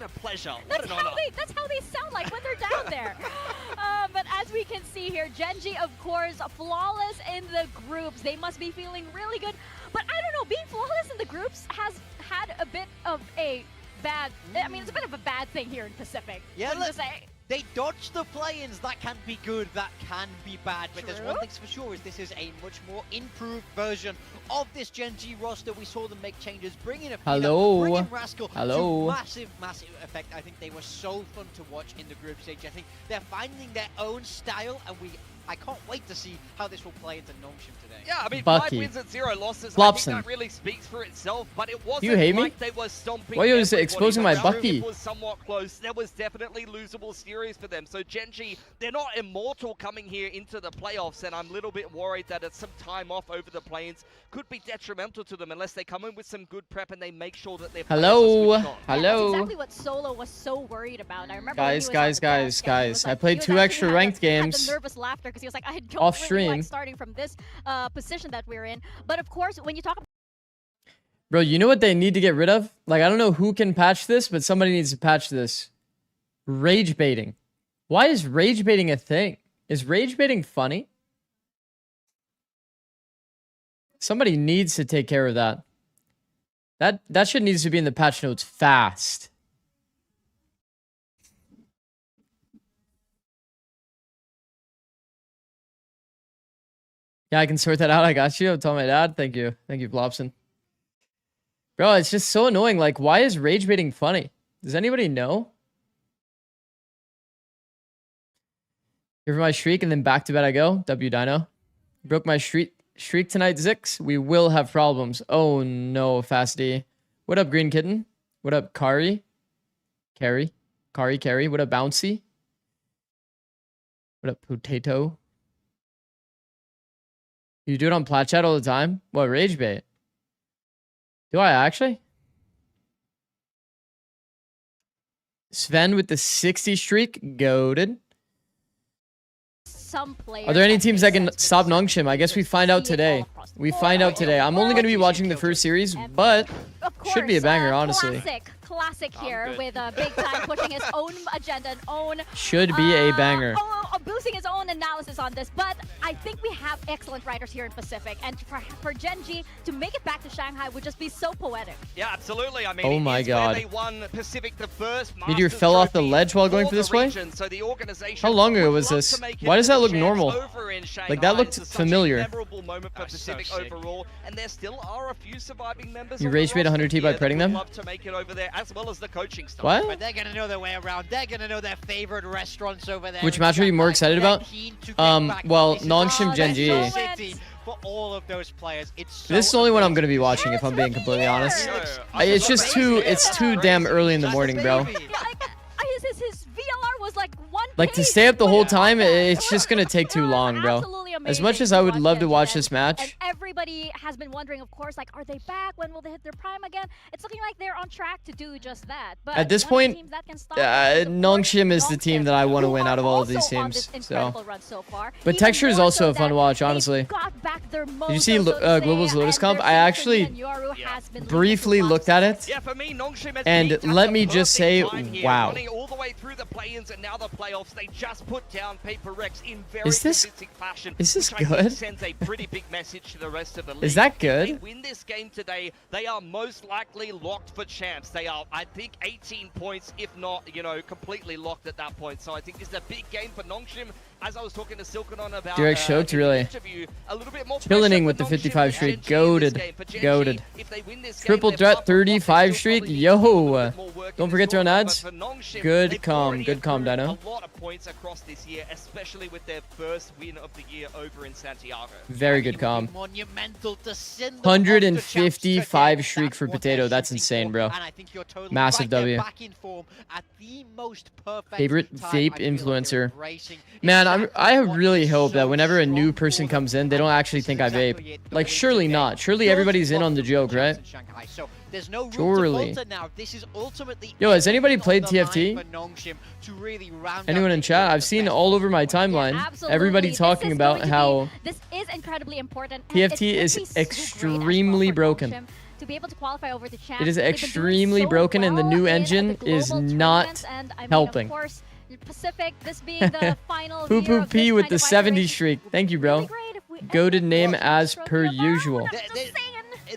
a pleasure. What an honor. That's how they sound like when they're down there. But as we can see here, Gen.G, of course, flawless in the groups. They must be feeling really good. But I don't know, being flawless in the groups has had a bit of a bad... I mean, it's a bit of a bad thing here in Pacific. Yeah, they dodge the play-ins. That can be good, that can be bad. But there's one thing's for sure, is this is a much more improved version of this Gen.G roster. We saw them make changes, bringing a bringing Rascal to massive effect. I think they were so fun to watch in the group stage. I think they're finding their own style, and I can't wait to see how this will play into Nongshim today. Yeah, I mean, Bucky. 5 wins and 0 losses. Flopson. I think that really speaks for itself, but it wasn't like they were stomping. Why are you exposing my Bucky? It was somewhat close. There was definitely losable series for them. So Gen.G, they're not immortal coming here into the playoffs, and I'm a little bit worried that it's some time off over the plains could be detrimental to them unless they come in with some good prep and they make sure that they're Hello. Yeah, that's exactly what Solo was so worried about. I remember guys. I played 2 extra ranked games. The nervous laughter because he was like, I don't off really stream. like starting from this position that we're in. But of course, when you talk about... Bro, you know what they need to get rid of? Like, I don't know who can patch this, but somebody needs to patch this. Rage baiting. Why is rage baiting a thing? Is rage baiting funny? Somebody needs to take care of that. That shit needs to be in the patch notes fast. Yeah, I can sort that out. I got you. I'll tell my dad. Thank you. Thank you, Blobson. Bro, it's just so annoying. Like, why is rage baiting funny? Does anybody know? Here for my streak, and then back to bed I go. W Dino. Broke my streak tonight, Zikz. We will have problems. Oh no, Fast D. What up, Green Kitten? What up, Kari? Carrie. What up, Bouncy? What up, Potato? You do it on Plat Chat all the time? What, rage bait? Do I actually? Sven with the 60 streak. Goated. Some players... Are there any teams that can stop Nongshim? I guess we find out today. We find out today. I'm only going to be watching the first series, but should be a banger, honestly. Classic here with Big Time pushing his own agenda and own... Should be a banger. Boosting his own analysis on this, but I think we have excellent writers here in Pacific, and for Gen.G to make it back to Shanghai would just be so poetic. Yeah, absolutely. I mean, oh my god. They won Pacific the first Meteor fell off the ledge while going for this way? So the organization How long ago was this? Why does that look normal? Like, that looked familiar. Memorable moment for Pacific overall, and there still are a few surviving members. You rage bait 100T by pretting them? Love to make it over there, as well as the coaching staff. What? But they're gonna know their way around. They're gonna know their favorite restaurants over there. Which match are you more excited about? Well, Nongshim Gen.G. For all of those players, This is the only one I'm gonna be watching, if I'm being completely honest. It's just too damn early in the morning, bro. His VLR was like one Like, to stay up the whole time, it's just gonna take too long, bro. As much as I would love to watch this match. And everybody has been wondering, of course, like, are they back? When will they hit their prime again? It's looking like they're on track to do just that. But at this point, Nongshim is the team that I want to win out of all of these teams. But Texture is also a fun watch, honestly. Did you see Global's Lotus Comp? I actually briefly looked at it, and let me just say, wow. All the way through the play-ins and now the playoffs, they just put down Paper Rex in very convincing fashion. Is this good? Sends a pretty big message to the rest of the league. Is that good? If they win this game today, they are most likely locked for champs. They are, I think, 18 points, if not, you know, completely locked at that point. So I think this is a big game for Nongshim. As I was talking to Silkanon about Direct Shoked, really. Chilling with the 55 streak. Goated. Triple threat 35 streak. Yo. Don't forget to run ads. Good calm, Dino. A lot of points across this year, especially with their first win of the year over in Santiago. Very good calm. 155 streak for Potato. That's insane, bro. Massive W. Favorite vape influencer. Man, I really hope that whenever a new person comes in, they don't actually think I vape. Like, surely not. Surely everybody's in on the joke, right? Surely. Yo, has anybody played TFT? Anyone in chat? I've seen all over my timeline everybody talking about how this is incredibly important. TFT is extremely broken. to be able to qualify over the champs. It is They've been doing extremely so broken, and the well new in engine the is global not tournaments, and, I mean, helping. Of course, Pacific, this being the final Poop year Poop of P this with kind the of 70 iteration. streak. Thank you, Really bro. great if we Goated end name with as trophy per of our own. usual. I'm just saying.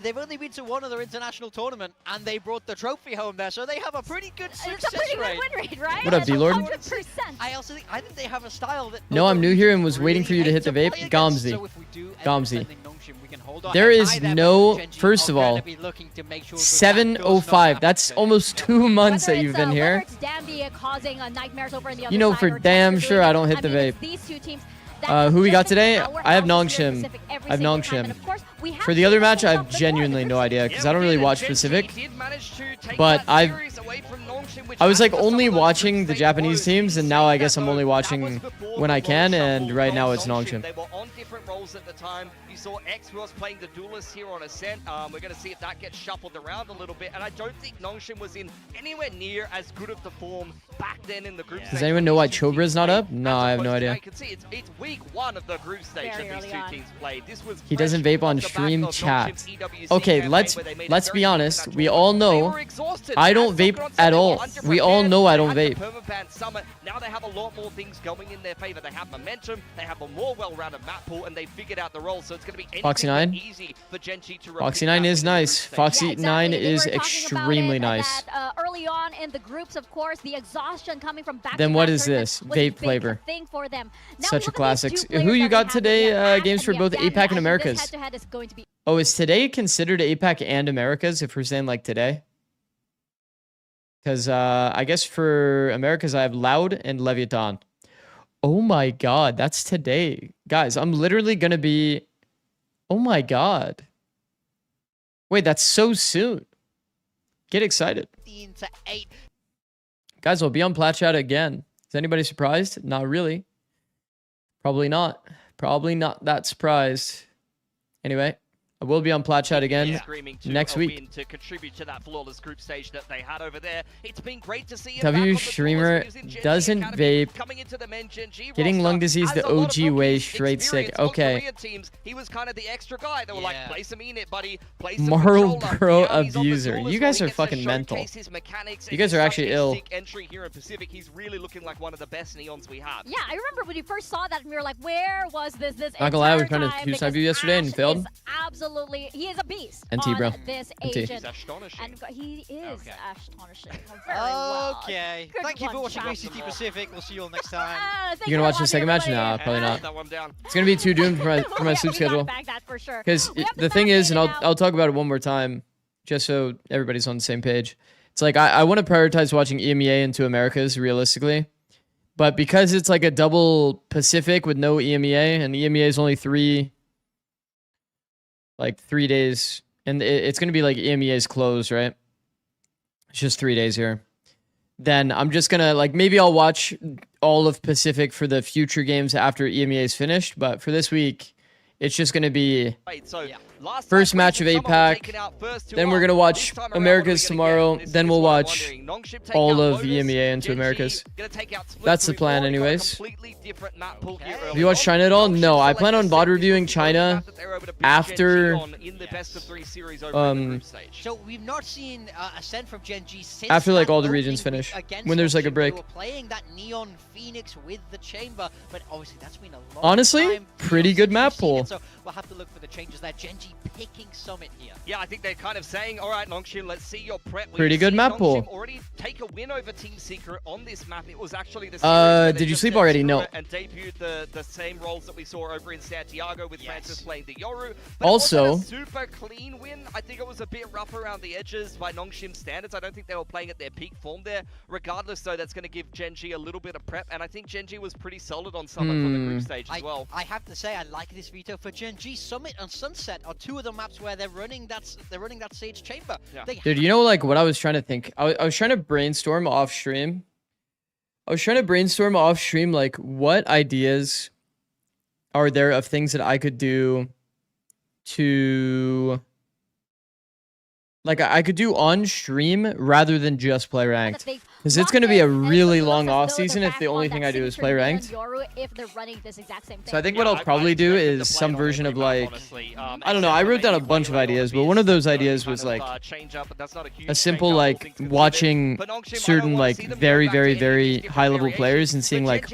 They've only been to one other international tournament, and they brought the trophy home there, so they have a pretty good It's success a pretty rate. good win rate, right? What up, At D-Lord? 100%. I think they have a style that. No, I'm new here and was waiting for you to really hit the hate vape. play against. Gomzy. So if we do end up Gomzy. sending Nongshim, we can hold our There heads is high there, no- but Gen G first are of all, gonna be looking to make sure that that does 7:05. not That's happen. almost 2 months that Whether you've it's, been here. Whether it's Dandy causing nightmares over on the other You know side, for or damn Texas sure doing I it, don't hit the mean, it's vape. these two teams that Who we have got just been today? I have powerhouses Nongshim. here in Pacific every I have single time. Nongshim. And of course, we have For the seen other this match, I up have before. genuinely no idea because I don't really watch Pacific. But I was like only watching the Japanese teams, and now I guess I'm only watching when I can, and right now it's Nongshim. They were on different roles at the time. You saw X who was playing the duelist here on Ascent. We're going to see if that gets shuffled around a little bit, and I don't think Nongshim was in anywhere near as good of the form back then in the group stage. Does anyone know why Chobra's not up? No, I have no idea. You can see it's week 1 of the group stage Very that these early two on. teams played. This was He doesn't fresh vape on off the back stream of chat. Nongshim's EWC Okay, campaign let's where they made it be very honest. deep in We that all tournament. They know were exhausted. I don't As vape Zikz at said, they were all. undefeated. We all know I don't They had vape. the permaban summit. Now they have a lot more things going in their favor. They have momentum. They have a more well-rounded map pool, and they figured out the role. So it's going to be anything Foxy but 9? easy for Gen G to Foxy repeat 9 that is in the group nice. stage. Foxy Yeah, 9 exactly. They is were talking about extremely it, nice. that, early on in the groups, of course, the exhaustion coming from back. Then what is this? Was a Vape big flavor. thing for them. Now Such a look at classic. these two Who players you that we got have today, here. Ash games and for we have both Dandy. APAC and I think this Americas? head-to-head is going to be Oh, is today considered APAC and Americas if we're saying like today? Because I guess for Americas, I have Loud and Leviathan. Oh my god, that's today. Guys, I'm literally going to be... Oh my god. Wait, that's so soon. Get excited. 15 to 8. Guys, I'll be on Plat Chat again. Is anybody surprised? Not really. Probably not. Probably not that surprised. Anyway, I will be on Plat Chat again Screaming to next a week. win to contribute to that flawless group stage that they had over there. It's been great to see him W back on the streamer tours. He was in Gen G doesn't Academy, vape. coming into the men Gen G Getting roster. lung disease Has the a lot of OG way, rookie straight sick. experience. On Okay. Korean teams, he was kind of the extra guy. They were Yeah. like, play some in it, buddy. Play some Moral controller. Pro Now he's on the abuser. tour as You well. guys He are gets to fucking mental. showcase his mechanics, You and guys he's are such actually a ill. sick entry here in Pacific. He's really looking like one of the best neons we have. Yeah, I remember when you first saw that, and we were like, "Where was this Not gonna lie, I was trying to time?" Q snipe you Because yesterday and Ash failed. is absolutely, he is a beast. NT, on bro. This NT. He's agent, astonishing. and he is Okay. astonishing. Very well. Okay. Good Thank you for one, watching chap. VCT Pacific. We'll see you all next time. Thank You gonna watch for the second match? watching, Nah, everybody. probably not. That one down. It's gonna be too doomed for my sleep We schedule. gotta bag that for sure. Because We have the thing is, and I'll talk about it one more time, just so everybody's on the same page. It's like I want to prioritize watching EMEA into Americas realistically, but because it's like a double Pacific with no EMEA, and EMEA is only 3 days, and it's gonna be like EMEA's closed, right? It's just 3 days here. Then I'm just gonna like maybe I'll watch all of Pacific for the future games after EMEA is finished, but for this week, it's just gonna be Right, so Yeah. last First time, match of Nongshim were APAC, taken out first two then we're up. gonna watch This time around, Americas what are we gonna tomorrow, get? This then is we'll what I'm watch wondering. Nongshim take all out of Lotus, EMEA into Gen G Americas. gonna take out Split That's the Group plan 4. They got a anyways. completely different map pool here Okay. early Have you watched on. China at all? Nongshim No, I plan selected on VOD second reviewing because of the China fact that they were able to beat after- Gen G on in the best of 3 series over in the group stage. So we've not seen Ascent from Gen G since After, like, that all the opening regions week finish, against when there's, like, a Nongshim. break. They were playing that Neon Phoenix with the Chamber, but obviously that's been a long Honestly, time pretty since good we've map seen pool. it, so we'll have to look for the changes there. Gen G picking Summit here. Yeah, I think they're kind of saying, all right, Nongshim, let's see your prep. We've Pretty good seen map Nongshim pool. already take a win over Team Secret on this map. It was actually the series where they did you just sleep said already? screw No. it and debuted the same roles that we saw over in Santiago with Yes. Francis playing the Yoru. But Also- it wasn't a super clean win. I think it was a bit rough around the edges by Nongshim standards. I don't think they were playing at their peak form there. Regardless, though, that's going to give Gen G a little bit of prep, and I think Gen G was pretty solid on Summit for the group stage as well. I have to say I like this veto for Gen G. Summit and Sunset are two of the maps where they're running that Sage Chamber. Yeah. They Dude, you know, like, what I was trying to think? I was trying to brainstorm off stream. Like, what ideas are there of things that I could do to... Like, I could do on stream rather than just play ranked. Because it's going to be a really long off season if the only thing I do is play ranked. If they're running this exact same thing. So I think what I'll probably do is some version of like, I don't know, I wrote down a bunch of ideas, but one of those ideas was like a simple like watching certain like very, very, very high level players and seeing like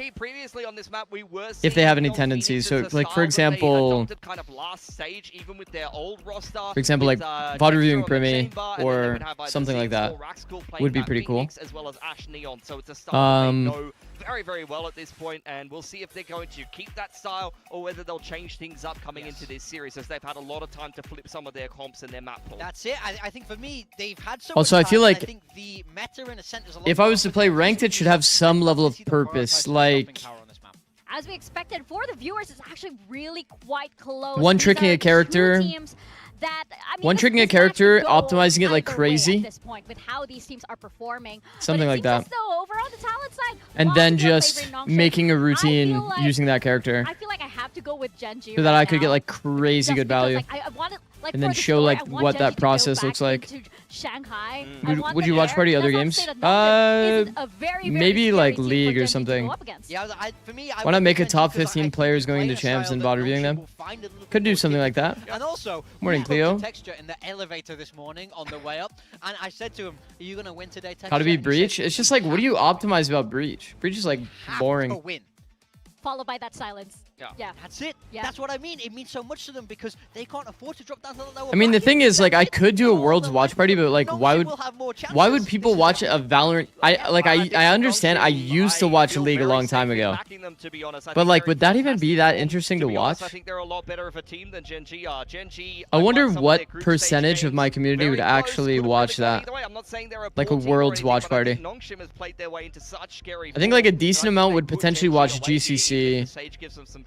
if they have any tendencies. So like for example like VOD reviewing Primi or something like that would be pretty cool. So it's a style they know very, very well at this point, and we'll see if they're going to keep that style or whether they'll change things up coming into this series, as they've had a lot of time to flip some of their comps and their map pool. That's it. I think for me, they've had so also, much I feel time, like I think the meta in a sense is a lot if I was to play ranked, it should have some level of purpose, like as we expected for the viewers, it's actually really quite close. one tricking a character. That, I mean, one tricking a character, optimizing it like at crazy. This point, with how these teams are performing. Something like that. Though, over on the talent side, and then just making a routine like, using that character. I feel like I have to go with Genji so that I could get like crazy good value. Like, I wanted, like, and then show like what that process looks like. Shanghai. Would you watch party other games? Maybe like League or something. Yeah, for me, why not make a top 15 players going into champs and VOD reviewing them? Could do something like that. And also, morning, Cleo. Texture in the elevator this morning on the way up, and I said to him, "Are you gonna win today, Texture?" How to beat Breach? It's just like, what do you optimize about Breach? Breach is like boring. Have to win. Followed by that silence. Yeah. That's it. Yeah. That's what I mean. It means so much to them because they can't afford to drop down to the lower. I mean, the thing is, like, I could do a Worlds watch party, but like, why would people watch a Valorant? I understand. I used to watch League a long time ago, but like, would that even be that interesting to watch? I think they're a lot better of a team than Genji are. Genji, I wonder what percentage of my community would actually watch that, like a Worlds watch party. I think like a decent amount would potentially watch GCC.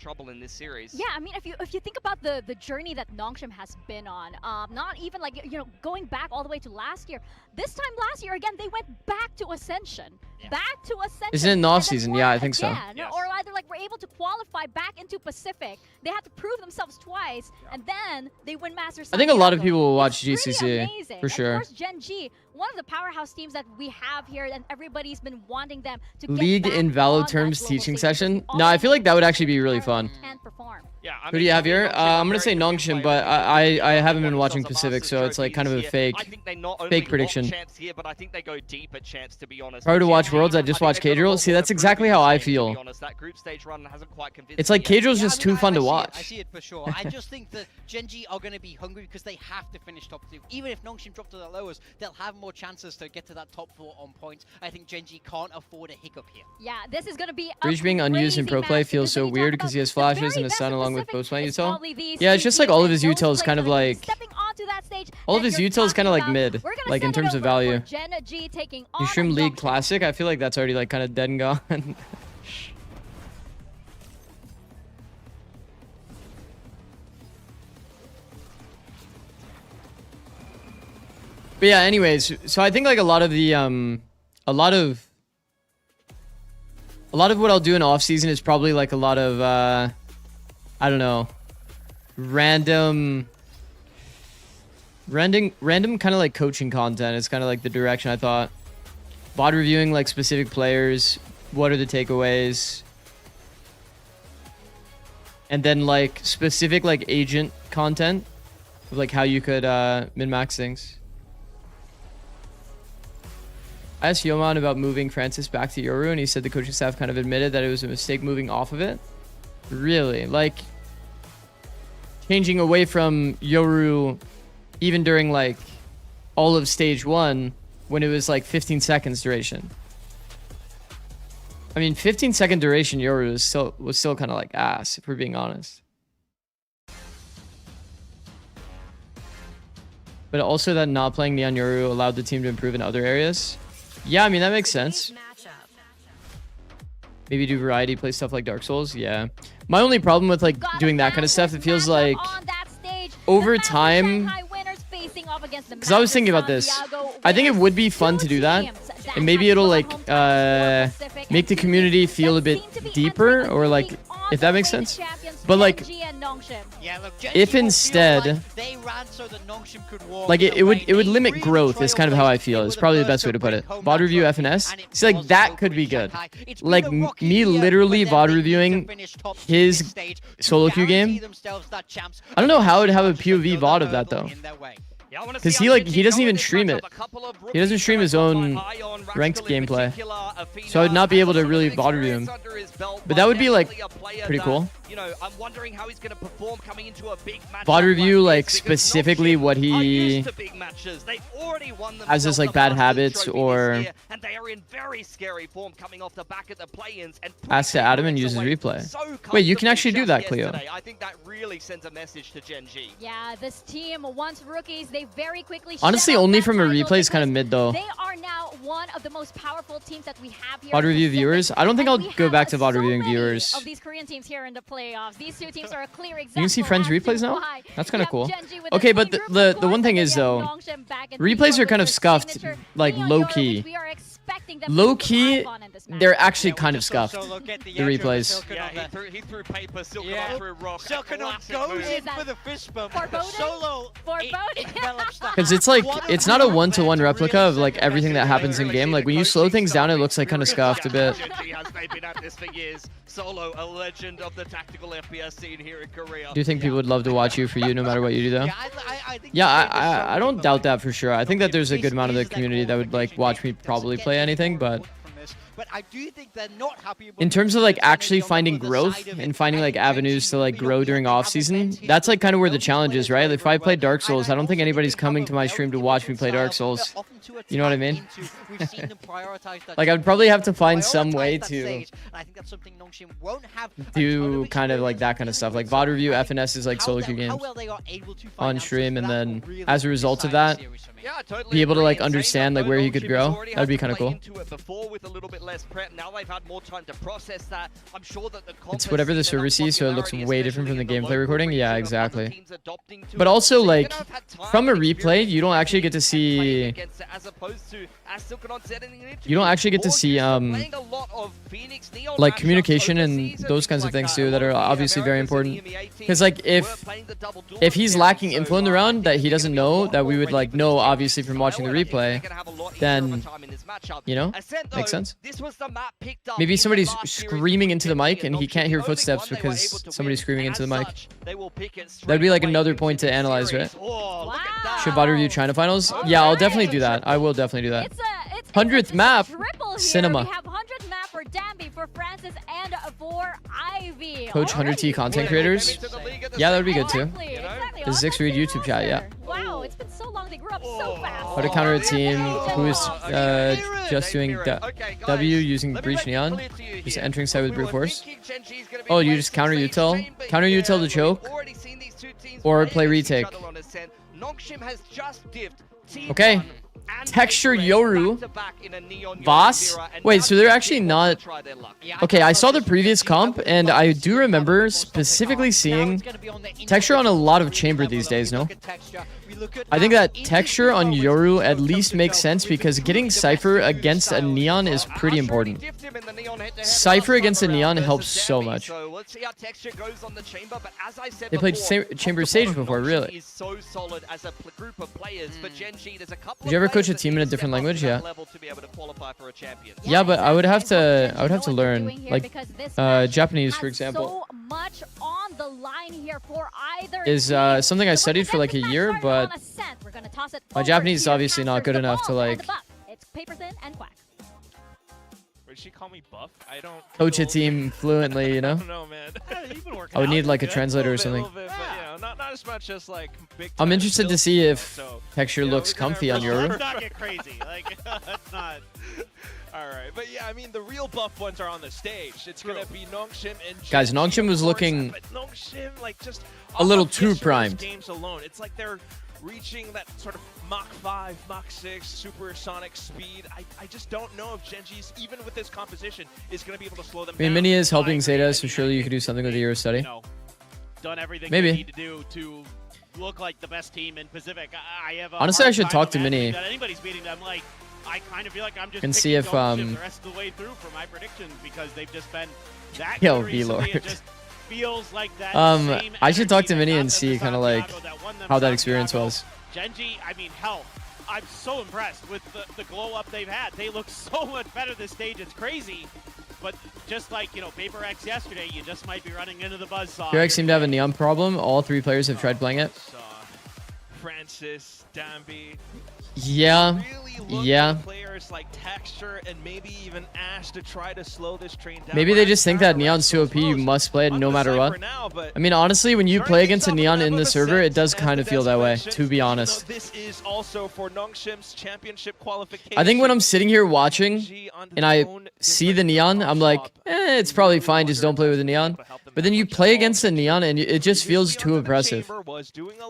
Trouble in this series. Yeah, I mean, if you think about the journey that Nongshim has been on, not even like, you know, going back all the way to last year. This time last year, again, they went back to Ascension. Yeah. Back to Ascension. Isn't it in the off-season? Yeah, I think so. Yes. Or either like were able to qualify back into Pacific. They had to prove themselves twice, and then they win Masters. I think a lot of people will watch GCC, for sure. And of course, Genji, one of the powerhouse teams that we have here, and everybody's been wanting them to League get in Valo terms teaching session. No, I feel like that would actually be really fun. Yeah, who do you have here? I'm gonna say Nongshim, but I haven't been watching Pacific, so it's like kind of a fake prediction. Here, but I think they go deep at champs, to be honest. Hard to watch Worlds, I just watch K-Drill. See, that's exactly how I feel. It's like K-Drill's just too fun to watch. I see it for sure. I just think that Genji are going to be hungry because they have to finish top 2. Even if Nongshim drop to the lowest, they'll have more chances to get to that top 4 on points. I think Genji can't afford a hiccup here. Yeah, this is going to be Breach being unused in pro play feels so weird because he has flashes and a stun along with both my util. Yeah, it's just like all of his util is kind of like... All of his util is kind of like mid, like in terms of value. You stream League Classic? I feel like that's already like kind of dead and gone. But yeah, anyways, so I think like a lot of what I'll do in off season is probably like a lot of I don't know, random kind of like coaching content. It's kind of like the direction I thought. VOD reviewing like specific players, what are the takeaways, and then like specific like agent content of like how you could min-max things. I asked Yoman about moving Francis back to Yoru, and he said the coaching staff kind of admitted that it was a mistake moving off of it. Really? Like, changing away from Yoru even during, like, all of Stage 1 when it was, like, 15 seconds duration. I mean, 15-second duration Yoru was still kind of, like, ass, if we're being honest. But also that not playing Neon Yoru allowed the team to improve in other areas. Yeah, I mean, that makes sense. Maybe do variety, play stuff like Dark Souls. Yeah. My only problem with like doing that kind of stuff, it feels like over time, because I was thinking about this, I think it would be fun to do that. And maybe it'll like make the community feel a bit deeper, or like, if that makes sense. But like, Genji and Nongshim. Yeah, look, if Genji will feel instead, like they ran so that Nongshim could walk like it away. would They limit really growth is kind of how I feel. It's probably the best way to put it. VOD review FNS. See, like that could be good. Like me literally VOD reviewing his solo queue game. I don't know how it would have a POV VOD of that though. Because he doesn't even stream it. He doesn't stream his own ranked gameplay. So I would not be able to really VOD review him. But that would be like pretty cool. You know, I'm wondering how he's going to perform coming into a big match. VOD review like specifically what he has as like bad habits or and they are in very scary form coming off the back of the play-ins and ask to Adam and use his replay. Wait, you can actually do that, Cleo. I think that really sends a message to Genji. Yeah, this team, once rookies, they very quickly honestly only from a replay is kind of mid though. They are now one of the most powerful teams that we have here. VOD review viewers? I don't think I'll go back to VOD reviewing viewers. Of these Korean teams here in the playoffs. These two teams are a clear example. You can see friends replays now? That's kind of cool. Okay, but the one thing is though, replays are kind of scuffed, like low key. Low key, they're actually kind of scuffed. The replays. Yeah, he threw paper, Silkanon threw rock. Silkanon goes in for the fist bump. Solo because it's like it's not a one-to-one replica of like everything that happens in game. Like when you slow things down, it looks like kind of scuffed a bit. They've been at this for years. Solo, a legend of the tactical FPS scene here in Korea. Do you think people would love to watch you for you no matter what you do though? Yeah, I don't doubt that for sure. I think that there's a good amount of the community that would like watch me probably play anything, but I do think they're not happy in terms of like actually finding growth and finding like avenues to like grow during off season, that's like kind of where the challenge is, right? If I play Dark Souls, I don't think anybody's coming to my stream to watch me play Dark Souls. You know what I mean? Like I would probably have to find some way to do kind of like that kind of stuff. Like VOD review FNS is like solo queue games on stream, and then as a result of that, be able to like understand like where he could grow. That'd be kind of cool. It's whatever the server sees, so it looks way different from the gameplay recording. Yeah, exactly. But also like from a replay, you don't actually get to see. You don't actually get to see like communication and those kinds of things too that are obviously very important. Because like if he's lacking info in the round that he doesn't know, that we would like know obviously from watching the replay, then you know, makes sense. Maybe somebody's screaming into the mic and he can't hear footsteps because somebody's screaming into the mic. That'd be like another point to analyze, right? Should VOD review China finals? Yeah, I'll definitely do that. I will definitely do that. 100th map, cinema. We have 100th map for Danby, for Francis, and for Ivy. Coach 100T content creators? Yeah, that would be good too. The Zikz read YouTube chat, yeah. Wow, it's been so long. They grew up so fast. How to counter a team who is just doing W using Breach Neon? Just entering side with Brute Force? Oh, you just counter util? Counter util to choke? Or play retake? Okay. Texture Yoru. Voss? Wait, so they're actually not... Okay, I saw the previous comp, and I do remember specifically seeing Texture on a lot of Chamber these days, no? I think that Texture on Yoru at least makes sense because getting Cypher against a Neon is pretty important. Cypher against a Neon helps so much. They played Chamber Sage before, really? Did you ever coach a team in a different language? Yeah. Yeah, but I would have to learn, like Japanese, for example. Is something I studied for like a year, but my Japanese is obviously not good enough to like Would she call me buff? I don't coach a team fluently, you know? I don't know, man. I would need like a translator or something. Bit, but, you know, not as much as like big I'm interested to see if Texture looks comfy on Yoru. Let's not get crazy. Like, that's not... Alright, but yeah, I mean, the real buff ones are on the stage. It's going to be Nongshim and Genji. Guys, Nongshim was looking Nongshim, like, just a little too primed. Games alone. It's like they're reaching that sort of Mach 5, Mach 6 supersonic speed. I just don't know if Genji's, even with this composition, is going to be able to slow them down. I mean, Mini is helping Zeta, so surely you could do something with the Euro study. No. Done everything Maybe. you need to do to look like the best team in Pacific. Honestly, I should talk to Mini. That anybody's beating them. Like, I kind of feel like I'm just and see if the rest of the way through for my predictions because they've just been that Yo, good recently and VALORANT. just feels like that same I should talk to energy Minnie that and got see them kind of Santiago, like that won them how that experience Santiago. was. Genji, I mean, hell, I'm so impressed with the glow up they've had. They look so much better this stage. It's crazy. But just like, you know, Paper X yesterday, you just might be running into the buzzsaw. Paper X seemed to have a neon problem. All 3 players have tried playing it. Francis, Dambi. Yeah. Really look Yeah. for players like Texture and maybe even Ash to try to slow this train down. Maybe they just think that Neon's too OP, you close. must play it On no the matter Cypher what. now, but I mean, honestly, when you starting play things against a off Neon with in the Abba server, it does Vicent kind as of the feel that way, desperation. to be honest. This is also for Nongshim's championship qualification. I think when I'm sitting here watching and I see the Neon, I'm like, it's probably fine, just don't play with the Neon. But then you play against the Neon and it just feels too impressive.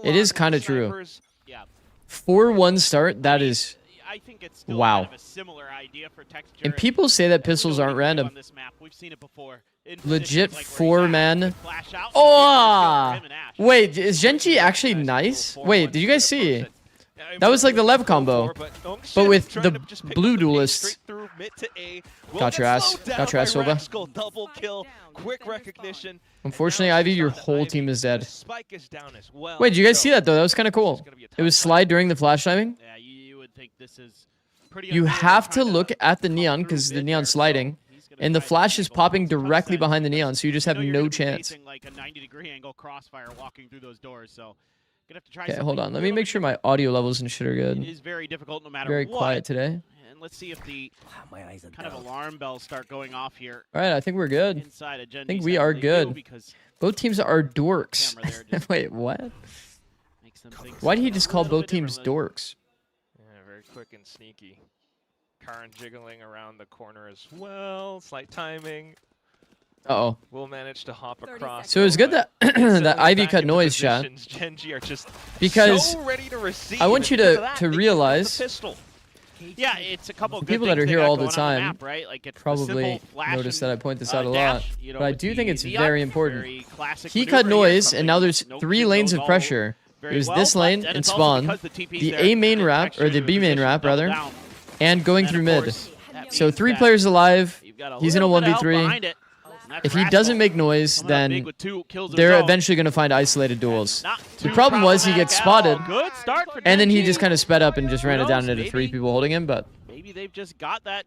It is kind of true. Yeah. 4-1 start, that is... I think it's still Wow. kind of a similar idea for Texture. And people say that pistols aren't random. On this map. We've seen it before. In Legit positions like where he's at, 4-man. flash out, Oh! him and Ash. Wait, is Genji actually nice? Wait, did you guys see? That was like the Lev combo, but with the blue duelist. Got your ass. Got your ass, Silva. Double kill, quick recognition. Unfortunately, Ivy, your whole team is dead. Spike is down as well. Wait, did you guys see that though? That was kind of cool. It was slide during the flash timing. Yeah, you would think this is pretty You unfair have to trying look at the Neon because the Neon's sliding, and the flash is popping directly behind the Neon, so you just have no chance. Like a 90-degree angle crossfire walking through those doors, so gonna have to try Okay, something hold on. a Let me little make bit sure my audio levels and shit are different. It good. is very difficult no matter Very what. quiet today. And let's see if the kind of alarm bells start going off here All right, I think we're good. inside of Gen I think Z we sets, are and they do good. because Both teams are dorks. camera there just Wait, what? makes them think Why did he a just call little both bit teams differently. dorks? Yeah, very quick and sneaky. Karn jiggling around the corner as well. Slight timing. Uh-oh. Will manage to hop across. So it was good that that Ivy cut noise shot, Genji are just because so ready to receive. I want you and because to of that, they pick up the realize pistol. Yeah, it's a couple The good people that things are they here got all the going on time map, right? Like it's the probably simple flash notice and, that I point this out a lot, dash, you know, but I with do the think it's up, very important. very classic He maneuver cut here, noise, something and now there's no 3 kid lanes knows of all pressure. very There's well, this but- lane and and it's also spawn, because the TP's the there, A main and wrap, Texture or the in B main position to wrap, double rather, down. and going And through of mid. course, that So means 3 that players alive. you've got a He's in a little bit of help 1v3. behind it, and that's If he Rascal doesn't make noise, coming up big then with 2 kills of they're his own. eventually going to find isolated duels. Not The too problem was he problematic gets at all. spotted, Good start for and then he Genji. just kind of sped up and just ran it down knows? into 3 Maybe- people holding him, but... Maybe they've just got that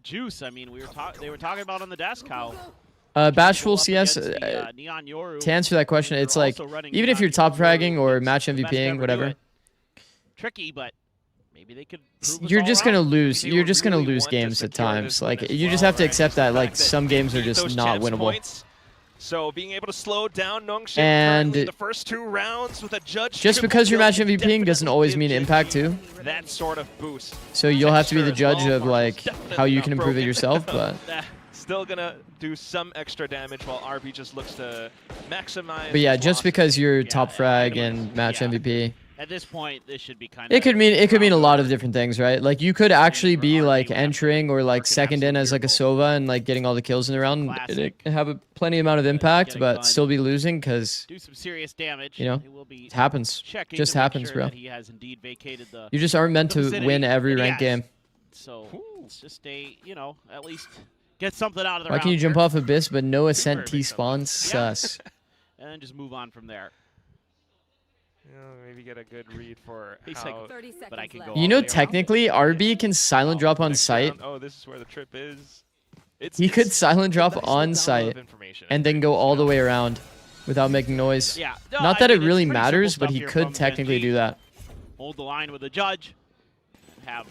juice. I mean, they were talking about on the desk how Bashful up CS, against the, Neon Yoru, to answer that question, they're it's like, also running even if Neon you're top Yoru fragging or against match the best MVPing, ever do whatever, it. Tricky, but maybe they could prove us you're all just wrong. going to lose. They You're were just going to really lose want to games at secure times. this one Like, as you just well, have to right? accept The that, like, fact some games are they beat just those not chance winnable. points. So being able to slow down Nongshim And currently the first 2 rounds with a judge Just triple because you're kill match can MVPing doesn't definitely always give mean Genji impact too. that sort of boost. So you'll have to be the Texture as judge well, of, Marvel's like, definitely how you not can improve it broken. yourself, but... Still gonna do some extra damage while RB just looks to maximize. But yeah, his just losses. because you're Yeah, top frag and match yeah. MVP, At this point, this should be kind it could mean a lot of different things, right? Like you could actually for be RB, like we have to entering or like work an second in absolute as like a miracle. Sova and like getting all the kills in the round. Classic. It have a plenty amount of impact, getting but done. still be losing because do some serious damage. You know, They will be it happens. checking Just to make happens, sure bro. that he has indeed vacated the. You just aren't meant the to vicinity win every that he ranked has. game. So it's just at least get something out of the Why round can you jump here, off Abyss but no Ascent Super T big spawn? Yeah. Sus. and then just move on from there. Maybe get a good read for He's how. like, 30 seconds but I can left. go. You all know, the way around. technically, RB can silent drop on Next site. round, oh, this is where the trip is. He could silent drop nice on little site download of information. and then go all the way around without making noise. Yeah. No, Not I that mean, it it's really pretty matters, simple but he stuff here could from technically Genji. do that. Hold the line with the judge. Have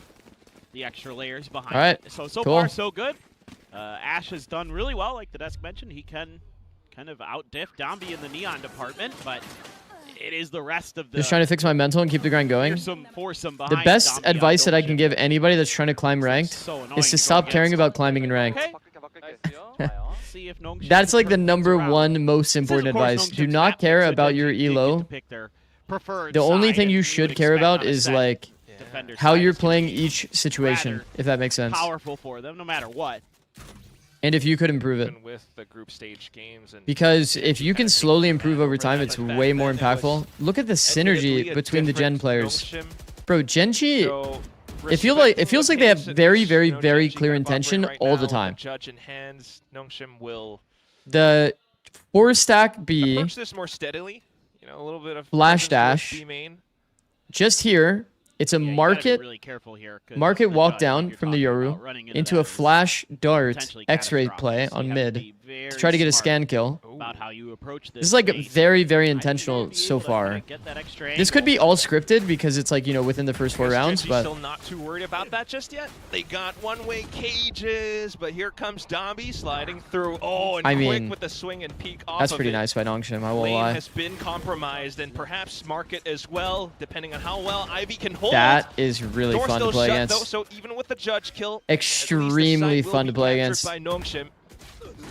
the extra layers behind. All right, it. So cool. far so good. Ash has done really well, like the desk mentioned. He can kind of out-diff Dombey in the Neon department, but it is the rest of the. Just trying to fix my mental and keep the grind going. Foursome The behind best Dombey on advice that I Nongshim. can give anybody that's trying to climb ranked So annoying is to go stop caring against. about climbing in ranked. Okay. See if Nongshim That's like the turns number around. one most This is, of important course, advice. Do Nongshim's not captain, care so about your Genji did get to elo. pick their preferred The only side, thing and you would should care expect about on a is set, like defender's how side you're is gonna playing be each situation, rather if that makes sense. powerful for them, no matter what. And if you could improve it. Even with the group stage games and Because if you can slowly improve over time, it's way more impactful. Look at the admittedly synergy a between the Gen different players. Nongshim, Bro, Genji, so it feels like they have very, very clear intention all the time. Judge in hands, Nongshim will The 4-stack B. Approach this more steadily. You know, a little bit of Flash presence with dash. B main. Just here, it's a Yeah, you gotta be market really careful here, 'cause market the walk judge, down like you're from the talking Yoru about, running into that a is flash dart potentially X-ray catastrophic. play So on you have to mid be very to try to get a smart scan kill. about how you approach This is like lane. very, very I think intentional they'd be so able to far. kinda get that extra This could be angle. all scripted because it's like, you know, within the first 4 rounds, Genji's but still not too worried about that just yet. They got one-way cages, but here comes Domby sliding through. Oh, and I quick mean, with the swing and peek off that's of pretty it. nice by Nongshim, I won't Lane lie. has been compromised, and perhaps market as well, depending on how well Ivy can hold. That is really Door fun to still play shut, against. Though, so even with the judge kill, Extremely fun to play against. By Nongshim,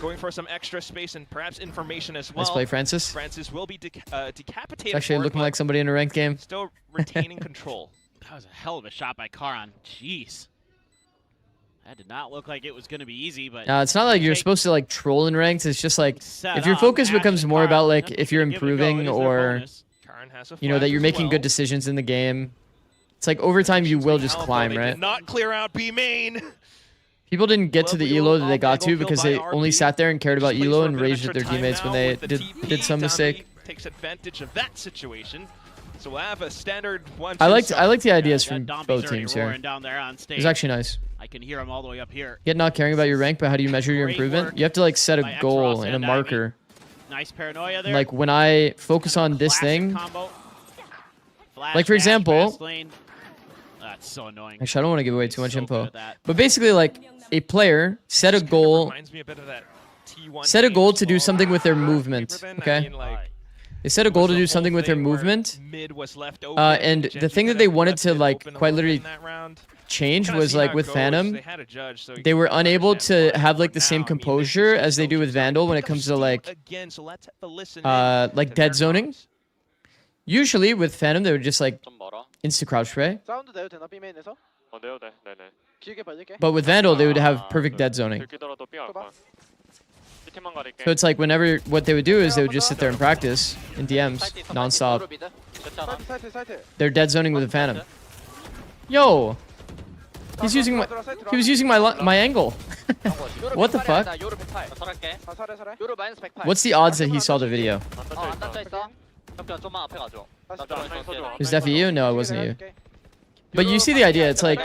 going for some extra space and perhaps information as well. Nice play, Francis. Francis will be decapitated. It's actually for it, looking but like somebody in a ranked game. still retaining control. That was a hell of a shot by Karan. Jeez. That did not look like it was going to be easy, but It's not like you're Take- supposed to like troll in ranked. It's just like set if your up, focus Ash becomes and more Karan, about like they're if you're gonna give it a go. improving It is their or bonus. Karan has a you know that flash you're as making well. good decisions in the game. It's like over time you will just Alpha, climb, they right? did not clear out B main. People didn't get to the Lovely elo little that they got to off-angle because kill they by only RB. sat there and cared about Just plays elo for a and bit of raged at their extra time teammates when now they with the did TP. some Domby mistake. takes advantage of that situation. So we'll have a standard 1-2 I liked start. the ideas Yeah, from that Domby's both already teams here. roaring down there on It stage. was actually nice. I can hear him all the way up here. Yet not caring about your rank, but how do you measure your Great improvement? work You have to like set by a X goal Ross and a and marker. Nice paranoia there. Like when I focus on this Classic thing, combo. Flash like, for dash example- fast lane. That's so annoying. actually I don't want to give away too much So good info, at that. but basically like a player set a This kind of goal, reminds me a bit of that T1 set a game goal as to do well. something with their Paper movement. thin, I Okay, mean, like, they set a it goal was to the do whole something with their thing where movement. Mid was left open, And the Genji thing that kind they of wanted left to it like open a quite little bit literally in that round. change Kinda was see like how it with goes. Phantom. They had a judge, so you They can were unable understand to why. have like the Now, same I mean, this composure is as they do with Nongshim's Vandal when it pick up comes to steam like again, so let's have to listen in like to dead their zoning. knobs. Usually with Phantom they would just like 좀 멀어. insta crouch spray, 사운드 내도 되나 B메인에서? 네요, 네, 네네. 길게 벌릴게. but with Vandal they would have perfect dead zoning. 들키더라도 삐 봐. CT만 가릴게. So it's like whenever what they would do is they would just sit there and practice in DMs nonstop. 됐잖아. 사이트 사이트. They're dead zoning with a Phantom. Yo, he's using my he was using my angle. What the fuck? 요르 108. 설할게. 아 살해 살해. 요르 마이너스 108. What's the odds that he saw the video? 안 닫혀 있어. 잠깐 좀만 앞에 가줘. 나 들어가 있어. Was that for you? No, it wasn't you. But you see the idea. It's like,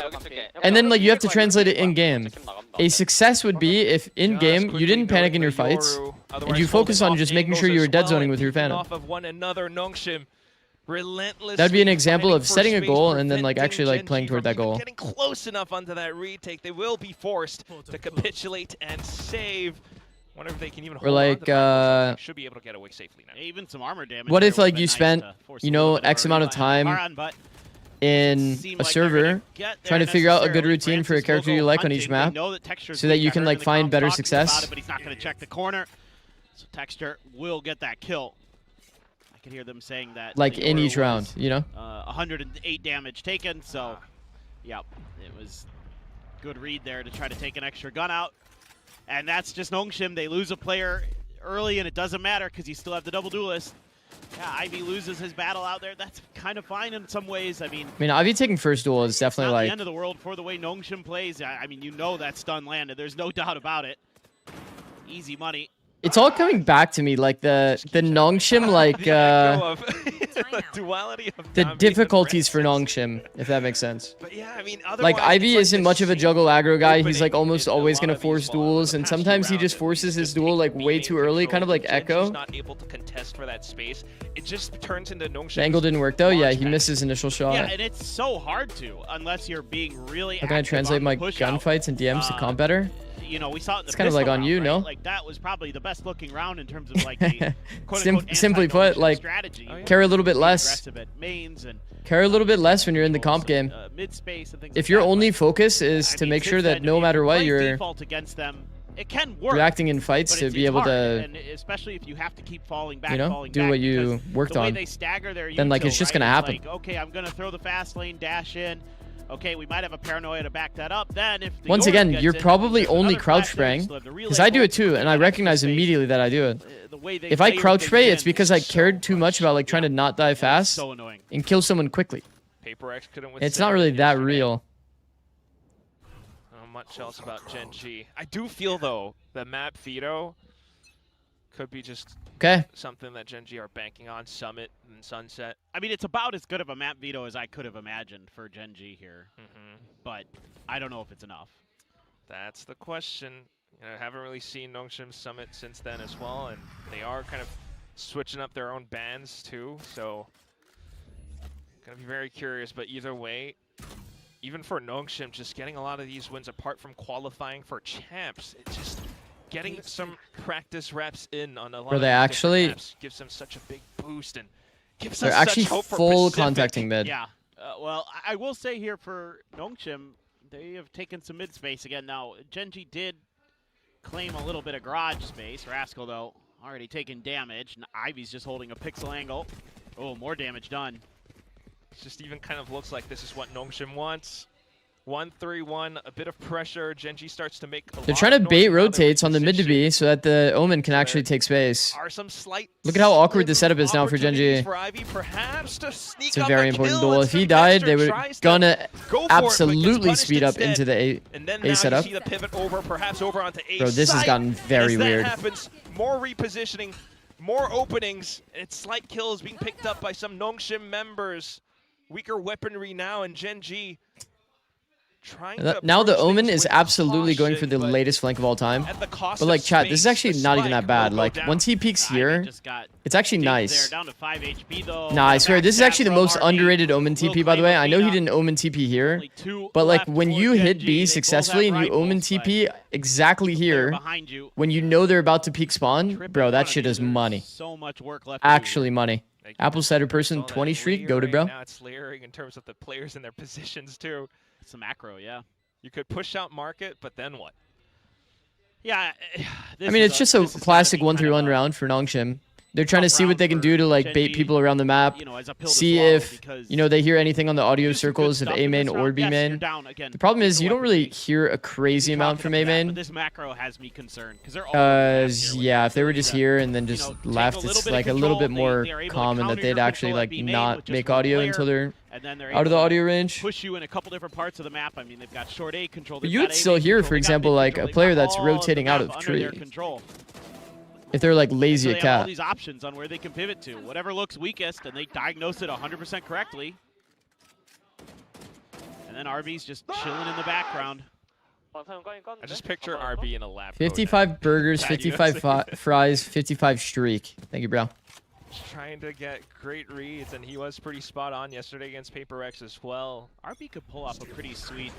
and then like you have to translate it in game. A success would be if in game you didn't panic in your fights, and you focus on just making sure you were dead zoning with your Phantom. Off of one another, Nongshim relentlessly That'd be an example of fighting for setting a space, goal and then like preventing actually like Genji playing toward from that goal. Getting close enough onto that retake, they will be forced to capitulate and save. Wonder if they can even hold like, on to that. Should be able to get away safely now. Even some armor damage. What there if would've like been you nice spent, to force you a little know, bit of X a amount of revive on time Karan, but in seem a like they're gonna server get there trying to figure out a good necessarily. routine for a Francis character will you go like on each hunting. map They know that Texture's so that weak. you I can heard like the find comms better talking success? about it, but he's not going to check the corner. So Texture will get that kill. I can hear them saying that. Like the in Yoru each round, was, you know? 108 damage taken, so yep, it was good read there to try to take an extra gun out. And that's just Nongshim. They lose a player early, and it doesn't matter because you still have the double duelist. Yeah, Ivy loses his battle out there. That's kind of fine in some ways. I mean, Ivy taking first duel is definitely not the like, end of the world for the way Nongshim plays. I mean, you know that stun landed. There's no doubt about it. Easy money. it's all coming back to me, like the Nongshim, like The echo of the duality of the Domby and difficulties for Francis. Nongshim, if that makes sense. But yeah, I mean, Like otherwise, Ivy it's isn't the much of a same juggle aggro guy. He's like opening almost in a always lot gonna of these force slots. duels, The and past few sometimes he rounds, just at forces least, his just duel taking like B way main too early, kind of control. like Genji's Echo. not able to contest for that space. It just turns into Nongshim's The angle didn't work though. Yeah, launch he pad. missed his initial shot. Yeah, and it's so hard to unless you're being really. How can I active translate on my the push out. gunfights and DMs to comp better? You know, we saw it in the It's kind of like pistol on round, you, right? no? Like that was probably the best looking round in terms of like the quote-unquote Simply put, anti-Nongshim like, strategy. Oh, yeah. care a little bit Be less. aggressive at mains and Care a little bit less when you're in the comp game. mid-space and things If like your that, only but, focus is I to mean, make since sure that then, no if matter you what, play you're default against them, it can work. reacting in fights but to it's be able hard, to, and especially if you have to keep falling back, you know, falling do back, what you because worked the way on. they stagger their Then, like, it's util, just right? gonna happen. Like, okay, I'm gonna throw the fast lane, dash in. Okay, we might have a paranoia to back that up. Then if the Once Yoru again, gets you're in, probably there's only another crouch flash there, you spraying, still have the relay because I do it bolt, too, and I that extra recognize space. immediately that I do it. The way they If I play crouch things spray, it's in because I is so cared too much about like trying to frustrating. not die fast So annoying. and kill someone quickly. Paper X couldn't It's not really that real. Not much else about Genji. I do feel though the map Fido Could be just Okay. something that Gen G are banking on, Summit and Sunset. I mean, it's about as good of a map veto as I could have imagined for Gen G here. But I don't know if it's enough. That's the question. You know, I haven't really seen Nongshim Summit since then as well, and they are kind of switching up their own bans too, so gonna be very curious. But either way, even for Nongshim, just getting a lot of these wins apart from qualifying for champs, it's just getting some practice reps in on a lot of these different maps gives them such a big boost and gives They're us actually such hope for full Pacific. contacting mid. Yeah. Well, I will say here for Nongshim, they have taken some mid space again. Now, Gen G did claim a little bit of garage space. Rascal, though, already taking damage. And Ivy's just holding a pixel angle. Oh, more damage done. It just even kind of looks like this is what Nongshim wants. 1-3-1, a bit of pressure. Gen G starts to make a They're lot trying to of noise bait now they're rotates on the mid to repositioned. B so that the Omen can actually take space. Are some slight Look at how awkward the setup is now for Gen G. opportunities for Ivy, perhaps to sneak It's a up very a important kill. duel. It's If he gonna be died, they Dexter were tries to gonna go for it, but gets absolutely punished speed up instead. into the And then A now setup. you see the pivot over, perhaps over onto A Bro, this has site. gotten very And as weird. that happens, more repositioning, more openings, and slight kills being picked up by some Nongshim members. Weaker weaponry now, and Gen G trying to Now the approach Omen things is with absolutely going for the caution, but latest flank of all time. at the cost But like of chat, this is space, actually the not even spike that bad. will go Like down. once he peeks Ivy here, just got it's actually dinged nice. There, down to 5 HP, though. Nah, I swear, this is Backstab actually the from most RB. underrated Omen Will TP, by the claim way. I know he Athena. didn't Omen TP here, Only two but like left when for you Gen hit G. B They both successfully have and you Omen rifles, but TP exactly player here, behind you, when you know they're about to peak spawn, trip bro, in that front of shit you. is There's money. So much work left to do Actually here. money. Apple Cider Person, Saw that 20 streak, layer go to right bro. Now it's layering in terms of the players and their positions too. It's a macro, yeah. You could push out market, but then what? Yeah, I mean, it's just a classic 1-3-1 round for Nongshim. They're trying to tough see what round they can for do to like Gen bait G, people around the map. You know, as a pill to See swallow if, because you know, they hear anything on the audio do some good circles of stuff A in main this or round. B Yes, you're main. down again. The problem is Super you don't weapon really base. hear a crazy amount Talking from about A that, main. but this macro has me concerned because they're all over the map here with Yeah, the if they were ability just to, here and then you just know, take left, a little it's bit of like a little bit control. more They are able to common that counter they'd your actually control at like B main not with just make one audio player, until they're and then they're out of the able to audio range. push you in a couple different parts of the map. I mean, they've got short A control. But they've you got would A still main hear, control, for they've got example, mid like control, a they've player got that's all of the rotating out map of under their tree. control. If they're like lazy So at they have all cat. these options on where they can pivot to. Whatever looks weakest, and they diagnose it 100% correctly. And then RB's just chilling in the background. I just picture RB in a lab. coat 55 burgers, Yeah, 55 fries, 55 streak. Thank you, bro. now. Trying to get great reads, and he was pretty spot on yesterday against Paper X as well. RB could pull off a pretty sweet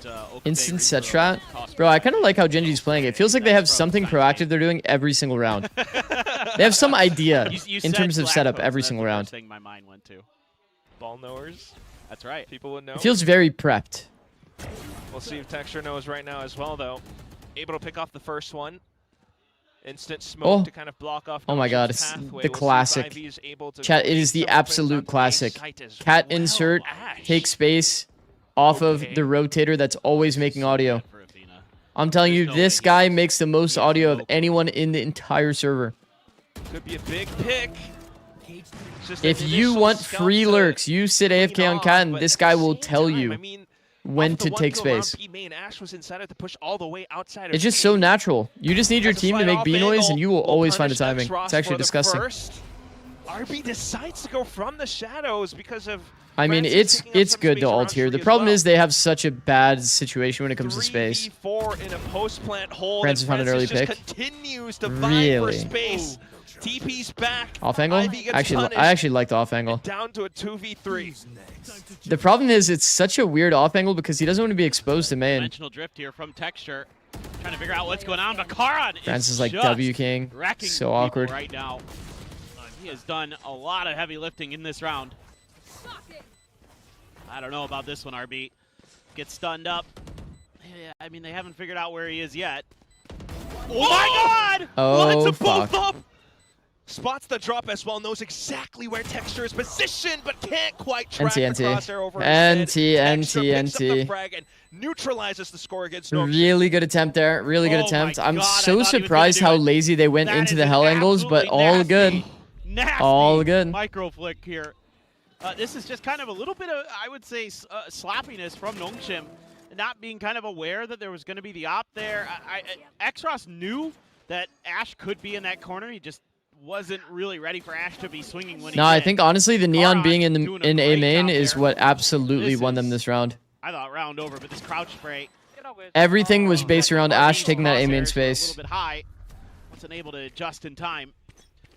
Instant set strat. Bro, I kind of like how Gen G's playing. It feels like they have something proactive they're doing every single round. They have some idea in terms of setup every single round. Thing my mind went to. Ball knowers, That's right. people would know. It feels very prepped. We'll see if Texture knows right now as well, though. Able to pick off the first one. Instant smoke Oh. to kind of block off. Oh my God, Nongshim's it's pathway. the We'll see if classic. Ivy is able to Chat, it create is the some openings absolute onto A classic. site as Cat well. insert, Ash. take space off of Okay. the rotator that's always making audio. For Athena. I'm telling you, There's no this way guy makes the most he has audio of no- anyone in the entire server. Could be a big pick. It's just If an you initial want scout free to lurks, you sit clean AFK on off, cat, and but this at guy the will same tell time, you I mean, when off the to one take kill round, space. B main, Ash was inside to push all the way outside of It's just B. so natural. You just need your Has a team to slight make B off noise, angle, and you will always find a punish timing. Xross It's actually for the disgusting. first. RB decides to go from the shadows because of. I mean, Francis picking up it's some good space to around ult here. The tree as problem well. is they have such a bad situation when it comes to space. 3v4 in a post plant hold. Francis and found an early Francis pick. just continues to vie for Really? space. TP's back. Off angle? Ivy gets Actually, punished. I actually like the off angle. Down to a 2v3. The problem is it's such a weird off angle because he doesn't want to be exposed to main. Dimensional drift here from Texture. Trying to figure out what's going on, but Karan Francis is is like just W King. wrecking So people awkward. right now. He has done a lot of heavy lifting in this round. I don't know about this one, RB. Gets stunned up. Yeah, I mean, they haven't figured out where he is yet. Oh my God! Oh, Lines them both fuck. up. Spots the drop as well, knows exactly where Texture is positioned, but can't quite track NT, the NT. crosshair over his head. NT, Texture NT, picks up the NT. frag and neutralizes the score against Nongshim. Really good attempt there. Really good Oh my attempt. I'm God, I so thought he was gonna surprised do how it. lazy they went That into is the an hell angles, but absolutely all nasty, good. Nasty All good. micro flick here. This is just kind of a little bit of, I would say, sloppiness from Nongshim, not being kind of aware that there was going to be the op there. Xross knew that Ash could be in that corner. He just wasn't really ready for Ash to be swinging when he No, I did. think honestly the Neon Karan being in doing a A great main job is there. what absolutely won them this round. I thought round over, but this crouch spray. Everything was based around Ash These taking that A main crosshairs were a space. little bit high. Wasn't able to adjust in time.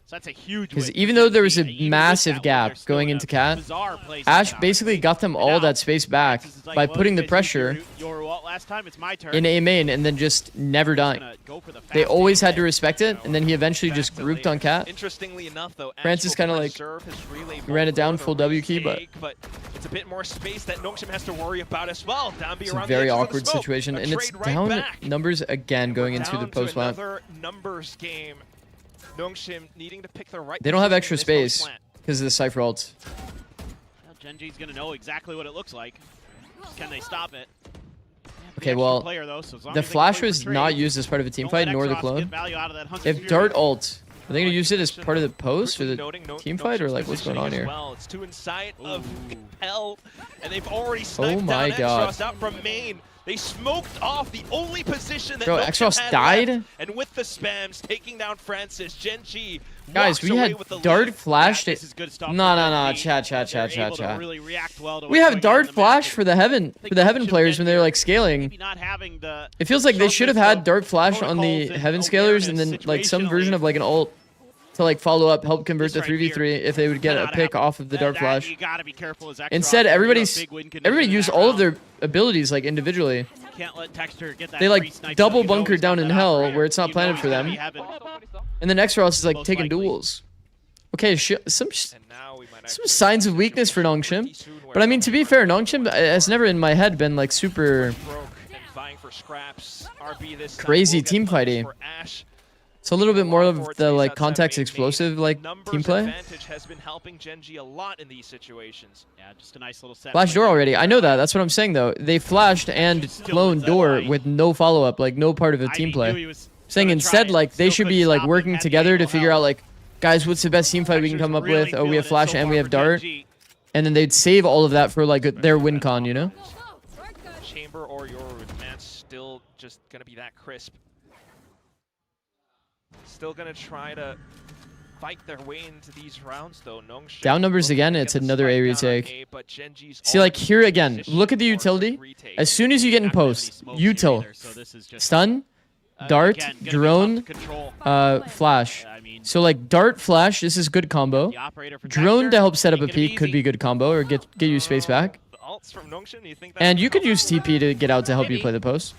So that's a huge Because win for even though there was a Gen Z. Even with massive that win, gap they're still going in a into Cat, bizarre place Ash right now. basically got them all now, that space back Francis is like, by well, putting you the guys pressure used your ult last time. It's my turn. in A main and then just never I'm dying. gonna go for the They fast always A had to play. respect it, and then he eventually just grouped on Cat. Interestingly enough, though, Francis Ash will kinda, like, preserve his relay ran it down ball for full the WK, but retake, it's a bit more space that Nongshim has to worry about as well. Downbeat it's a around very the edges of the awkward smoke. situation, A and it's trade right down back. numbers again going into the Down post to plant. another numbers game. Nongshim needing to pick the right. They don't have position extra in this post space plant. because of the Cypher ults. Well, Gen G's gonna know exactly what it looks like. Can they stop it? Okay, well, player, though, so as long the as they can flash play was for not trade, used as part of a team don't let fight, nor the Exos clone. get value out of that Hunter If Fury. Dart ult, are they gonna use it as part of the post for the Noting team fight, or like what's going on positioning here? as well. It's 2 inside of hell, and they've already Oh sniped my down God. Exos out from main. They smoked off the only position that Bro, Nongshim Exos had died? left, and with the spams taking down Francis, Gen G Guys, walks we away had with the Dart lead. flashed Yeah, it. this is good stuff No, for no, Gen no, Z. chat. They're able to really react well to We what's have going on Dart in the Flash map. for the Heaven players when they're like scaling. Maybe not having the It feels like they should have had Dart Flash on the protocols and Heaven scalers and then awareness like some version situationally. of like an ult to like follow up, help convert This the right 3v3 if they would get a cannot pick happen. off of the Dart That Flash. You gotta be careful as Exos. Instead, You're a everybody big win condition in used that all of round. their abilities like individually. Can't let Texture get that They free like snipe, double so you know bunkered he's down got in that hell operator. where it's not You know planted he's for gonna them. be having- And the next Ross is like Most taking likely. duels. Okay, some And now we might some actually signs see of a weakness for situation Nongshim. pretty soon where But I mean, to be Nongshim fair, Nongshim has never in my head been like super broke and vying for scraps. RB this time crazy will get team punished fighty. for Ash. It's a little bit more of Forward the space like outside context main. explosive like Numbers team play. advantage has been helping Gen G a lot in these situations. Yeah, just a nice little set. Flash door already. I know that. That's what I'm saying though. They flashed and cloned door with no follow up, like no part of a team play. Saying instead like they should be like working together to figure out like, guys, what's the best team fight we can come up with? Oh, we have Flash and we have Dart. And then they'd save all of that for like their win con, you know? Chamber or your match still just gonna be that crisp. Still gonna try to fight their way into these rounds though. Nongshim Down numbers looking again, to it's get the another A spike down on retake. A, but Gen G's See, like already here again, positioned look at the for utility. retake. As soon as you get in post, util, stun, dart, drone, flash. So like dart, flash, this is good combo. Drone to help set up a peak could be good combo or get you space back. The ults from Nongshim, you think And you could use TP to get out to help you play the post.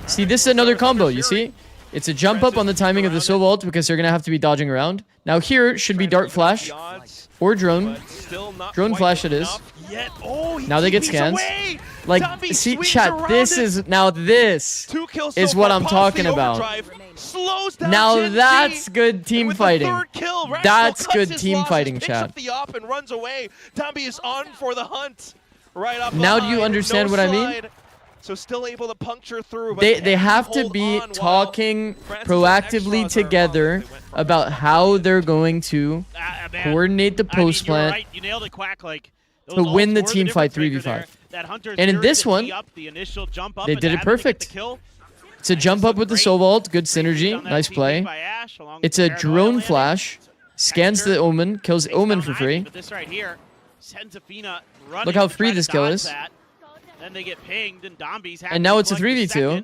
See, this is another combo, you see? It's a jump up on the timing of the Sova ult because they're going to have to be dodging around. Now here should be dart flash or drone. Drone flash it is. Now they get scans. Like, see, chat, this is what I'm talking about. Now that's good team fighting. That's good team fighting, chat. Now do you understand what I mean? So still able to puncture through. They have to be talking proactively together about how they're going to coordinate the post plant to win the team fight 3v5. And in this one, they did it perfect. It's a jump up with the Sova ult, good synergy, nice play. It's a drone flash, scans the Omen, kills Omen for free. Look how free this kill is. And now it's a 3v2,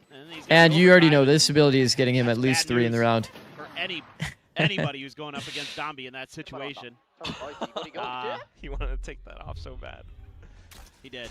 and you already know this ability is getting him at least 3 in the round. For anybody who's going up against Dombie in that situation. He wanted to take that off so bad. He did.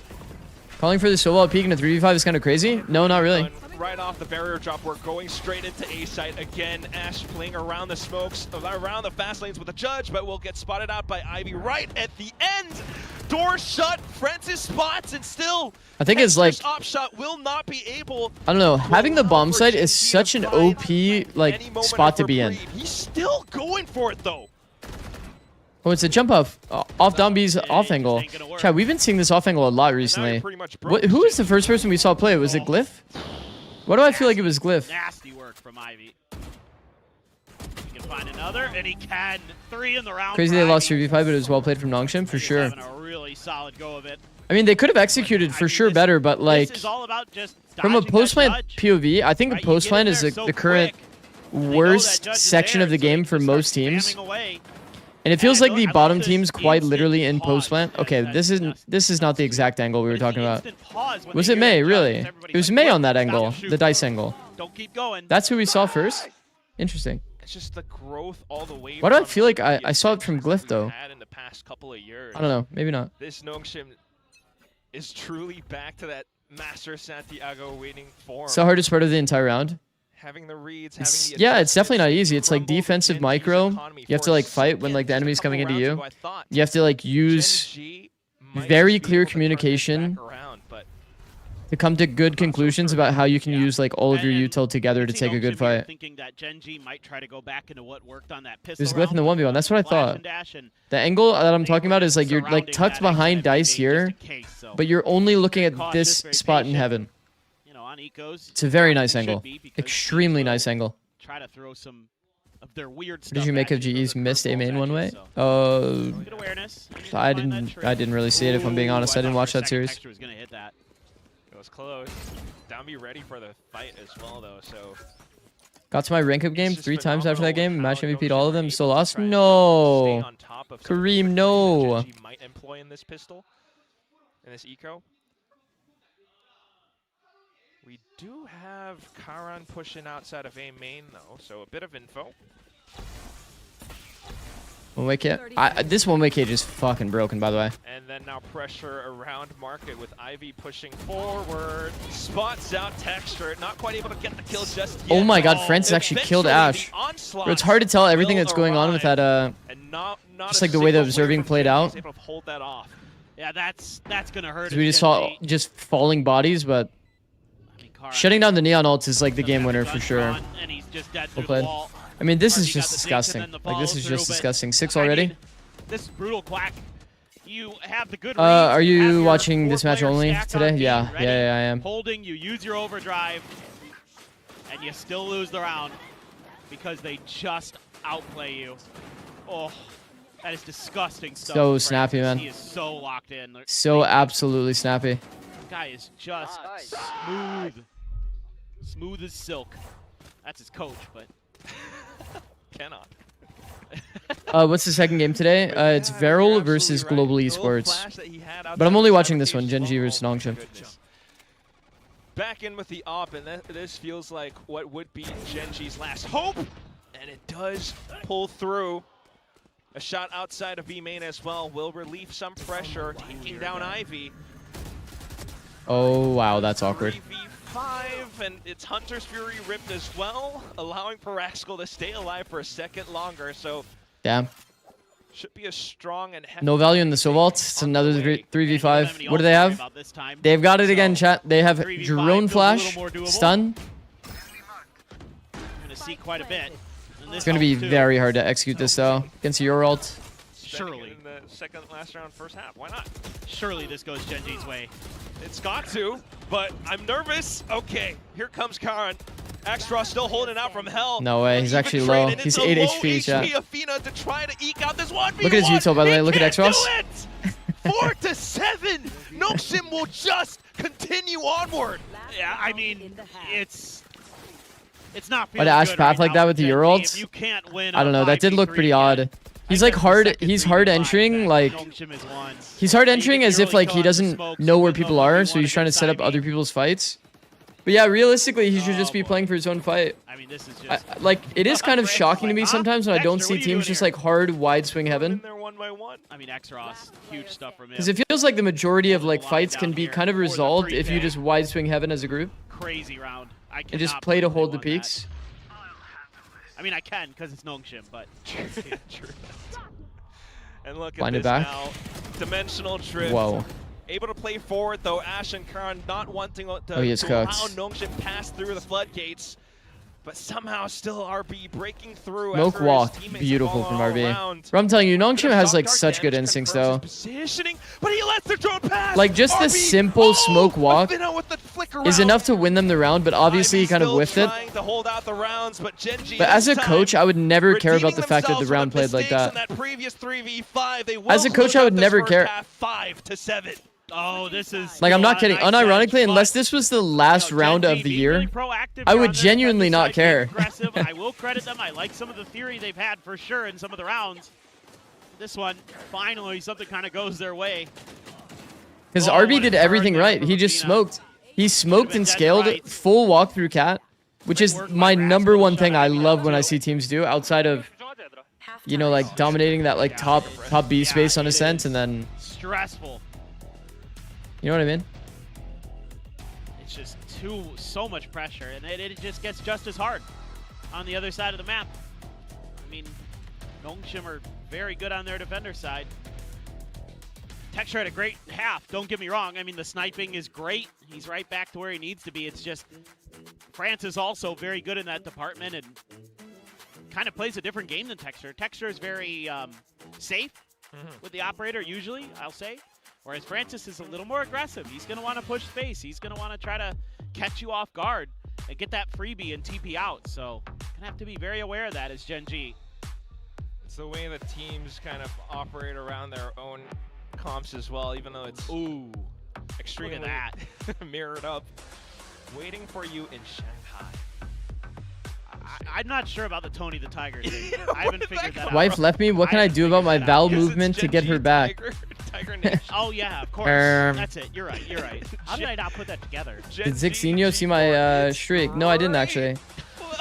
Calling for the Sova ult peak in a 3v5 is kind of crazy? No, not really. Right off the barrier drop, we're going straight into A site again. Ash playing around the smokes, around the fast lanes with the judge, but will get spotted out by Ivy right at the end. Door shut, Francis spots, and still I think it's like, op shot will not be able. I don't know, having the bomb site is such an OP like spot to be in. He's still going for it though. Oh, it's a jump off Dombie's off angle. Chat, we've been seeing this off angle a lot recently. Who was the first person we saw play? Was it Glyph? Why do I feel like it was Glyph? Nasty work from Ivy. He can find another, and he can. 3 in the round. Crazy they lost 3v5, but it was well played from Nongshim, for sure. Having a really solid go of it. I mean, they could have executed for sure better, but like, This is all about just from a dodging post that plant dodge. POV, I think a Right, you post get plant in is there the so current quick, worst section of the game for most teams. And it feels like the bottom team's quite literally in post plant. Okay, this is not the exact angle we were talking about. Was it May, really? It was May on that angle, the dice angle. Don't keep going. That's who we saw first? Interesting. It's just the growth all the way. Why do I from feel like I previous saw it from success Glyph, we've though? had in the past couple of years. I don't know, maybe not. This Nongshim is truly back to that Master Santiago waiting form. It's the hardest part of the entire round. Having the reads, It's, having the yeah, it's definitely not adjustments, easy. It's like crumbled defensive Genji's micro. economy You have for to a like fight when second. like the Just a enemy's couple coming into rounds you. ago, I thought You have to like use Genji might very be clear able to turn this communication back around, but to come to good conclusions about how you can use like all of your And util together to take a good fight. Thinking that Genji might try to go back into what worked on that pistol. There's Glyph in the round 1v1. That's what I with thought. Flash and Dash, and The angle that I'm they talking were about is like you're like surrounding tucked that behind exit dice just here, in case, so, but you're only looking at cautious, this very spot in patient. heaven. you know, on Ecos. It's a very nice should angle. be, because Extremely teams will nice angle. Try to throw some of their weird What stuff. did you make at of you, GE's throw missed A curveballs main at one you, way? so. Good awareness. You need to I find that trick. didn't really see it if I'm being honest. I didn't thought watch your that second series. texture was gonna hit that. it was close. Down be ready for the fight as well, though. So Got to my rank up game it's just 3 times after that game. phenomenal Match how MVP'd Nongshim all are of them. able Still to lost? try and stay No. on top of some Kareem, of the no. plays that Genji might employ in this pistol, in this eco. We do have Karan pushing outside of A main, though, so a bit of info. One-way kit. This one-way cage is fucking broken, by the way. And then now pressure around market with Ivy pushing forward. Spots out Texture, not quite able to get the kill just yet. Oh my god, Francis actually killed Ash. Bro, it's hard to tell everything that's going on with that, And not just a like the way the single observing wave played from out. Genji is able to hold that off. Yeah, that's gonna hurt. 'Cause we just saw just falling bodies, but shutting down the Neon ult is like the game winner for sure. And he's just dead Well through played. the wall. I mean, this is Already got just the Zikz and disgusting. then the Like, this is follow-through, just but, disgusting. 6 I already? mean, this is brutal, Quack. You have the good reads, Are you have you your watching this match four-player only stack on today? team Yeah, ready, yeah, I am. Holding, you use your overdrive, and you still lose the round because they just outplay you. Oh, that is disgusting stuff. So from snappy, Francis. man. He is so locked in. So absolutely snappy. This guy is just smooth. Smooth as silk. That's his coach, but Cannot. What's the second game today? It's VALORANT versus Global Esports. But I'm only watching this one, Genji versus Nongshim. Back in with the op, and this feels like what would be Genji's last hope, and it does pull through. A shot outside of B main as well will relieve some pressure, taking down Ivy. Oh, wow, that's awkward. 3v5, and it's Hunter's Fury ripped as well, allowing Paraxkel to stay alive for a second longer, so Damn. should be a strong and hefty No value in the Sovalt. It's another 3v5. What do they have? They've got it again, chat. They have 3v5 drone feels a flash, little more doable. stun. I'm going to see quite a bit. It's going to be very hard to execute this, though, against your ult. Surely. in the second last round, first half. Why not? Surely this goes Genji's way. It's got to, but I'm nervous. Okay, here comes Karan. Extra still holding out from hell. No way, he's Even actually trade, low. and He's it's a 8 low HP, chat. Athena to try to eke out this 1v1. Look at his util, by the way. Look at He can't Xross. do it! 4-7. Nongshim will just continue onward. Yeah, I mean, it's not Why feeling to Ash good path right like now that for with the Genji. Uralt? If you can't win I don't know. That did look pretty odd. He's like hard. He's hard entering. Like he's hard entering as if like he doesn't know where people are, so he's trying to set up other people's fights. But yeah, realistically, he should just be playing for his own fight. I mean, this is just Like it is kind of shocking to me sometimes when I don't see teams just like hard wide swing heaven. They're 1v1. I mean, Xross, huge stuff from him. Because it feels like the majority of like fights can be kind of resolved if you just wide swing heaven as a group Crazy round. I and just cannot play to believe they hold the won peaks. that. I mean, I can because it's Nongshim, but True. And look at Blinded this back. now. Dimensional drift. Whoa. Able to play forward though. Ash and Karan not wanting to, Oh, he is allow cooked. Nongshim pass through the floodgates. But somehow still RB breaking through. Smoke after his walk, teammates beautiful fall from all RB. around. But I'm telling you, Nongshim has like Dark such good damage instincts confirms though. his positioning, but he lets the drone pass. Like just the RB, simple smoke walk Athena with the flicker is round. enough to win them the round, but obviously he Ivy's kind of still whiffed it. trying to hold out the rounds, but Genji But as a this coach, time I would never care about the redeeming fact that the themselves round from the played like mistakes that. in that previous 3v5. They will As a coach, close I out would this never first care. half 5-7. oh, this is Like I'm not still kidding, on a nice unironically, edge, unless but, this was the last you know, round Genji of the being year, really proactive I here would on the genuinely defensive not side, being care. aggressive. I will credit them. I like some of the theory they've had for sure in some of the rounds. This one, finally, something kind of goes their way. Because Oh, RB what a did turn everything there right. from He just Athena. smoked. He smoked been and dead scaled right. full walkthrough cat, which is work my by number Rascal one shot thing at I Athena love when I too. see teams do outside of, you know, like dominating that like top B space on it Ascent is. and then, Stressful. you know what I mean? It's just so much pressure, and it just gets just as hard on the other side of the map. I mean, Nongshim are very good on their defender side. Texture had a great half, don't get me wrong. I mean, the sniping is great. He's right back to where he needs to be. It's just France is also very good in that department and kind of plays a different game than Texture. Texture is very safe with the operator, usually, I'll say. Whereas Francis is a little more aggressive. He's going to want to push space. He's going to want to try to catch you off guard and get that freebie and TP out. So, going to have to be very aware of that as Gen G. It's the way the teams kind of operate around their own comps as well, even though it's Ooh, extremely look at mirrored up. Waiting for you in Shanghai. I'm not sure about the Tony the Tiger thing. I haven't figured that out. Wife left me. What can I do about my Val movement to get her back? Tiger Nation. Oh, yeah, of course. That's it. You're right. You're right. How did I not put that together? Did Zixinho see my streak? No, I didn't actually.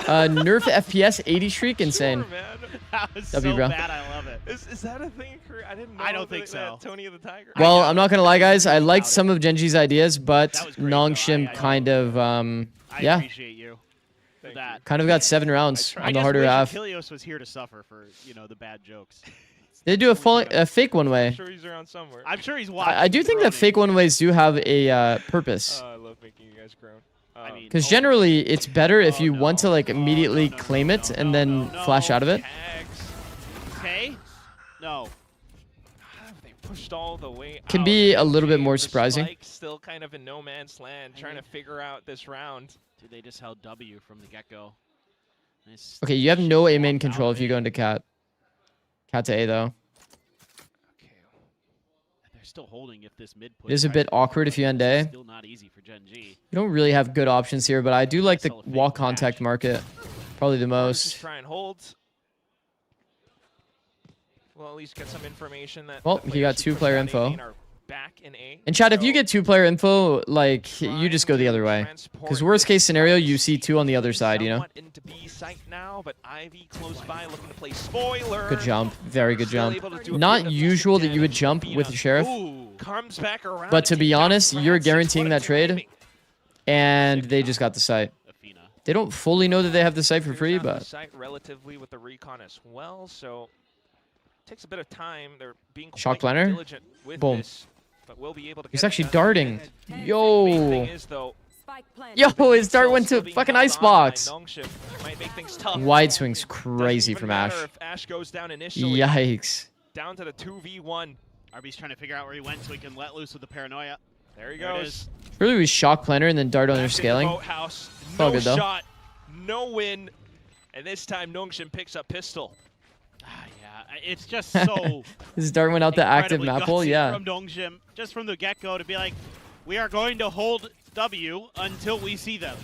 Nerf FPS 80 streak, insane. That was W, so bro. bad, I love it. Is that a thing? I didn't know. I don't think so. Tony the Tiger. Well, I'm not gonna lie, guys. I liked some of Genji's ideas, but That was great, though. Nongshim I kind of, I yeah, appreciate you for that. kind of got 7 rounds I on I the just harder wish half. Achilles was here to suffer for, the bad jokes. They do a fake one I'm way. sure he's around somewhere. I'm sure he's watching. I do think that fake one ways do have a purpose. I love making you guys groan. I mean, Because generally, it's better if Oh, you no. want to like Oh, immediately no, no, claim no, it no, and no, then no, flash out of it. Tags. okay. No. They pushed all the way Can out. be a little bit more The surprising. Spike still kind of in no man's land, trying to figure out this round. Dude, they just held W from the get-go. Nice. Okay, you have no A main Walked control out if you go A. into cat. Cat to A though. Okay. They're still holding if this mid push. It is a tries bit to awkward work, if you but end it's A. Still not easy for Gen G. You don't really have good options here, but I do like the Sell a fake wall dash. contact market. Probably the Just most. try and hold. Well, at least get some information that. Well, the he got players who pushed 2-player out A info. main are back in A. And Chad, if you So get 2-player info, like you trying just go the to other way. transport Because worst this case scenario, out. you see 2 on the other side, you know? Somewhat into B site now, but Ivy close by looking to play spoiler. Good jump. Very good Still jump. able to do a bit Not of usual that damage. you would jump with the Sheriff, Ooh. Comes back around but to and be takes out honest, you're France. guaranteeing What that a trade, timing. and they just got the site. Athena. They don't fully know that they have the site for Clears free, out the but site relatively with the recon as well, so takes a bit of time. They're being Shock quite planner? diligent with Boom. this, but we'll be able to he's get it actually done. darting. Main Yo. thing is, though, Yo, his dart Still went to being fucking held on by icebox. Nongshim. Might make things tough. Wide swing's Doesn't crazy even from matter Ash. if Ash goes down initially. Yikes. Down to the 2v1. RB's trying to figure out where he went so he can let loose with the paranoia. There he There it goes. is. Really was shock planner and then dart on their Back in the scaling. boathouse. It's all No good, though. shot, no win, and this time Nongshim picks up pistol. Yeah, it's just so His dart went out the active incredibly map hole, gutsy yeah. from Nongshim, just from the get-go to be like, we are going to hold W until we see them.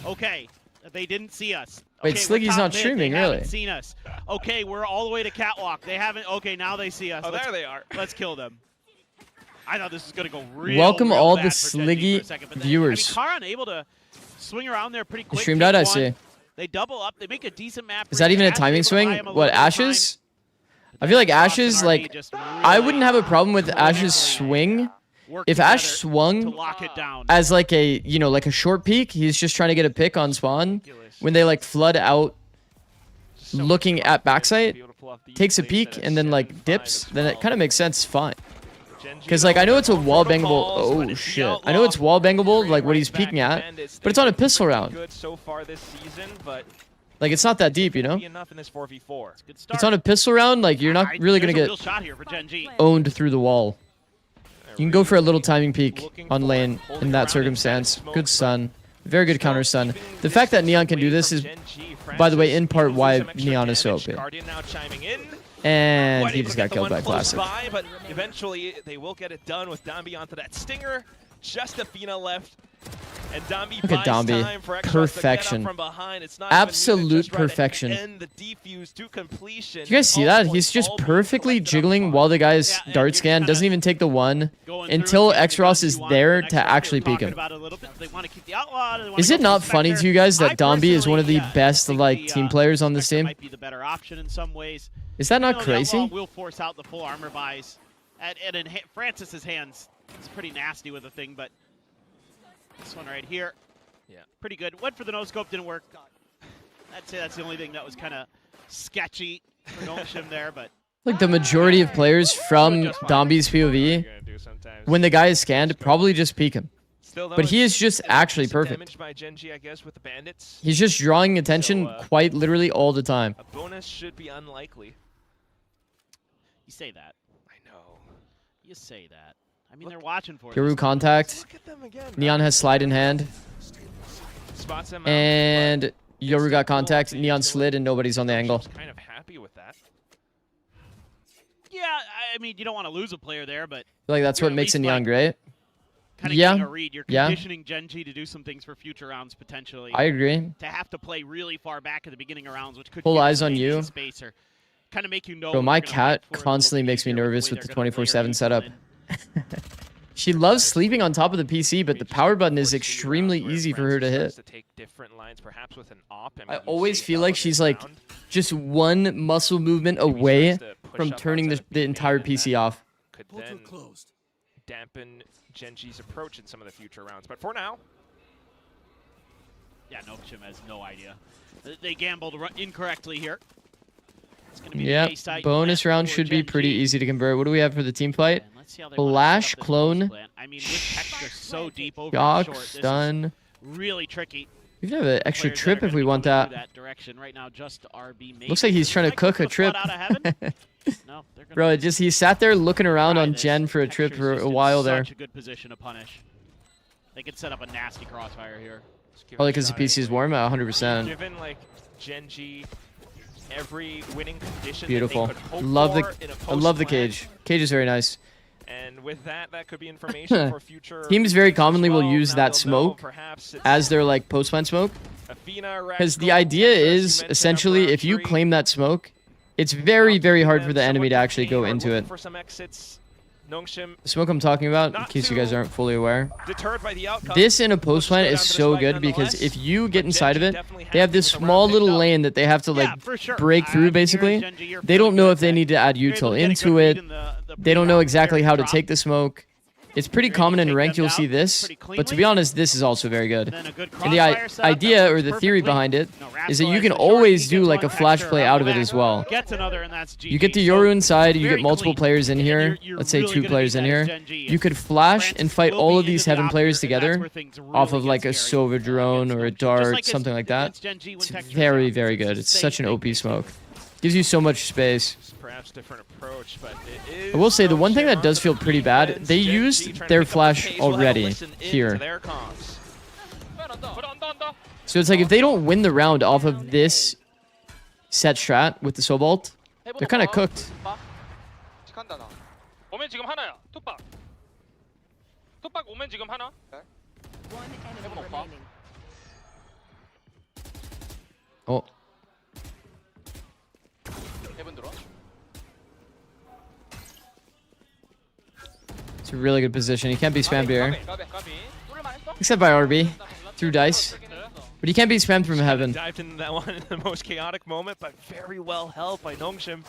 Okay, they didn't see us. Wait, Okay, we're Sliggy's top not mid, streaming, they really? haven't seen us. Okay, we're all the way to catwalk. They haven't. Okay, now they see us. Oh, Let's, there they are. let's kill them. I thought this was gonna go real. Welcome real all bad the for Gen G for a Sliggy second, but viewers. I mean, Karan able to swing around there pretty quick. Streamed take out, I one. see. They double up. They make a decent map. Is that even a Ash timing able to buy swing? him a What, little bit of time. Ashes? I feel like Cross Ashes, and like, RB just I really wouldn't have a problem with Ash's swing. work If Ash together to swung lock it down. as like a, you know, like a short peek, he's just trying to get a pick on spawn. When they like flood out looking at backside, takes a peek and then like dips, then it kind of makes sense fine. Because like I know it's a wall bangable. Oh shit! I know it's wall bangable, like what he's peeking at, but it's on a pistol round. Good so far this season, but Like it's not that deep, you know. be enough in this 4v4. Good start. It's on a pistol round. Like you're not really gonna There's a get real shot here for Gen G. owned through the wall. You can go for a little timing peek Looking on for lane it, holding in around that circumstance. inside smoke, Good but stun. Very good counter stun. Keeping The this fact that Neon can away do this from is, Gen G. by the way, Francis in part able to why do some extra Neon is so damage. OP. Guardian now chiming in. And Quite he able just to got get the killed one by close Classic. by, but eventually they will get it done with Dambi onto that stinger. Just Athena left. And Dombi Look at buys Dombi. time for Xross to get up Perfection. from behind. It's not Absolute even just right perfection. to end the defuse to completion. Do you guys see that? He's just perfectly jiggling while the guy's dart scan doesn't even take the one until Xross is there to actually peek him. Is it not funny to you guys that Dombi is one of the best like team players on this team? Might be the better option in some ways. Is that not The crazy? Outlaw will force out the full armor buys. And in Francis's hands, it's pretty nasty with the thing, but this one right here, pretty good. Went for the no-scope, didn't work. I'd say that's the only thing that was kind of sketchy for Nongshim there, but... Like the majority of players from Dombi's POV, when the guy is scanned, probably just peek him. But he is just actually perfect. By Genji, I guess, with the bandits. He's just drawing attention quite literally all the time. A bonus should be unlikely. You say that. I know. You say that. I mean, they're watching for it. Yoru contact. Look at them again. Neon has slide in hand. Spots him out, And but Yoru got contact. Neon slid and nobody's on the angle. Kind of happy with that. Yeah, I mean, you don't want to lose a player there, but... I feel like that's what makes a Neon great. Kind of Yeah, getting a read. You're yeah. conditioning Genji to do some things for future rounds, potentially. I agree. To have to play really far back at the beginning of rounds, which could Full give eyes them on maybe you. some space or kind of make you know... Bro, what my you're gonna cat fight for a little constantly bit makes me easier with nervous way with the they're gonna play 24/7 or setup. in. She loves sleeping on top of the PC, but the power button is extremely easy for her to hit. To take different lines, perhaps with an op. I always feel like she's like just one muscle movement away from turning the entire PC off. Could then dampen Genji's approach in some of the future rounds. But for now, Yeah, Nongshim has no idea. They gambled incorrectly here. It's gonna be Yep, the A-side bonus plan round for should be pretty Genji. easy to convert. What do we have for the team fight? And let's see how they wanna Flash, set up this clone, post plan. I mean, with Hector so deep over shock, short, this is stun. really tricky. We can have an extra Players that trip are if gonna we be want coming through that. direction. Right now, just RB Looks like he's trying to cook a trip. Out of heaven? No, they're gonna Bro, he sat there looking around try on this. Gen for a trip Hector's for just a in while there. Such a good position to punish. They could set up a nasty crossfire here. Probably because the PC is warm at 100%. given like Genji every winning condition Beautiful. that they could hope Love for in a I love the post-plan. cage. Cage is very nice. And with that, that could be information for future Teams very rounds as commonly will well. use Now that they'll know smoke perhaps it's as their like post-plan smoke. Athena, Because the Rexco, idea Hector, as you is mentioned, essentially up if you round claim three. that smoke, it's very, very hard for the Someone enemy to can actually aim go or into looking it. for some exits. Nongshim The smoke I'm talking about, in Not case you guys too aren't fully aware. deterred by the outcome. This in a post plan Goes is down to the so spike good because nonetheless, if you but get inside of Genji it, definitely they have has this with the small round little picked up. lane that they have to like Yeah, for sure. break through Here's basically. Genji, you're They don't feeling know good if they that need to add you're able util to get a into good read it. in the They don't know pre-round exactly there how to drop. take the smoke. It's pretty You're able common to in take ranked, them you'll see down this. pretty But to be cleanly. honest, this is also very good. And then a good And the crossfire setup, idea that or was the theory perfectly- behind it No, is that Raphael you can has the short, always he do gets like a one flash Hector play around out of the it back, as well. Gets another, and that's GG. You get the So Yoru inside, you very get multiple clean. players in And here. you're Let's say really 2 gonna players need in that here. as Gen G. You could flash Francis and fight will all be of these into the 7 players operator, and that's together where things off really of like get a scary Sova drone against or a Nongshim. Just dart, like something like that. against Gen G when It's Texture's very, out. very It's good. the It's same such an thing, OP basically. smoke. Gives you so much space. Perhaps different approach, but it is I will say the one thing Nongshim that does on feel the pretty bad, defense. they Genji used trying to their pick up the flash pace. We'll have to already listen in here. to their comms. So it's like if they don't win the round off of this set strat with the Sobalt, they're kind of cooked. 간다 나. 오면 지금 하나야. 툭박. 툭박 오면 지금 하나. 해본 오빠. Oh, 해본 들어. it's a really good position. He can't be spammed here. 까비. 뚫을만 했어? Except by RB. Through dice. But he can't be spammed from heaven. Dived into that one in the most chaotic moment, but very well held by Nongshim.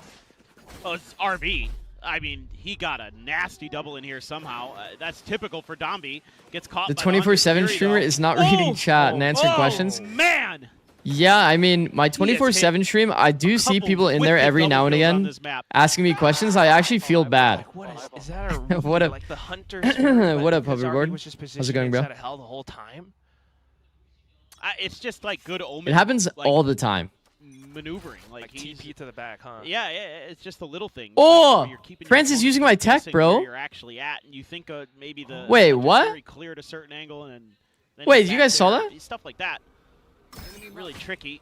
Oh, it's RB. I mean, he got a nasty double in here somehow. That's typical for Dombi. Gets caught The by 24/7 Fury, streamer though. is not reading Oh! chat and answering Oh, questions. Man! Yeah, I mean, my 24/7 stream, I do see Couple people in there wicked every double now and kills on again this map. asking me questions. I actually feel bad. Like, what is that? A What up? Like the hunter. What up, hoverboard? How's it going, bro? Inside of hell the whole time. It's just like good omen. It happens like, all the time. maneuvering. Like he's, TP to the back, huh? yeah, it's just the little things. Oh! where you're keeping your Francis opponent using my tech, guessing bro. where you're actually at, and you think maybe the Wait, just what? very clear at a certain angle, and then Wait, he's you back guys saw there. that? Stuff like that. Really tricky.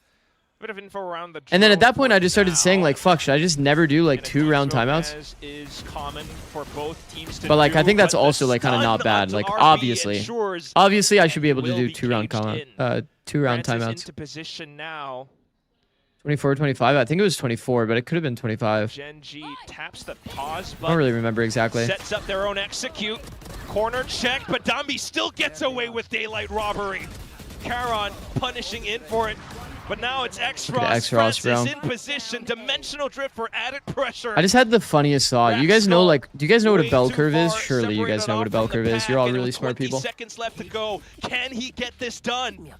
bit of info around the And then at drone that point, I for just started saying now. like, fuck, should I just never do like And a 2-round drone timeouts? is common for both teams to But like, I do, think that's but the also like kind of stun not bad. onto Like, RB obviously, ensures I should be able to will do be 2-round caged in. 2-round Francis timeouts. into position now. 24, 25. I think it was 24, but it could have been 25. Gen.G taps the pause I button. don't really remember exactly. Sets up their own execute. Corner check, but Dambi still gets away with daylight robbery. Charon punishing in for it. But now it's X-Ross. X-Ross, bro. Francis in position. Dimensional drift for added pressure. I just had the funniest thought. You guys know, like, do you guys know what a Way bell too curve is? far, Surely you guys separated know what a off bell from the curve is. You're pack, all and really with smart 20 people. seconds left to go. Can he get this done?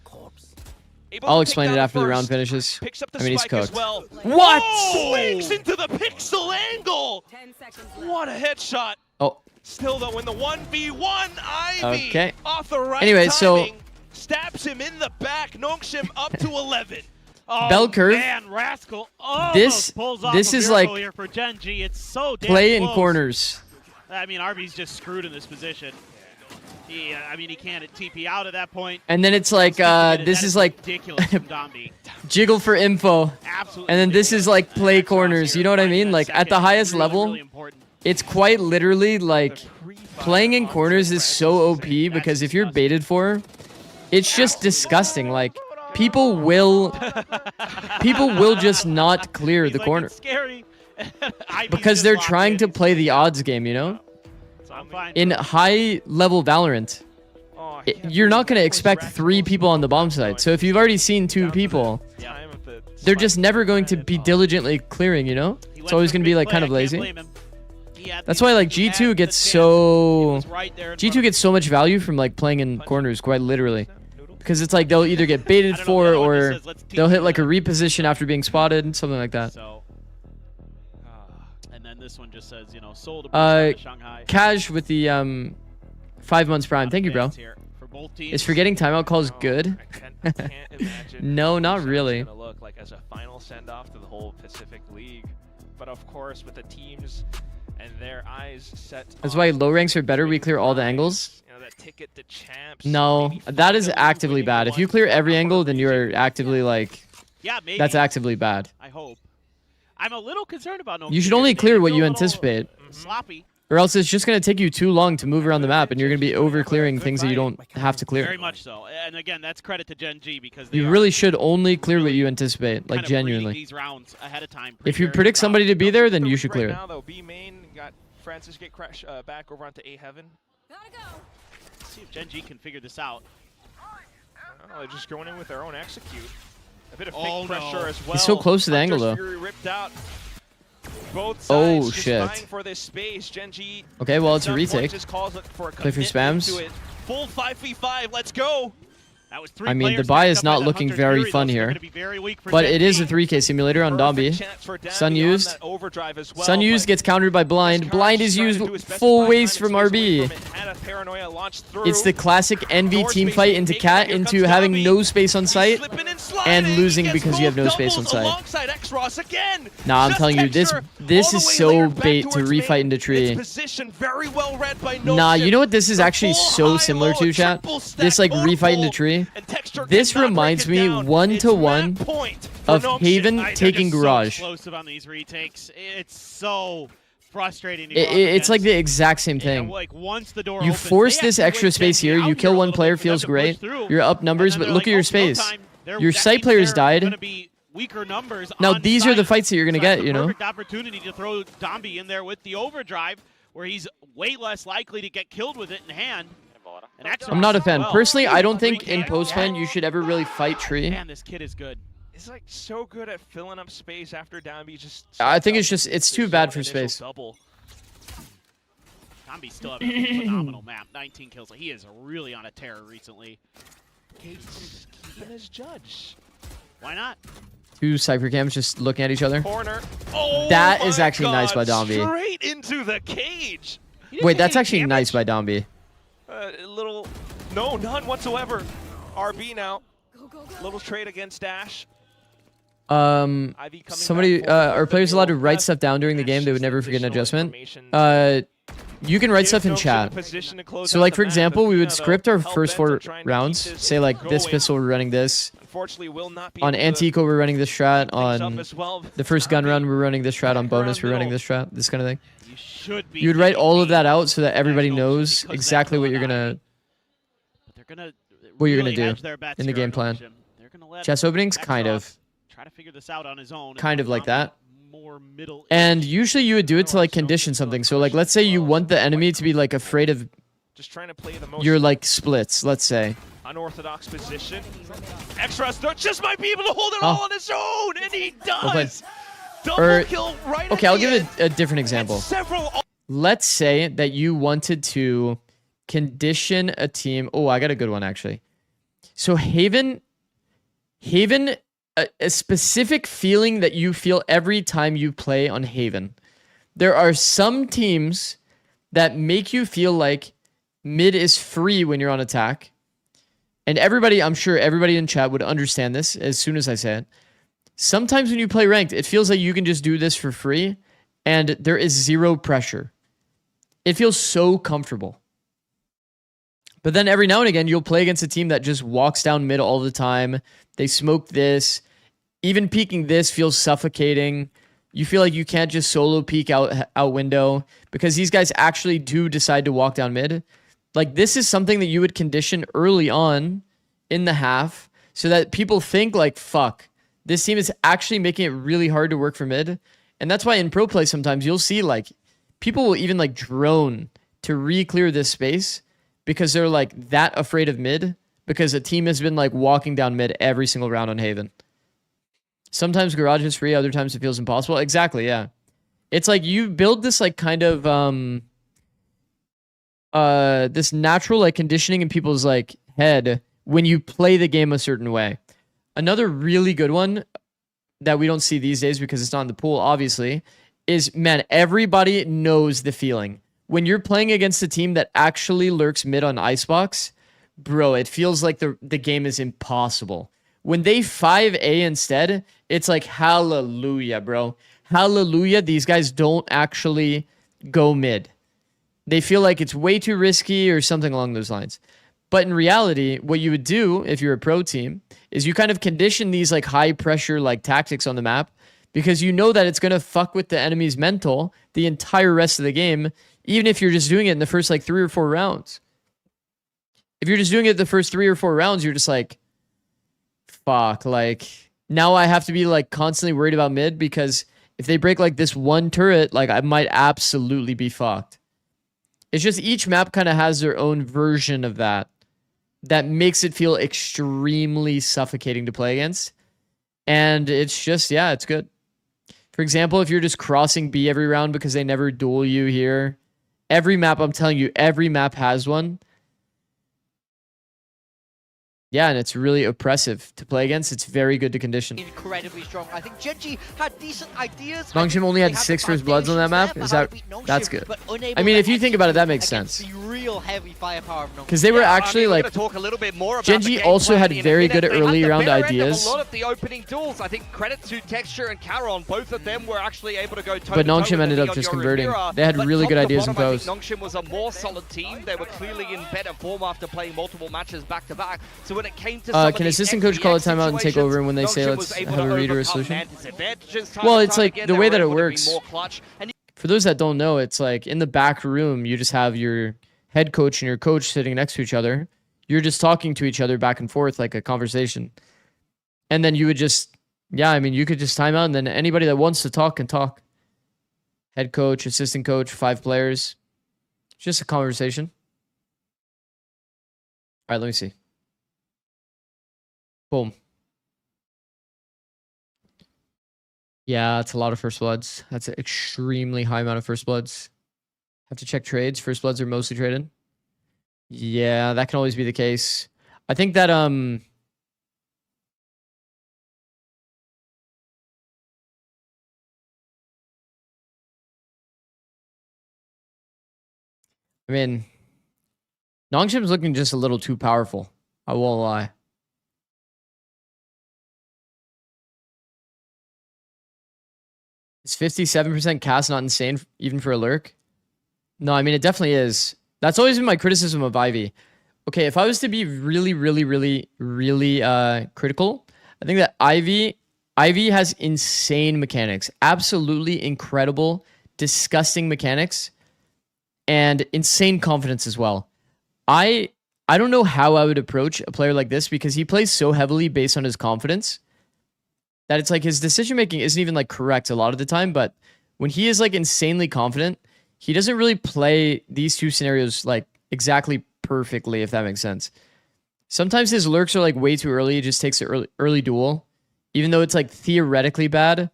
Able I'll to explain take it down after the round first. finishes. Picks up the I mean, he's spike as cooked. well. What? Oh! Swings into the pixel angle. What a headshot. Oh, Still though, in the 1v1, Ivy Okay. off the right Anyway, so- timing, stabs him in the back. Nongshim up to 11. Oh, Bell curve. Man, Rascal almost This- pulls off this a is miracle like here for Gen.G. It's so damn play in close. corners. I mean, RB's just screwed in this position. I mean, he can't TP out at that point. And then it's like, That this is like ridiculous from Dambi. jiggle for info. Absolutely. And then this is like play X-Ross corners. here You know what I finding mean? that Like at second the highest really, level, really important. it's quite literally like The pre-fire playing in on corners is so OP because if you're baited for, it's just disgusting. Like people will just not clear He's the like, corner "It's scary." Ivy's because just they're locked trying in. to play the odds game, you know? I'm fine. In high level Valorant, Oh, I can't you're not believe going to that expect was 3 people on the bomb side. So if you've already seen 2 down to the people, time of the they're spike just never going to being be planted. diligently clearing, you know? He It's went always for a going to be big like play, kind I of can't lazy. blame him. He had That's the- why like he had G2 the gets chance. He so was right there in front G2 of gets so much value from like playing in corners, quite literally. Noodle. Because it's like they'll either get baited I don't know, for the other one just or says, "Let's they'll TP hit like a them." reposition after being spotted, something like that. So, and then this one just says, sold Uh, to Shanghai. Cash with the 5 months prime. Thank you, bro. Here for both teams. Is forgetting timeout calls Oh, good? I can't imagine No, what not this really. is gonna look like as a final send-off to the whole Pacific League. But of course, with the teams and their eyes set. That's on why low ranks are better. We winning clear all the prize, angles. that ticket to champs. No, maybe that is finally actively winning bad. If you one clear every upper angle, then you're region. actively like, Yeah, maybe. that's actively bad. I hope. I'm a little concerned about no. You should only clear what you anticipate. Sloppy. Or else it's just going to take you too long to move around the map and you're going to be over clearing things that you don't have to Very clear. much so. And again, that's credit to Gen.G because they You are really should only clear what you anticipate, like kind of reading genuinely. these rounds ahead of time. If you preparing predict for somebody to be there, then The you lead should right clear it. now, though, B main got Francis get crash back over onto A heaven. rounds. See if Gen.G can figure this out. Oh, they're just going in with their own execute. A bit of Oh, fake pressure no. as well. He's so close to the Hunter's angle, though. Fury ripped out. Both Oh, sides just shit. vying for this space. Gen.G Okay, well, it's a at some point retake. just calls it for a Play for commitment spams. to it. Full 5v5, let's go. That was 3 I mean, the players buy stacked is up not by looking Hunter's very Fury, fun though, so they're here. gonna be very weak for But it is a Gen.G. 3K simulator on Perfect Dombi. chance for Danby Sun on used. that overdrive as well, Sun used but gets countered by Blind. Current Blind is trying used to do his best to full buy waste time from and space away RB. from it. Had a paranoia launch through. It's the classic NV Door team space fight is into taken, Cat here into comes having Domby. no space on He's site. slipping and sliding. and losing He gets because you have no both space on doubles site. Alongside X-Ross again. Nah, I'm Just telling you, this texture is all the way so layered back bait to towards refight main. into tree. Its position very well read by Nah, Nongshim. you know what this is The actually full so high, similar low, to, chat? triple stack This like total refight into pull, tree. and Texture This cannot reminds break it me down. 1-to-one It's map point for of Nongshim. Haven They're taking just so Garage. explosive on these retakes. It's so frustrating. To It's like the exact same thing. Like once the door You opens, force they this have to extra wait space Gen.G here, out you kill a one little player, bit for them feels to push great. through. You're up numbers, And then but they're look at like, your "Oh, space. no time." Your That site means players they're died. gonna be weaker numbers Now on these are the site. fights that you're gonna So that's get, the you know? perfect opportunity to throw Dombi in there with the overdrive, where he's way less likely to get killed with it in hand. And I'm not a fan. well, Personally, I don't think in 3K. post-plan you should ever really fight tree. Man, this kid is good. It's like so good at filling up space after Danby just. I think sets it's up just- it's his too bad own for initial space. Double. Dombi still having a phenomenal map. 19 kills. He is really on a tear recently. Gates keeping his judge. Why not? 2 Cypher cams just looking at each other. Corner. Oh, That is my actually nice by God, Dombi. Straight into the cage. He didn't Wait, take that's any actually damage. nice by Dombi. A little, no, none whatsoever. RB now. Little trade against Dash. Ivy coming Somebody, back forward. are players allowed to write Left. stuff down during the game? They would never forget an Additional adjustment. information. you can write stuff in Nongshim chat. position to close So out like the for map, example, if, we you would know, script our they'll first hell 4 bent on trying to rounds. keep this Say like this going. pistol we're running this. Unfortunately, will not be On able to Antico we're running this strat. keep things up On as well. the first gun run we're running this strat. On Back bonus around we're running middle. this strat. This kind of thing. You should be. You would write thinking all of B that out so that everybody Nongshim knows because exactly that what you're kill gonna. But they're gonna What you're really gonna do hedge their bets in the here on game plan. Nongshim. They're gonna let Chest openings, kind Exoff of. try to figure this out on his own. Kind of like that. More middle. And usually you would do it to like condition something. So like let's say you want the enemy to be like afraid of Just trying to play the most your like splits, let's say. unorthodox position. Extra just might be able to hold it Oh. all on his own, and he Well played. does. Double Or- kill right Okay, at I'll the give end, it a different and example. several Let's say that you wanted to condition a team. Oh, I got a good one actually. So Haven, a specific feeling that you feel every time you play on Haven. There are some teams that make you feel like mid is free when you're on attack. And everybody, I'm sure everybody in chat would understand this as soon as I say it. Sometimes when you play ranked, it feels like you can just do this for free and there is zero pressure. It feels so comfortable. But then every now and again, you'll play against a team that just walks down mid all the time. They smoke this. Even peeking this feels suffocating. You feel like you can't just solo peek out window because these guys actually do decide to walk down mid. Like this is something that you would condition early on in the half so that people think like, fuck, this team is actually making it really hard to work for mid. And that's why in pro play sometimes you'll see like people will even like drone to re-clear this space because they're like that afraid of mid because a team has been like walking down mid every single round on Haven. Sometimes garage is free, other times it feels impossible. Exactly, yeah. It's like you build this like kind of this natural like conditioning in people's like head when you play the game a certain way. Another really good one that we don't see these days because it's not in the pool, obviously, is man, everybody knows the feeling. When you're playing against a team that actually lurks mid on Icebox, bro, it feels like the game is impossible. When they 5A instead, it's like hallelujah, bro. Hallelujah, these guys don't actually go mid. They feel like it's way too risky or something along those lines. But in reality, what you would do if you're a pro team is you kind of condition these like high pressure like tactics on the map because you know that it's going to fuck with the enemy's mental the entire rest of the game, even if you're just doing it in the first like 3 or 4 rounds. If you're just doing it the first 3 or 4 rounds, you're just like, fuck, like now I have to be like constantly worried about mid because if they break like this one turret, like I might absolutely be fucked. It's just each map kind of has their own version of that makes it feel extremely suffocating to play against. And it's just, yeah, it's good. For example, if you're just crossing B every round because they never duel you here, every map, I'm telling you, every map has one. Yeah, and it's really oppressive to play against. It's very good to condition. Incredibly strong. I think Genji had decent ideas. Nongshim only had 6 first bloods on that map. Is that that's good? I mean, if you think about it, that makes sense. The real heavy firepower of Nongshim. Because they were actually we're like gonna talk a little bit more about Genji the game also plan had in a very minute. good They had early the round better end of ideas. A lot of the opening duels, I think credit to Texture and Caron, both of them were actually able to go toe But to toe Nongshim with ended the up just Neon converting. Yorira. They had But really top good to ideas in bottom, I post. think Nongshim was a more solid team. They were clearly in better form after playing multiple matches back to back. So when it came to some of Can these assistant coach call a timeout and take situations, over when they say Nongshim let's was able have to a read or a overcome solution? Mantis' advantages time Well, and it's time like again. the They way were that it able to be works. more clutch. And For those that don't know, it's like in the back room, you just have your head coach and your coach sitting next to each other. You're just talking to each other back and forth like a conversation. And then you would just, yeah, I mean, you could just time out and then anybody that wants to talk can talk. Head coach, assistant coach, 5 players. It's just a conversation. All right, let me see. Boom. Yeah, that's a lot of first bloods. That's an extremely high amount of first bloods. Have to check trades. First bloods are mostly traded. Yeah, that can always be the case. I think that I mean, Nongshim's looking just a little too powerful. I won't lie. Is 57% cast not insane even for a lurk? No, I mean, it definitely is. That's always been my criticism of Ivy. Okay, if I was to be really critical, I think that Ivy has insane mechanics. Absolutely incredible, disgusting mechanics. And insane confidence as well. I don't know how I would approach a player like this because he plays so heavily based on his confidence that it's like his decision making isn't even like correct a lot of the time. But when he is like insanely confident, he doesn't really play these two scenarios like exactly perfectly, if that makes sense. Sometimes his lurks are like way too early. He just takes an early duel, even though it's like theoretically bad.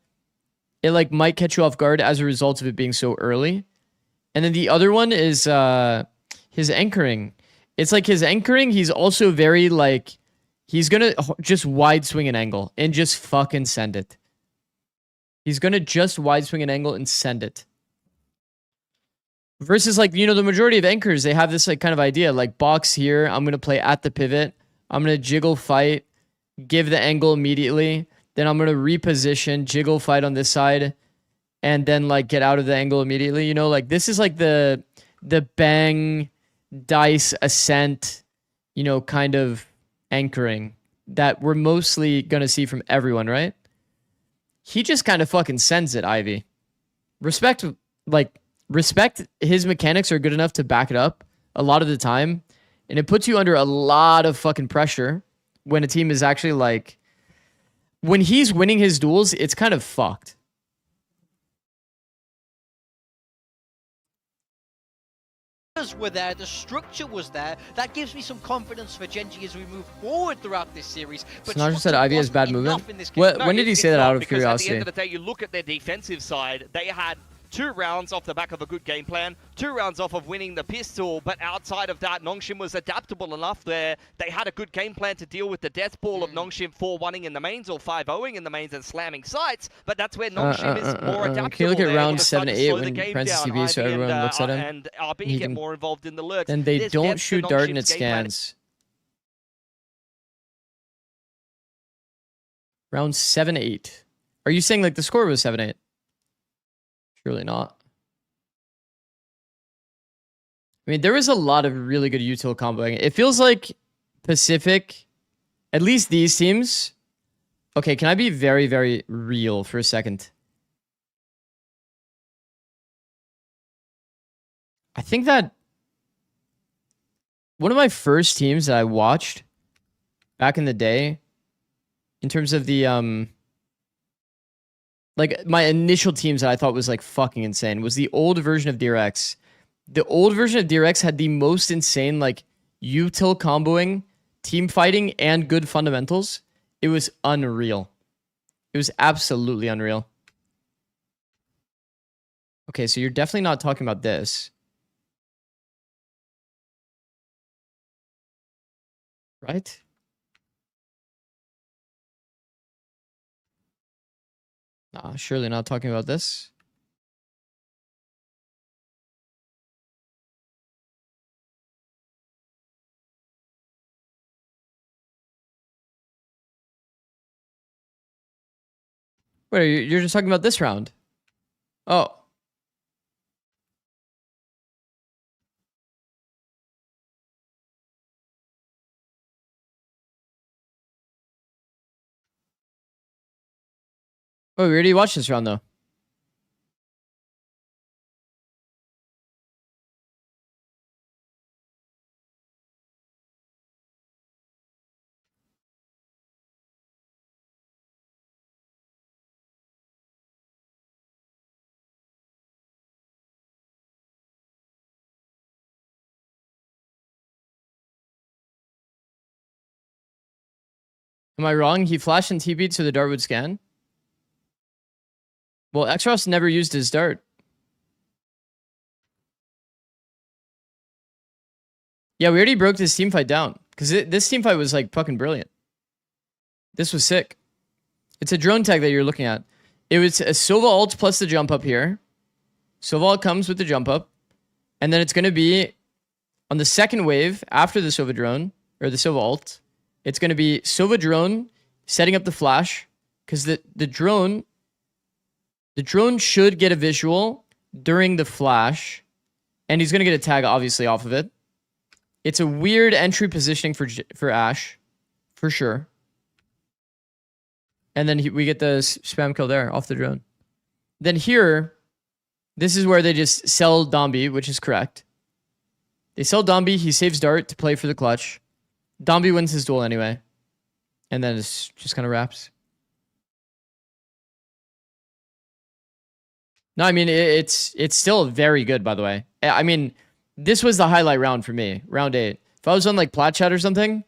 It like might catch you off guard as a result of it being so early. And then the other one is his anchoring. It's like his anchoring, he's also very like, he's going to just wide swing an angle and just fucking send it. He's going to just wide swing an angle and send it. Versus like, you know, the majority of anchors, they have this like kind of idea, like box here, I'm going to play at the pivot. I'm going to jiggle fight, give the angle immediately. Then I'm going to reposition, jiggle fight on this side. And then like get out of the angle immediately, you know, like this is like the bang, dice, ascent, you know, kind of anchoring that we're mostly going to see from everyone, right? He just kind of fucking sends it, Ivy. Respect his mechanics are good enough to back it up a lot of the time. And it puts you under a lot of fucking pressure when a team is actually like, when he's winning his duels, it's kind of fucked. Were there, the structure was there. That gives me some confidence for Gen.G as we move forward throughout this series. But Snarger said Ivy has bad movement. No, when did he say that out of because curiosity? At the end of the day, you look at their defensive side, they had 2 rounds off the back of a good game plan, 2 rounds off of winning the pistol, but outside of that, Nongshim was adaptable enough there. They had a good game plan to deal with the death ball of Nongshim 4-1ing in the mains or 5-0ing in the mains and slamming sites, but that's where Nongshim is more adaptable. Can you look at round 7-8 when Francis TV so everyone looks at him? And RB get more involved in the lurks. Then they There's don't depth to shoot dart and it Nongshim's game plan. scans. Round 7-8. Are you saying like the score was 7-8? Surely not. I mean, there was a lot of really good util comboing. It feels like Pacific, at least these teams. Okay, can I be very real for a second? I think that one of my first teams that I watched back in the day, in terms of the like my initial teams that I thought was like fucking insane, was the old version of DRX. The old version of DRX had the most insane like util comboing, team fighting, and good fundamentals. It was unreal. It was absolutely unreal. Okay, so you're definitely not talking about this. Right? Nah, surely not talking about this. Wait, you're just talking about this round? Oh. Oh, we already watched this round though. Am I wrong? He flashed and TP'd so the dart would scan? Well, Xros never used his dart. Yeah, we already broke this team fight down. Because this team fight was like fucking brilliant. This was sick. It's a drone tag that you're looking at. It was a Sova ult plus the jump up here. Sova ult comes with the jump up. And then it's going to be on the second wave after the Sova drone, or the Sova ult. It's going to be Sova drone setting up the flash. Because the drone should get a visual during the flash. And he's going to get a tag, obviously, off of it. It's a weird entry positioning for Ash, for sure. And then we get the spam kill there, off the drone. Then here, this is where they just sell Dombi, which is correct. They sell Dombi, he saves Dart to play for the clutch. Dombi wins his duel anyway. And then it's just kind of wraps. No, I mean, it's still very good, by the way. I mean, this was the highlight round for me, round 8. If I was on like Plat Chat or something,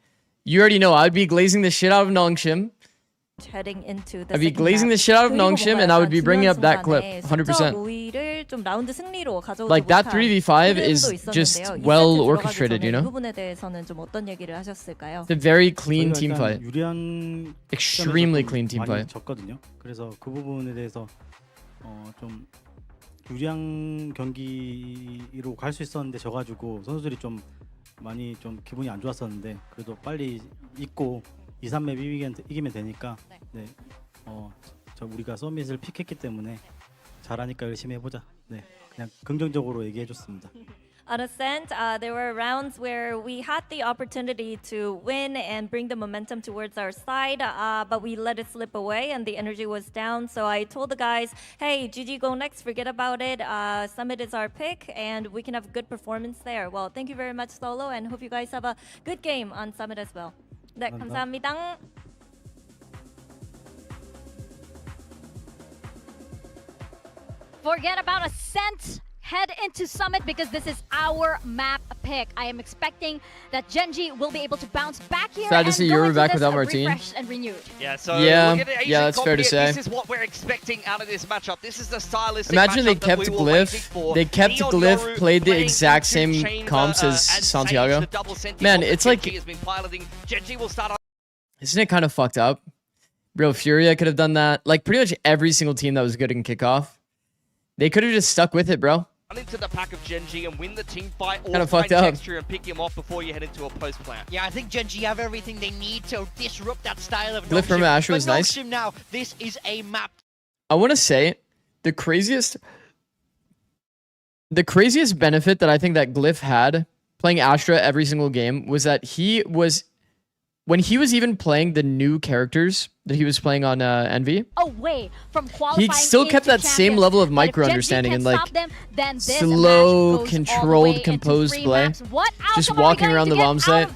you already know I'd be glazing the shit out of Nongshim. Heading into the I'd be glazing the shit out of Nongshim, and I would be bringing up that clip, 100%. Like, that 3v5 is just well orchestrated, you know? It's a very clean team fight. Extremely clean team fight. 좀 유리한 경기로 갈 수 있었는데 져가지고 선수들이 좀 많이 좀 기분이 안 좋았었는데 그래도 빨리 잊고 2-3맵 이기면 되니까 네, 저 우리가 서밋을 픽했기 때문에 잘하니까 열심히 해보자. 네, 그냥 긍정적으로 얘기해줬습니다. On Ascent, there were rounds where we had the opportunity to win and bring the momentum towards our side, but we let it slip away and the energy was down. So I told the guys, hey, GG go next, forget about it. Summit is our pick and we can have good performance there. Well, thank you very much, Solo, and hope you guys have a good game on Summit as well. 네, 감사합니다. Forget about Ascent. Head into Summit because this is our map pick. I am expecting that Genji will be able to bounce back here. Sad to see Yoru back without Martine. Refreshed and renewed. Yeah, so yeah, look at the Asian that's fair to say. This is what we're expecting out of this matchup. This is the stylistic Imagine they matchup kept that we were waiting Glyph. for. They kept Neon Glyph, Yoru played the playing exact into same chamber, comps as and Santiago. the double sentry Man, bomb it's that like, Genji has been piloting. Genji will start on. Isn't it kind of fucked up? Bro, Furia could have done that. Like, pretty much every single team that was good in kickoff, they could have just stuck with it, bro. Into the pack of Genji and win the team fight, or Kinda find fucked up. Texture and pick him off before you head into a post plant. Yeah, I think Genji have everything they need to disrupt that style of Glyph from Nongshim. Asher But was nice. Nongshim now, this is a map. I want to say the craziest benefit that I think that Glyph had playing Astra every single game was that when he was even playing the new characters that he was playing on Envy, Away from qualifying, he still kept that same level of micro understanding and like slow, controlled, composed play. Just walking around the bomb site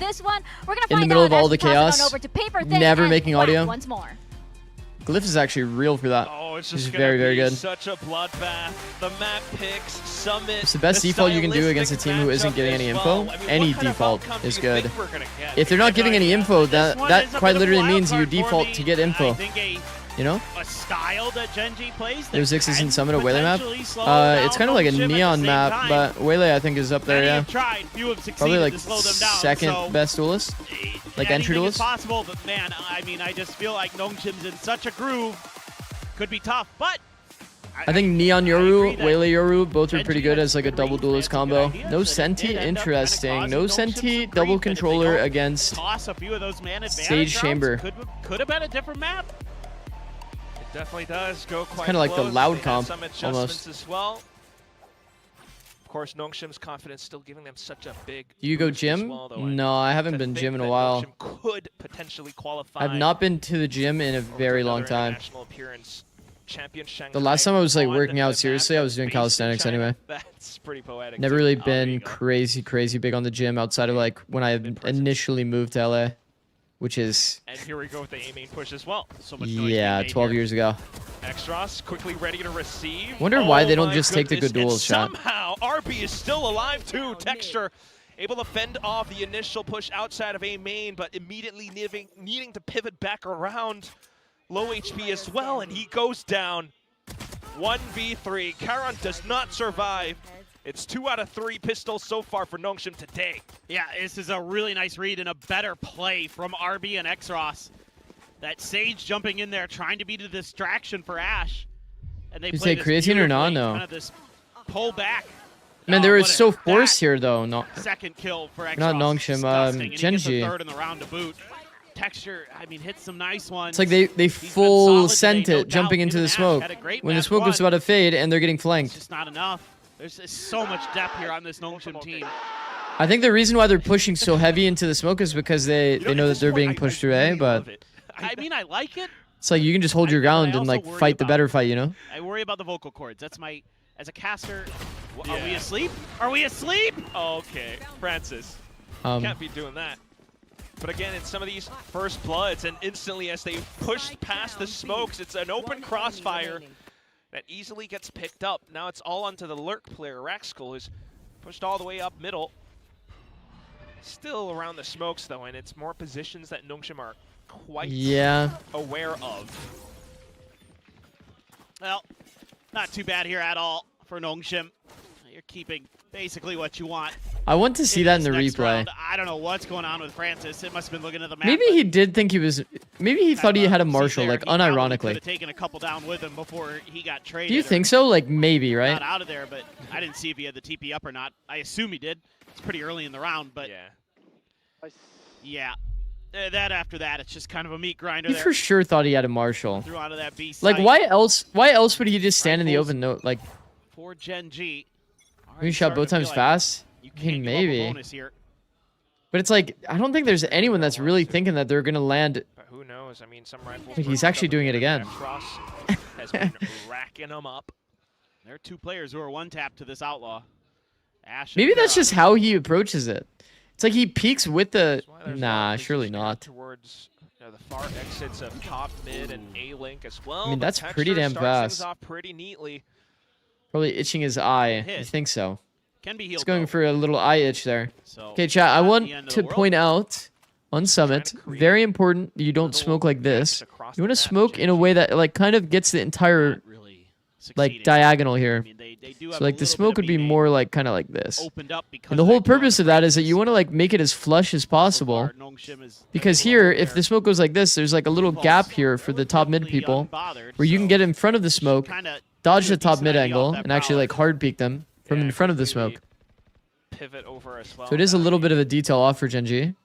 in the middle of all the chaos, never making audio. Once more. Glyph is actually real for that. Oh, it's He's just very, very good. Such a bloodbath. The map picks, Summit. It's the best default you can do against a team who isn't getting any info. Any default is good. If they're not giving any info, that quite literally means you default to get info. You know? A style that Genji plays. There's Zikz is in Summit, a Waylay map. It's kind of like a neon map, but Waylay I think is up there, yeah. Probably like second best duelist. Like entry duelist. Possible, but man, I mean, I just feel like Nongshim's in such a groove. Could be tough, but I think Neon Yoru, Waylay Yoru, both are pretty good as like a double duelist combo. No Senti, interesting. No Senti, double controller against Stage Chamber. Could have been a different map. It definitely does go quite kind of like the close. loud They had comp, some adjustments almost. as well. Of course, Nongshim's confidence still giving them such a big. Do you go boost as gym? well, though. No, I haven't To been think gym in a that while. Nongshim could potentially qualify. I've not been to the gym in a very long time. International appearance. Champion The last time I was like on working the out map seriously, I was doing based in calisthenics China. anyway. That's pretty poetic. Never too. really Oh, there you been go. crazy big on the gym outside of like when I initially moved to LA, which is And here we go with the A main push as well. So much noise yeah, being made 12 here. years ago. Extros quickly ready to receive. Wonder why they don't my just take the goodness, good duels and shot. Somehow RB is still alive too. Texture able to fend off the initial push outside of A main, but immediately needing to pivot back around. Low HP as well, and he goes down. 1v3. Karan does not survive. It's 2 out of 3 pistols so far for Nongshim today. Yeah, this is a really nice read and a better play from RB and Xros. That Sage jumping in there, trying to be the distraction for Ash. And they You play say this creatine or not? beautifully, No. Kind of this pull back. Man, Oh, they were what a- so forced that here though. No, Second kill for Xros. Not Nongshim, Disgusting, and he Genji. gets a third in the round to boot. Texture, I mean, hits some nice ones. it's like they been full solid sent today, no it, jumping doubt. into Him the and Ash smoke. had a great When the match smoke was one. about to fade and they're getting It's flanked. just not enough. There's so much depth here on this Nongshim team. I think the reason why they're pushing so heavy into the smoke is because they know that they're being pushed through A, but I mean, I like it. it's like you can just hold your ground and like fight the better fight, you know? I worry about the vocal cords. That's my, as a caster. Are we asleep? Are we asleep? Okay, Francis. Can't be doing that. But again, in some of these first bloods, and instantly as they push past the smokes, it's an open crossfire that easily gets picked up. Now it's all onto the lurk player. Raxkull is pushed all the way up middle. Still around the smokes though, and it's more positions that Nongshim are quite aware of. Well, not too bad here at all for Nongshim. You're keeping basically what you want. I want to see that in the replay. Round. I don't know what's going on with Francis. It must have been looking at the map. Maybe he did think he was. Maybe he thought he had a Marshall, like unironically. Could have taken a couple down with him before he got traded. Do you think so? Like maybe, right? Not out of there, but I didn't see if he had the TP up or not. I assume he did. It's pretty early in the round, but yeah. That after that, it's just kind of a meat grinder. He there. for sure thought he had a Marshall. Threw onto that B like site. why else would he just stand in the open note? Like for Gen G. Maybe shot both times fast. Maybe. But it's like I don't think there's anyone that's really thinking that they're gonna land. But who knows? I mean, some rifles. Wait, he's actually doing it again. Cross has been racking them up. There are two players who are one tap to this outlaw. Ash. Maybe that's just how he approaches it. It's like he peeks with the. Nah, surely not. Towards the far exits of top, mid, and A link as well. I mean, that's pretty damn fast. Off pretty neatly. Probably itching his eye. I think so. Can be healed. He's going for a little eye itch there. So, okay, chat. I want to point out on Summit, very important. You don't smoke like this. You want to smoke in a way that like kind of gets the entire like diagonal here. So like the smoke would be more like kind of like this. And the whole purpose of that is that you want to like make it as flush as possible. Because here, if the smoke goes like this, there's like a little gap here for the top mid people where you can get in front of the smoke, dodge the top mid angle, and actually like hard peek them from in front of the smoke. Pivot over as well. So it is a little bit of a detail off for Gen G.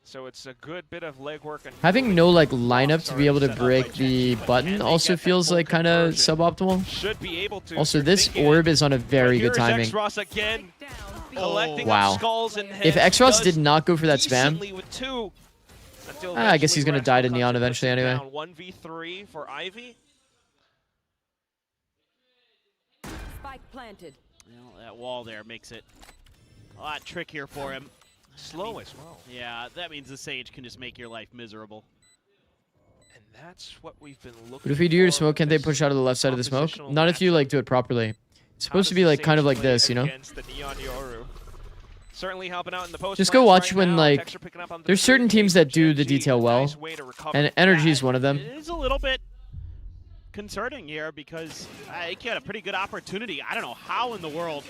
So it's a good bit of legwork. And having no like lineup to be able to break the button also feels like kind of suboptimal. Should be able to. Also, this orb is on a very good timing. Again, collecting wow. Skulls and if Xross did not go for that spam, I guess he's gonna die to Neon eventually anyway. 1v3 for Ivy. Spike planted. Well, that wall there makes it a lot trickier for him. Slow as well. Yeah, that means the Sage can just make your life miserable. And that's what we've been looking for. But if we do your smoke, can't they push out of the left side of the smoke? Not if you like do it properly. It's supposed to be like kind of like this, you know? Certainly helping out in the post. Just go watch when like there's certain teams that do the detail well, and Energy is one of them. It is a little bit concerning here because he had a pretty good opportunity. I don't know how in the world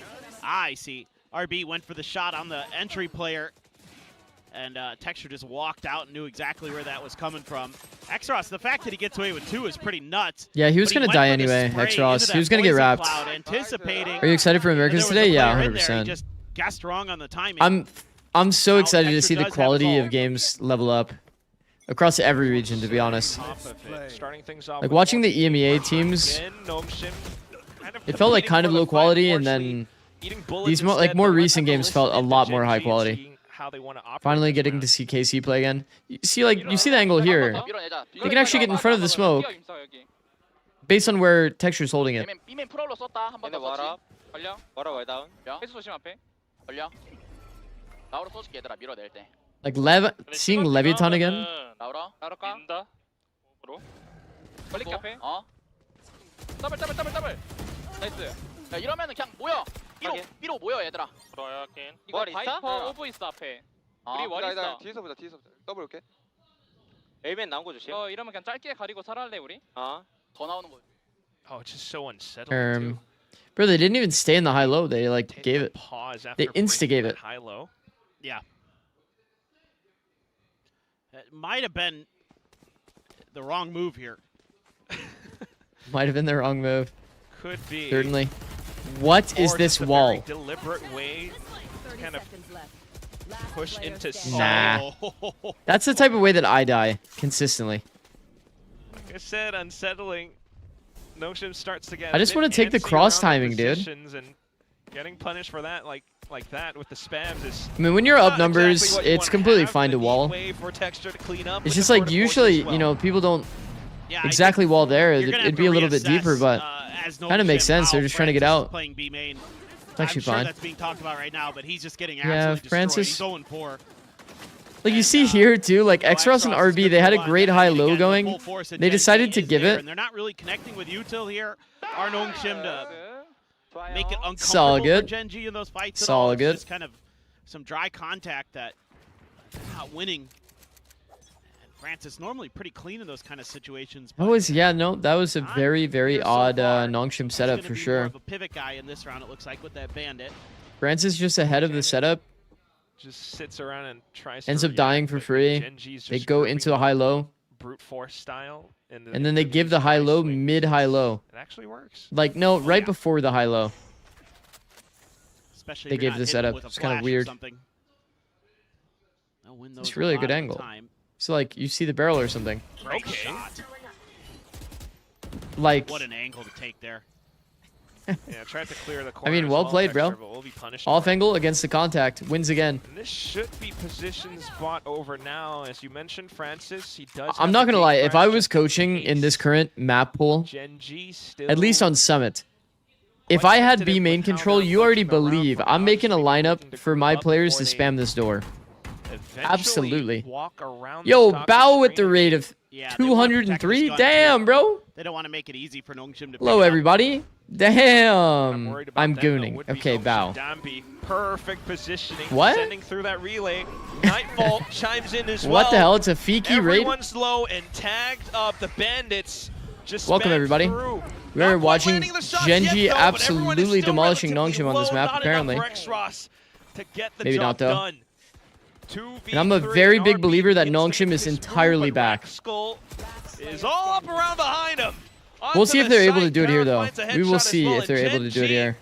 I see. RB went for the shot on the entry player, and Texture just walked out and knew exactly where that was coming from. Xross, the fact that he gets away with 2 is pretty nuts. Yeah, he was going to die anyway, Xross. He was going to get wrapped. Anticipating. Are you excited for Americans today? Yeah, 100%. He just guessed wrong on the timing. I'm so excited to see the quality of games level up across every region, to be honest. Like watching the EMEA teams, it felt like kind of low quality, and then these more recent games felt a lot more high quality. Finally getting to see KC play again. You see the angle here. They can actually get in front of the smoke based on where Texture's holding it. Like seeing Leviathan again. 이러면은 그냥 모여. B로 모여 얘들아. 들어야 겐. 이거 바이퍼 오브 있어 앞에. 우리 월 있어. 뒤에서 보자. 더블 올게. 에이맨 나온 거 조심. 이러면 그냥 짧게 가리고 살아할래 우리? 더 나오는 거. Oh, it's just so unsettling too. Bro, they didn't even stay in the high-low. They like gave it. They insta-gave it. High-low. Yeah. It might have been the wrong move here. Might have been the wrong move. Could be. Certainly. What is this wall? Very deliberate way to kind of push into. Nah. That's the type of way that I die consistently. Like I said, unsettling. Nongshim starts to get I just want to take the cross timing, dude. And getting punished for that, like that with the spams is. I mean, when you're up numbers, exactly it's completely fine to wall. It's just like usually, you know, people don't exactly wall there. It'd be a little bit deeper, but kind of makes sense. They're just trying to get out. It's actually fine. That's being talked about right now, but he's just getting yeah, absolutely Francis. destroyed. He's 0-4. Like you see here too, like Xross and RB, they had a great high-low going. They decided to give it. And they're not really connecting with Util here. Are Nongshim to make it uncomfortable Solid good. for Gen.G in those fights at Solid all. It's good. just kind of some dry contact that not winning. And Francis normally pretty clean in those kind of situations. That was, yeah, no, that was a very, very odd Nongshim setup for sure. More of a pivot guy in this round, it looks like, with that bandit. Francis just ahead of the setup. Just sits around and tries ends to up dying for free. They go into a high-low. Brute force style. And then they give the high-low, mid-high-low. It actually works. Like, no, right before the high-low. Especially they gave the setup. It's kind of weird. It's really a good angle. So, like, you see the barrel or something. Great shot. Like, what an angle to take there. Yeah, tried to clear the I mean, well played, bro. Off angle against the contact. Wins again. And this should be position spot over now. As you mentioned, Francis, he does. I'm not going to lie. If I was coaching in this current map pool, at least on Summit, if I had B main control, you already believe I'm making a lineup for my players to spam this door. Absolutely. Yo, Bao with the rate of 203? Damn, bro. They don't want to make it easy for Nongshim to Hello, everybody. Damn. I'm gooning. Okay, Bao. Perfect positioning. What? Sending through that relay. Nightfall chimes in as well. What the hell? It's a Fiki raid? Everyone's low and tagged up. The bandits just welcome, everybody. Through. We are watching Gen.G absolutely demolishing Nongshim on this map, apparently. Maybe not, though. And I'm a very big believer that Nongshim is entirely back. Is all up around behind him. We'll see if they're able to do it here, though. We will see if they're able to do it here.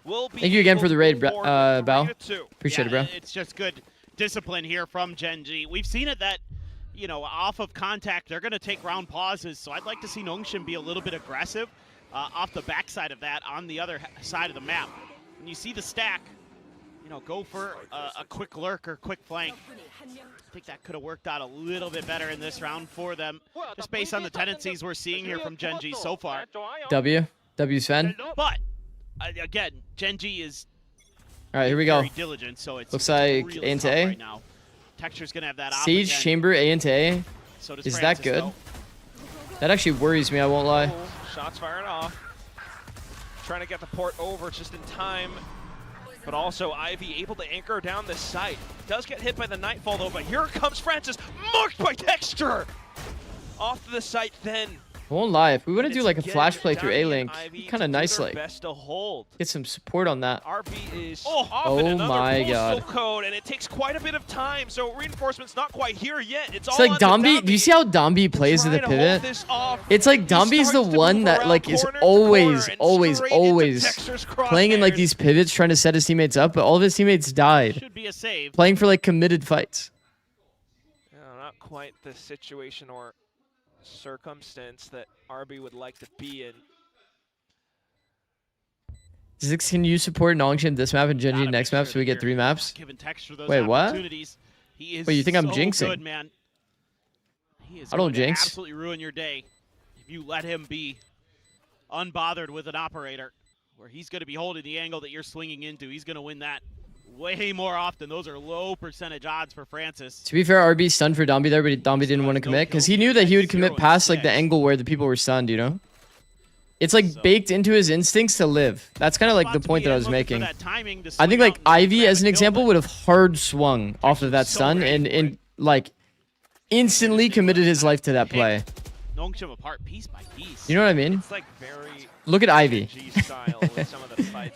Thank you again for the raid, Bao. Appreciate it, bro. It's just good discipline here from Gen.G. We've seen it that, you know, off of contact, they're going to take round pauses. So I'd like to see Nongshim be a little bit aggressive off the backside of that on the other side of the map. When you see the stack, you know, go for a quick lurk or quick flank. I think that could have worked out a little bit better in this round for them, just based on the tendencies we're seeing here from Gen.G so far. W Sven. But again, Gen.G is all right. Here we go. Very diligent, so it's looks like really A into A. Right now. Texture's gonna have that Siege again. Chamber A into A. So is that good? Though. That actually worries me. I won't lie. Shots fired off. Trying to get the port over just in time. But also Ivy able to anchor down the site. Does get hit by the Nightfall though, but here comes Francis, marked by Texture! Off to the site then. I won't lie, if we want to do like a flash play through A-Link, kind of nice, like, get some support on that. RB is oh my god. Code, and it takes quite a bit of time, so reinforcement's not quite here yet. It's all like Dombi, do you see how Dombi plays with the pivot? It's like Dombi's the one that like is always playing in like these pivots, trying to set his teammates up, but all of his teammates died. Should be a save. Playing for like committed fights. Not quite the situation or circumstance that RB would like to be in. Zikz, can you support Nongshim this map and Gen.G next map so we get 3 maps? Wait, what? Wait, you think I'm jinxing? Good, man. He is I don't going to jinx. absolutely ruin your day if you let him be unbothered with an operator where he's going to be holding the angle that you're swinging into. He's going to win that way more often. Those are low percentage odds for Francis. To be fair, RB stunned for Dombi there, but Dombi didn't want to commit because he knew that he would commit past like the angle where the people were stunned, you know? It's like baked into his instincts to live. That's kind of like the point that I was making. I think like Ivy, as an example, would have hard swung off of that stun and like instantly committed his life to that play. Nongshim apart piece by piece. You know what I mean? It's like very look at Ivy.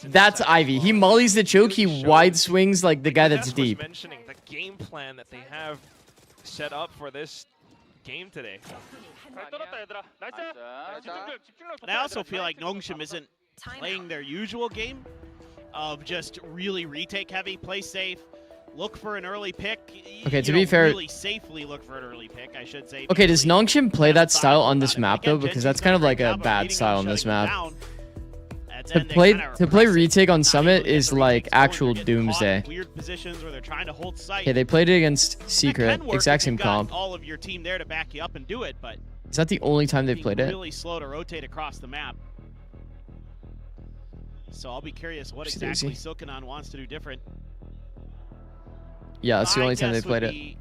That's Ivy. He mollies the choke. He wide swings like the guy that's deep. Mentioning the game plan that they have set up for this game today. But I also feel like Nongshim isn't playing their usual game of just really retake heavy, play safe, look for an early pick. Okay, to You be know, fair- really safely look for an early pick, I should say. Okay, does because Nongshim play that style on this about it. map Again, though? Because Genji's that's done kind of great like a job of bad beating style on them, this shutting them map. down. At the To end, they play kinda to play press it, retake on not Summit able to get is the like retakes going. actual They're getting caught in doomsday. Weird positions where they're trying to hold sight. Okay, they played it against That Secret, can work exact if same you've got comp. all of your team there to back you up and do it, but Is that the only time they've being played it? really slow to rotate across the map. So I'll be curious what Oopsie exactly daisy. Silkanon wants to do different. Yeah, that's the My only time they guess would played it. be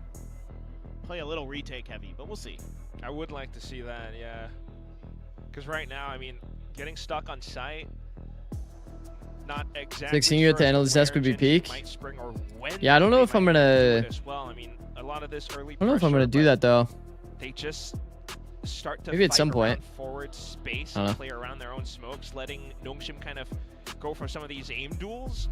play a little retake heavy, but we'll see. I would like to see that, yeah. Because right now, I mean, getting stuck on site, not exactly. Seeing you at the sure analyst where desk would be Genji peak. might spring or when Yeah, I don't know they if I'm might do gonna. it as well. I mean, a lot of this early I don't know if I'm pressure, gonna do but that though. They just start to Maybe at fight some around point. forward space I don't and know. play around their own smokes, letting Nongshim kind of go for some of these aim duels.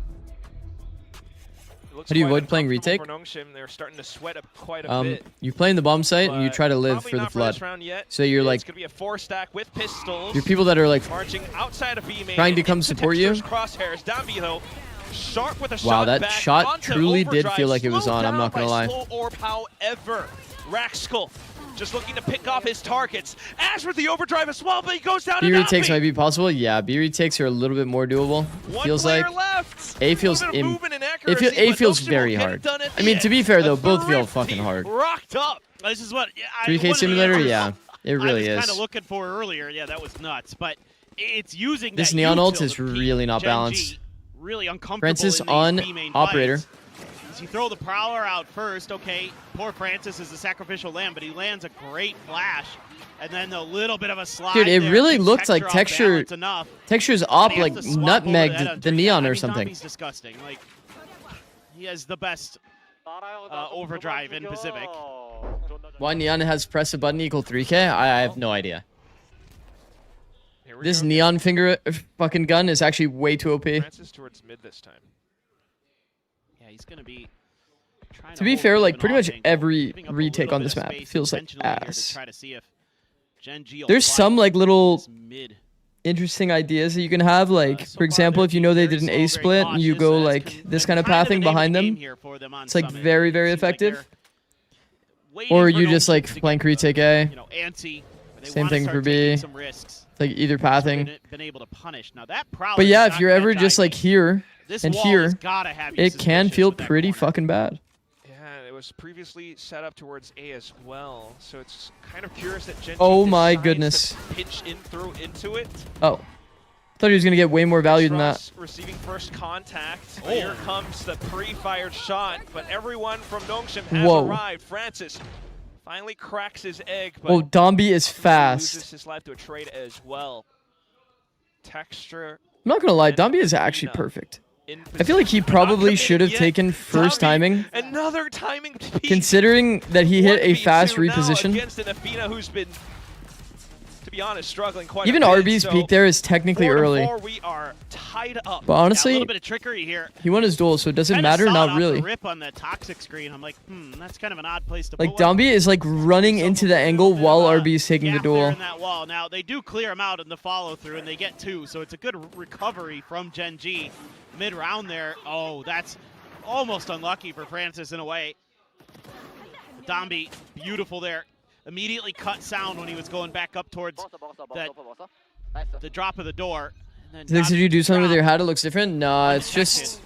It looks How do you quite avoid playing uncomfortable retake? for Nongshim. They're starting to sweat up quite a bit. You play in the bomb site and you but try to live probably for the not flood. this round yet. So you're It's like, gonna be a 4-stack with pistols. you're people that are like, Marching outside of B main, trying to come into support you. Texture's crosshairs. Dambi though, sharp with a Wow, shot that back shot onto truly did overdrive, feel like it was slowed on, I'm not down gonna by lie. Slow orb, however, Raxkull just looking to pick off his targets. As with the overdrive as well, but he goes down B to retakes Dambi. might be possible. Yeah, B retakes are a little bit more doable. One Feels player like left. A feels A little bit of im- movement and A accuracy, but feels Nongshim very will get it hard. done at I the mean, to end. be fair A though, both feel thrifty fucking hard. Rocked up. This is what 3K simulator, yeah, it really I was is. kind of looking for earlier. Yeah, that was nuts. But it's using This that neon util ult is to keep really not Gen balanced. G really uncomfortable. Francis in these on B-main operator. fights. As you throw the prowler out first, okay, poor Francis is the sacrificial lamb, but he lands a great flash. And then a little bit of a slide. Dude, it there really keeps looked like off Texture- balance enough. Texture's And op he has like to swap over that nutmegged on the 3K. neon I or mean, something. Dambi's disgusting. Like, he has the best overdrive in Pacific. Why neon has press a button equal 3K? I have no idea. Here we This go. neon finger fucking gun is actually way too OP. Francis towards mid this time. Yeah, he's going to be trying To be hold fair, a bit like of an pretty much off angle, every giving up a retake little on bit this of map space feels like intentionally here to ass. try to see if Gen G will There's find some like little this mid. interesting ideas that you can have. Like, So for example, far, if you know they very did an slow, A very split, you cautious, go and like that's this been kind of kind pathing the name behind the game them. here for them on It's like Summit. very, very Seems like effective. they're waiting Or for you just Nongshim like to flank get, retake A. you know, antsy. They Same wanna thing start for taking B. some risks. Like either So pathing. been able to punish. Now that prowler But yeah, does if not you're ever catch just eye like gaze. here This and wall here, has gotta have you it can suspicious feel with that pretty corner. fucking bad. Yeah, it was previously set up towards A as well, so it's kind of curious that Genji Oh my decides goodness. to pitch in through into it. Oh. Thought he was gonna get way more value than that. Ross receiving first contact. Oh. Here comes the pre-fired shot, but everyone from Nongshim has Whoa. arrived. Francis finally cracks his egg, but Oh, Dombi is loses fast. his life to a trade as well. Texture. I'm not gonna lie, and Dombi is actually Athena perfect. in I feel like he position. probably Not should have committed yet. taken first Dombi, timing, Another timing peak. considering that he hit a 1v2 fast now reposition. against an Athena who's been, to be honest, struggling quite Even a bit. RB's so peak there is technically 4-4, early. we are tied up. But Yeah, a honestly, little bit of trickery here. he won his duel, so it doesn't Kinda matter. saw it Not off really. The rip on the toxic screen. I'm like, that's kind of an odd place to Like put one. Dombi is like running into the angle while RB's taking the Gap there duel. in that wall. Now they do clear him out in the follow through, and they get 2, so it's a good recovery from Gen G mid round there. Oh, that's almost unlucky for Francis in a way. Dombi, beautiful there. Immediately cut sound when he was going back up towards the drop of the door. And then Zikz, did you do something with your dropped, hat? It looks different. Nah, it's just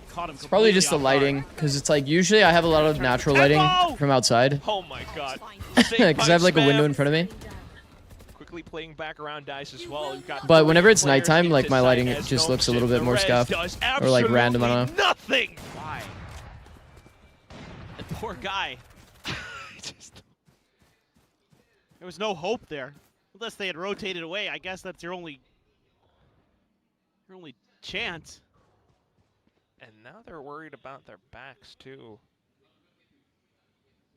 caught him it's probably completely just the off guard. lighting, because it's like usually I have a lot of natural lighting Tempo! from outside, Oh my god. because I have like a window in front of me. Quickly playing back around dice as well. You've got But whenever it's players nighttime, like into my sight lighting as just looks a Nongshim. little bit The more res scuffed. does Or, like, random, I don't absolutely Nothing. Why? The poor guy. There was no hope there. Unless they had rotated away, I guess that's your only chance. And now they're worried about their backs too.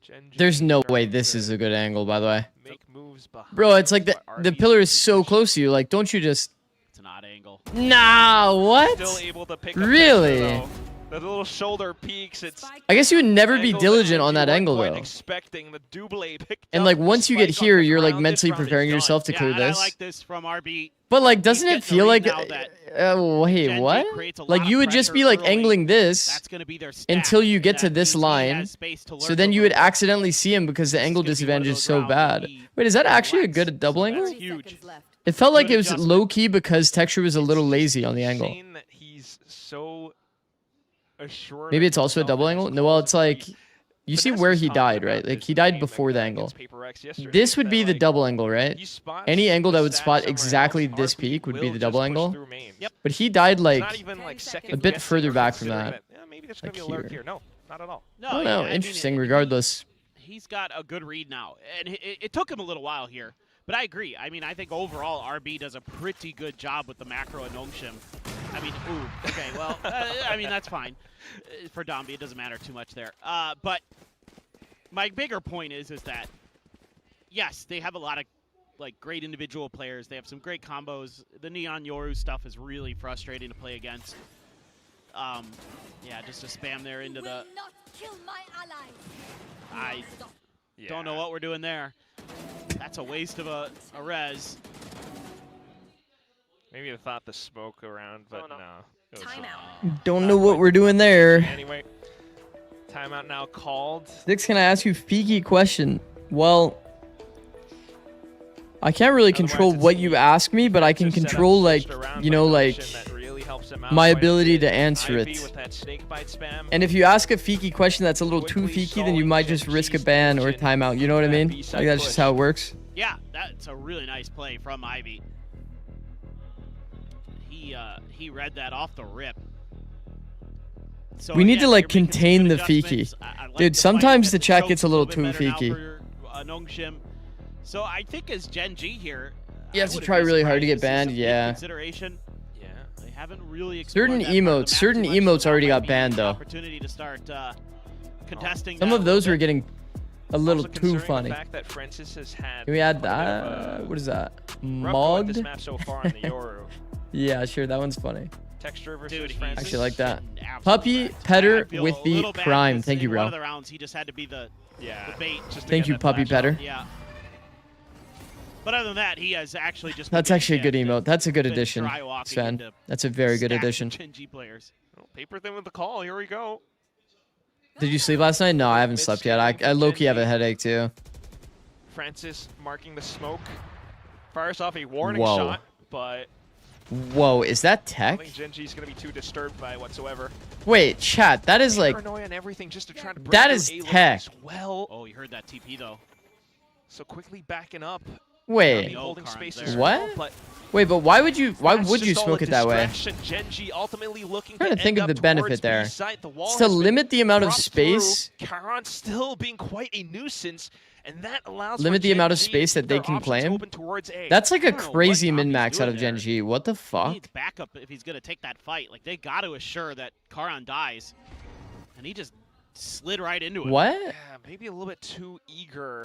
Genji There's no way starting this to is a good angle, by the way. make moves behind. Bro, it's like the RB's pillar is so position. close to you. Like, don't you just... It's an odd angle. Nah, what? Still able to pick up Really? Texture, though. The little shoulder peaks. It's. I guess you would never be angles diligent on you that weren't angle quite though. Expecting the double picked And up like the once you get spike on here, the you're like ground. mentally This round is preparing done. yourself to Yeah, clear and I this. like this from RB. But like, doesn't He's it feel getting like? the read now that Wait, Genji creates a what? Like lot you of would just be pressure like early. angling this That's gonna be their stack, until you get and to that this means he line. has space to So lurk then you over would accidentally see him because the angle This could be one of disadvantage is those so rounds where bad. he Wait, is that actually a flex, good double so angle? that's huge. Seconds left. It felt like Good it was adjustment. low key because Texture was a little lazy on the angle. Insane that he's so assured Maybe of it's also a himself double and his angle. No, well, calls it's and like he- you see Finesse where was he talking died, about right? Like this he died game before the against angle. Paper X yesterday, This would that, be the like, double angle, right? he spots Any angle that the would stats spot somewhere exactly else, this RB peak would be will the just double push angle. through mains. Yep. But he died It's like not even like second a bit guessing further or back from considering that. Yeah, maybe there's Like gonna be a lurk here. here. No, not at all. No, I don't yeah, know. I mean, Interesting regardless. He's got a good read now, and it took him a little while here. But I agree. I mean, I think overall RB does a pretty good job with the macro and Nongshim. I mean, ooh, okay, well, I mean, that's fine. For Dombi, it doesn't matter too much there. But my bigger point is that, yes, they have a lot of like great individual players. They have some great combos. The Neon Yoru stuff is really frustrating to play against. Yeah, just to spam there into the... I don't know what we're doing there. That's a waste of a res. Maybe I thought the smoke around, but no. It was Don't know what we're doing there. Anyway, timeout now called. Zikz, can I ask you a peaky question? Well, I can't really control Otherwise, what it's you ask me, but I can Just set up control like, switched around you by know, Nongshim like that really helps him out my quite a ability bit. to answer Ivy it. with that snake bite spam. And if you ask a feeky question that's a little too Quickly feeky, then you stalling might just risk a Genji's ban or a diligent timeout. You know what I that mean? B-side Like that's just push. how it works. Yeah, that's a really nice play from Ivy. He read that off the rip. So We need to, again, like, you're making some contain good the feeky. adjustments. I like Dude, the sometimes fight the that chat chokes gets a little bit too better now feaky. for, Nongshim. So I think as Gen G here, You have I to wouldn't try be really hard to surprised get see some banned, good yeah. Consideration. Yeah. They haven't really explored Certain that part of the emotes, map certain too much, emotes so already that got might be banned the though. Opportunity to start contesting. Some that of a those little were bit. getting a little Also too considering the funny. fact that Francis has had Can we add quite a bit of that? a What is that? rough go at this Mod? map so far on the Yoru. Yeah, sure, that one's funny. Texture versus Dude, he's Francis. Actually like that. getting absolutely Puppy wrecked. Petter I feel with a the little bad prime. because Thank you, in One bro. of the rounds, he just had to be the Yeah. bait. Just to Thank get you, that Puppy flash Petter. Yeah. But other than that, he has actually just. That's been actually a good getting emote. That's a good been addition, dry walking Sven. into That's a very good stacks of addition. Gen G players. Oh, paper thin with the call. Here we go. Did you sleep last night? No, I haven't slept yet. I low-key have a headache too. Francis marking the smoke. Fires off a warning Whoa. shot, but Whoa, is that I tech? don't think Genji's going to be too disturbed by it whatsoever. Wait, chat, that is like... Paranoia and everything just to try to break That through is A-lane tech. as well. Oh, you heard that TP though. So quickly backing up. Wait, Holding Karn's space there. as What? well, but wait, but why would you that's you just all smoke a it that way? distraction. Genji ultimately looking Trying to think end of up the benefit towards there. B-side. The wall It's to has been limit the amount of dropped space. through. Karan still being quite a nuisance, and that allows Limit for the amount of Gen G space to that they keep can their options claim? open towards A. That's like a I don't know crazy what Dombi's min-max out of doing Gen there. G. What the He fuck? needs backup if he's gonna take that fight. Like they got to assure that Karan dies, and he just slid right into it. What? Yeah, maybe a little bit too eager.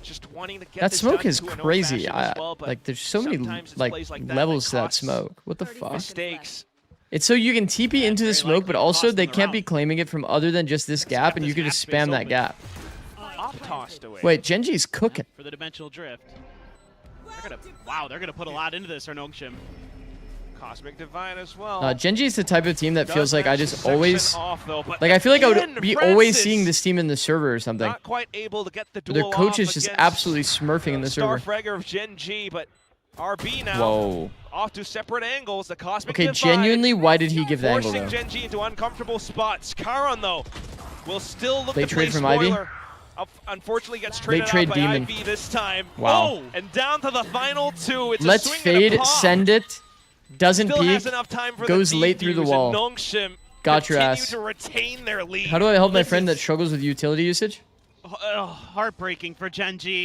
Just wanting to get That this smoke done is to an crazy. old-fashioned as well, but Like, there's so many sometimes it's like plays like that levels that to that costs smoke. What the 30 fuck? seconds. mistakes. It's so you can TP into the very smoke, but likely also cost they them the can't be round. claiming it from other than just this gap, and this you can map just space spam that open. gap. Off tossed away. Wait, Genji's cooking. For the dimensional drift. They're gonna put a lot into this, or Nongshim. Cosmic Divine as well. Genji's the type of team that feels Does like I match just the section always... off, though, but Like, I feel like I would again, be always Francis seeing this team in the server or something. Not quite able to get the Their duel coach off is just against absolutely smurfing in the server. Starfragger of Gen G, but RB now Whoa. off to separate angles. The Cosmic Okay, Divine genuinely, why did he give the angle forcing though? Gen G into uncomfortable spots. Karan, though, will still look They to play trade from Ivy? spoiler. Unfortunately, gets traded trade out by Demon. Ivy this time. Wow. And down to the final two. It's Let's a swing and a fade, pop. send it, doesn't Still peek. has enough time for goes the late through the defuse, wall. and Nongshim Got your continue ass. to retain their lead. How do I help my This friend that is- struggles with utility usage? Heartbreaking for Gen G.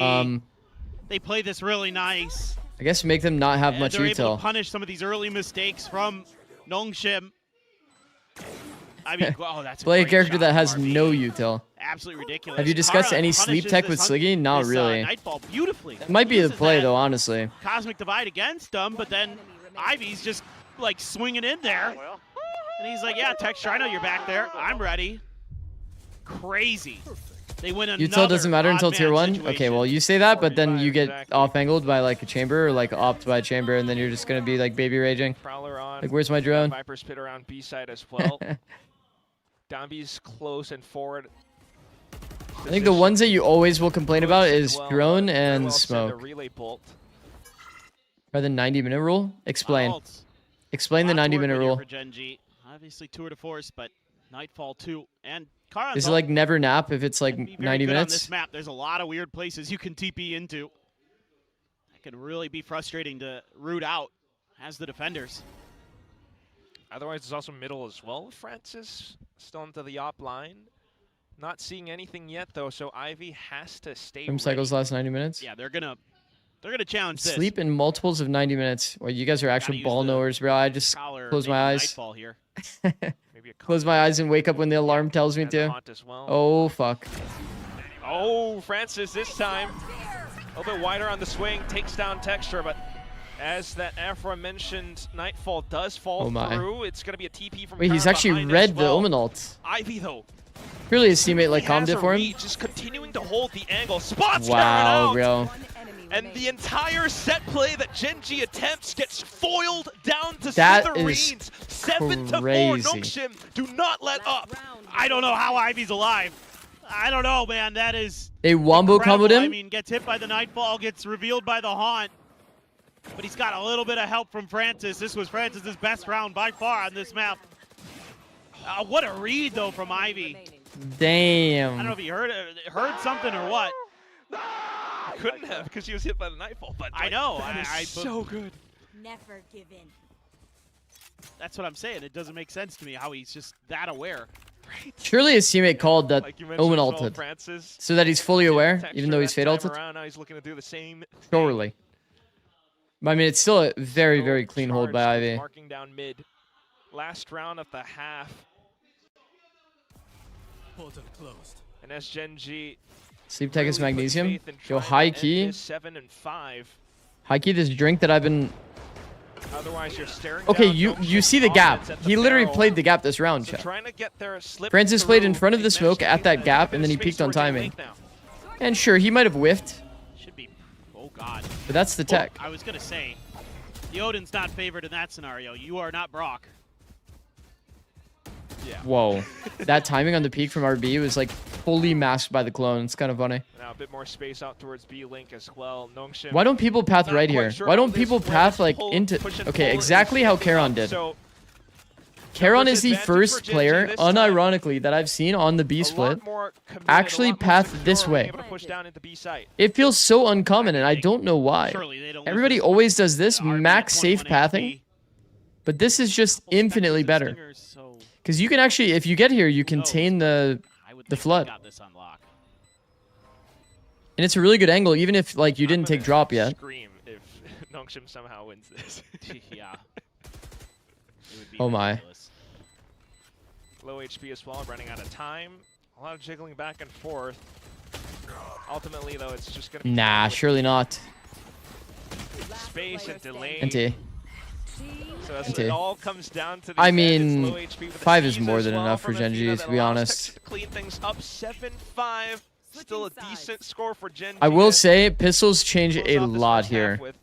They play this really nice. I guess make them not have And much they're able util. to punish some of these early mistakes from Nongshim. I mean, oh, that's Play a great character shot that from has RB. no util. Absolutely ridiculous. Have you discussed Karan any sleep punishes tech this with Sliggy? Not really. Nightfall beautifully. That might be the Uses play that though, honestly. Cosmic Divide against them, but then Ivy's just like swinging in there. And he's like, yeah, Texture, I know you're back there. I'm ready. Crazy. They win another Util doesn't matter until odd tier man 1? situation. Okay, well, you say that, but then you get Exactly. off-angled by, like, a chamber or, like, opt by a chamber, and then you're just going to be, like, baby raging. Prowler on. Like, where's my drone? Viper's pit around B side as well. Down B's close and forward. I think the ones that you always will complain about is Well, drone very and well said, a smoke. relay bolt. Or the 90-minute rule? Explain. Ults. Explain the Lot to work 90-minute with here rule. for Gen G. Obviously tour de force, but Nightfall 2 and Karan's Is it ult like never nap if it's like can be very 90 good on minutes? this map. There's a lot of weird places you can TP into. That could really be frustrating to root out as the defenders. Otherwise, there's also middle as well. Francis still into the op line. Not seeing anything yet though, so Ivy has to stay Swim ready. cycles last 90 minutes? Yeah, they're gonna challenge this. Sleep in multiples of 90 minutes. Well, you guys are actual use ball the knowers, bro. I just Prowler, close maybe my eyes. Nightfall here. Maybe a Close my eyes and wake up when the alarm tells me and the to. haunt as well. Oh, fuck. Oh, Francis this time. A little bit wider on the swing, takes down Texture, but as that aforementioned Nightfall does fall Oh my. through, it's going to be a TP from Wait, he's Karan actually behind read as the well. Omen ult. Ivy though, Surely his teammate like he calmed has it a for him. read, just continuing to hold the angle. Spots Wow, Karan out. bro. And the entire set play that Gen G attempts gets foiled down to That smithereens. 7-4, crazy. Nongshim, do not let up. I don't know how Ivy's alive. I don't know, man. That is They wombo incredible. comboed I him. mean, gets hit by the Nightfall, gets revealed by the Haunt. But he's got a little bit of help from Francis. This was Francis's best round by far on this map. What a read, though, from Ivy. I don't know Damn. if he heard something or what. Couldn't have because he was hit by the Nightfall. But I like, know. that is so good. Never give in. That's what I'm saying. It doesn't make sense to me how he's just that aware. Surely his teammate called that Like you mentioned Omen as well, ulted. Francis, So that he's fully aware, Texture even though he's that fade time ulted. around, now he's looking to do the same thing. Surely. But I mean, it's still a very, Still very clean hold by charged, Ivy. Marking down mid. Last round of the half. And as Gen G Sleep tech is really puts magnesium. faith in Yo, trying to high end key. this 7 and 5. High key, this drink that I've been. Otherwise, you're staring Okay, down you Nongshim's see the gap. offense at the He literally barrel. played the gap this round, So chat. trying to get there, slip Francis played in through. front of the He smoke managed at to that get gap, a and then he space peeked on towards the timing. link now. And sure, he might have whiffed, Should be. Oh, God. but that's the tech. I was going to say, the Odin's not favored in that scenario. You are not Brock. Whoa. That timing on the peak from RB was like fully masked by the clone. It's kind of funny. Now a bit more space out towards B Link as well. Nongshim. Why don't people path Not right quite here? sure Why how don't this people wedge path like pull- into... push and Okay, pull exactly is how shaping Karan up. did. So Karan numbers is the advantage for first Gen G player, this time. unironically, that I've seen on the B a split. lot more committed, actually a lot more path secure, this being way. able to push down into B site. It feels so uncommon, and I don't know why. Surely they don't Everybody listen to always does this the RB max at safe 21 pathing, HP. but this is just Couple infinitely seconds of better. stingers, so Because you can actually, if you get here, you contain the... I would The think they flood. got this on lock. And it's a really good angle, even if like you didn't I'm take gonna drop yet. Scream if Nongshim somehow wins this. Yeah. It would be Oh my. ridiculous. Low HP as well, running out of time. A lot of jiggling back and forth. Ultimately, though, it's just gonna be Nah, with surely not. space and delay. NT. So as NT. it all comes down to the I end, it's mean, low HP with the 5 is C's more as than well enough for from Gen G, Athena to that be allows honest. Texas to clean things up 7-5. Still a decent score for Gen G. I will as say, pistols change close a off this lot first here. half with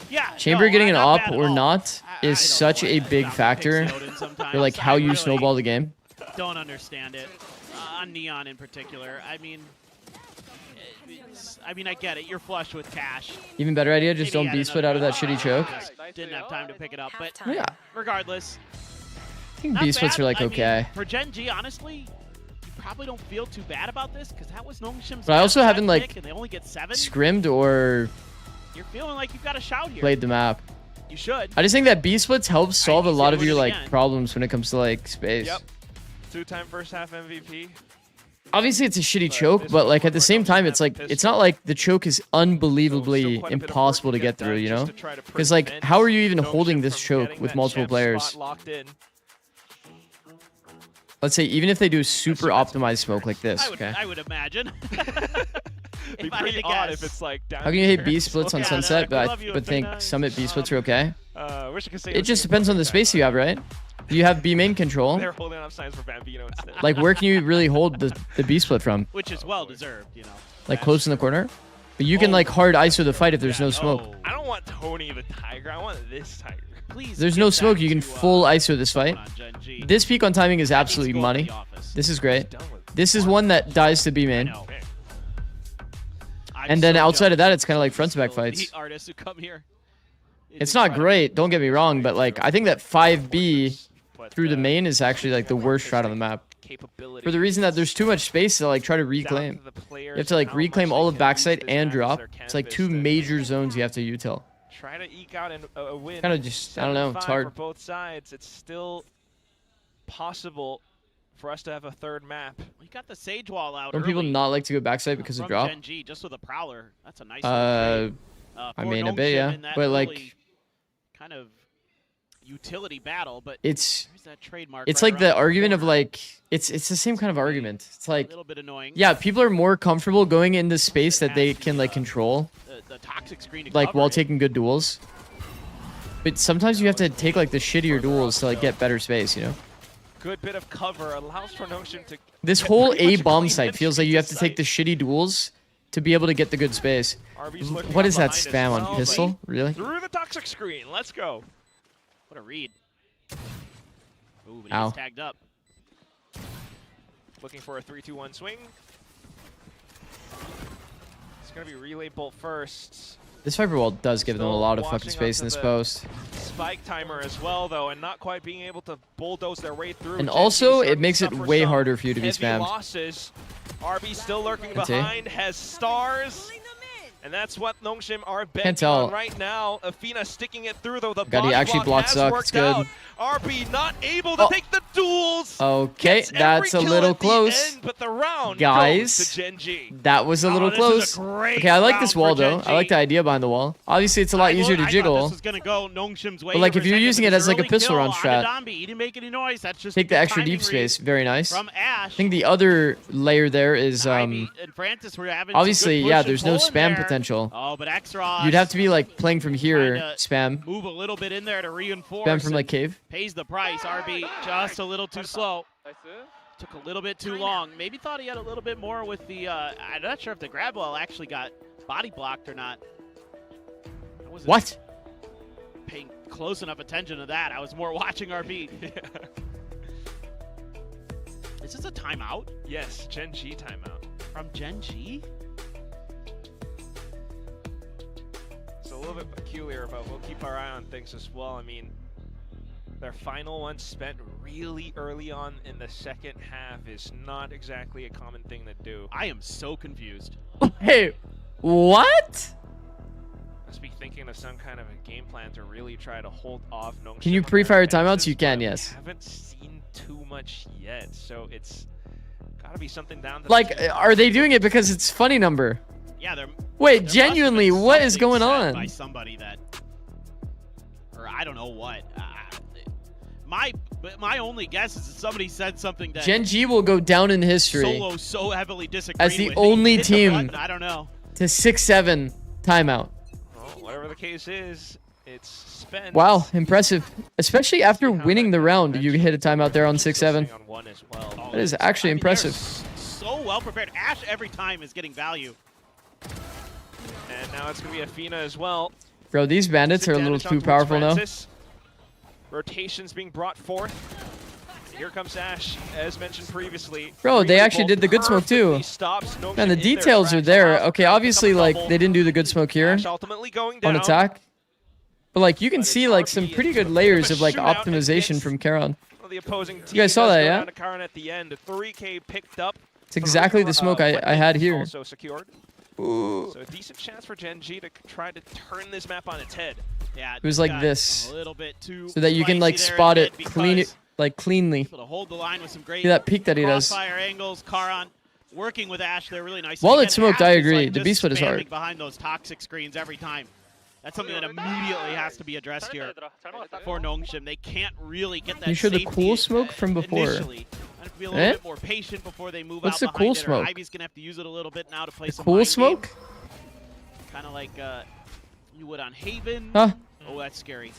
Yeah. Chamber no, getting an not op bad at or all. not I is don't such know a why big Dom factor picks the Odin sometimes. for like how I you really snowball the game. Don't understand it. On Neon in particular. I mean, I get it. You're flush with cash. Even better idea, just Maybe don't he had B-split out of that another shitty choke. Just didn't have time to pick it up, but Yeah, regardless. I think Not B-splits bad. are like I mean, okay. for Gen G, honestly, you probably don't feel too bad about this because that was Nongshim's But I also best haven't, pick, like, and they only get 7. Scrimmed or You're feeling like you've got a shout here. played the map. You should. I just think that B-splits helps solve a he's lot gonna of win your it like again. problems when it comes to like space. Yep. 2-time first half MVP. Obviously, it's a shitty But choke, this but was like one at the where same Nongshim time, had it's the like it's pistol. not like the choke is So still unbelievably quite a bit of work impossible to get done through, you just know? to try to Because like, prevent how are you even Nongshim holding this from choke getting with that multiple champ players? spot locked in. Let's say even if they do super optimized smoke like this, okay? I would imagine. Be If I had pretty to odd if guess. it's like down How can you hate here. B splits on Yeah, Sunset, we but love you, but think Athena. Summit B splits are okay? Wish I could say It just depends on the space you have, right? You have B main control. They're holding up signs for Bambino instead. Like, where can you really hold the B split from? Which is well deserved, you know. Like, close in the corner? But you can, like, hard ISO the fight if there's no smoke. I don't want Tony the Tiger. I want this Tiger. Please. There's no smoke. You can full ISO this fight. This peak on timing is absolutely money. This is great. This is one that dies to B main. And then outside of that, it's kind of like front to back fights. Artists who come here. It's not great, don't get me wrong, but like I think that 5B through the main is actually like the worst shot on the map. For the reason that there's too much space to like try to reclaim. You have to like reclaim all of backside and drop. It's like two major zones you have to util. Try to eke out a win. Kind of just, I don't know, it's hard. For both sides, it's still possible for us to have a third map. We got the Sage Wall out. Don't people not like to go backside because of drop? Gen-G, just with a Prowler. That's a nice I mean a bit, yeah. But like kind of utility battle, but it's that trademark it's right like the around argument of corner. like it's the same kind of argument. It's like a little bit annoying. Yeah, people are more comfortable going into space that they can like control, the toxic screen to like cover while it. taking good duels. But sometimes you have to take like the shittier duels to like get better space, you know. Good bit of cover allows for Notion to. This whole A bomb site feels like you have to take the shitty duels to be able to get the good space. What is that spam on pistol? Really? Through the toxic screen. Let's go. What a read. Ooh, but Ow. he's tagged up. Looking for a 3-2-1 swing. It's going to be relay bolt first. This Viper Wall does give them a lot of fucking Watching space in this onto the post. Spike timer as well, though, and not quite being able to bulldoze their way through. And Gen-G also, starting it to makes it suffer way some harder for you to be heavy spammed. Losses. RB still lurking Can see. behind, has stars. And that's what Nongshim are betting Can't tell. on right now. Afina sticking it through, though. The God, he body actually block blocked has suck. worked It's good. out. RB not able to take the duels. Okay, Gets that's a every kill little at the close. end, but the round Guys, goes to Gen-G. that was a little this close. is a great Okay, I like this round wall for though. Gen-G. I like the idea behind the wall. Obviously, it's a lot easier to I thought jiggle. this was gonna go Nongshim's way But like for if a you're second, using but it as like a early pistol kill round on strat, Adambi. He didn't make any noise. That's just take the good extra timing deep space. read Very nice. from Ash. I think the other layer there is Ivy and Francis were having obviously, some good yeah, push and there's no pull in spam there. potential. Oh, but X-Ross You'd have to be like playing from here, trying to spam. move a little bit in there to reinforce. Spam from like and cave. Pays the price. RB just a little too slow. Took a little bit too long. Maybe thought he had a little bit more with the. I'm not sure if the grab wall actually got body blocked or not. I wasn't What? paying close enough attention to that. I was more watching RB. Is this a timeout? Yes, Gen-G timeout. From Gen-G? It's a little bit peculiar, but we'll keep our eye on things as well. I mean, their final one spent really early on in the second half is not exactly a common thing to do. I am so confused. Hey, what? Must be thinking of some kind of a game plan to really try to hold off Nongshim. Can you on their pre-fire advances, timeouts? You can, but yes. We haven't seen too much yet, so it's got to be something down to the Like, team. are they doing it because it's funny number? Yeah, there. Wait, there must have genuinely, been what is something going said on? By somebody that, or I don't know what. My only guess is that somebody said something that Gen-G will go down in history Solo so heavily disagreed as the with. only He hit the team button, I don't know. to 6-7 timeout. Well, whatever the case is, it's spent. Wow, impressive. Especially after winning the round, you hit a timeout there on 6-7. On one as well. Oh, That is actually I mean, they're impressive. So well prepared. Ash every time is getting value. And now it's going to be Afina as well. Bro, these bandits are a little too powerful now. Rotations being brought forth. Here comes Ash, as mentioned previously. Bro, they actually did the good smoke too. Man, the details are there. Okay, obviously, like, they didn't do the good smoke here Ultimately going on down. attack. But, like, you can see, like, some pretty good layers of, like, optimization from Karon. The opposing team You guys saw does that, go yeah? down to Karon at the end. 3K picked up. It's exactly the smoke I had here. Also secured. So a decent chance for Gen-G to try to turn this map on its head. Yeah, It was like got this. a little bit too So that you can, like, spicy there spot in it mid cleanly. because able to hold the line with some great See that peek that he does. crossfire angles. Karon working with Ash there really nice. While Again, it's smoked, Ash I is, agree. like, The just B-split is hard. spamming behind those toxic screens every time. That's something that immediately has to be addressed here for Nongshim. They can't really get that. You sure the safety cool smoke from before? Initially. I have to be a little Eh? bit more patient before they move What's out the behind cool it, or smoke? Ivy's gonna have to use it a little bit now to play The some cool mind smoke? game. Kind of like you would on Haven. Huh? Oh, that's scary.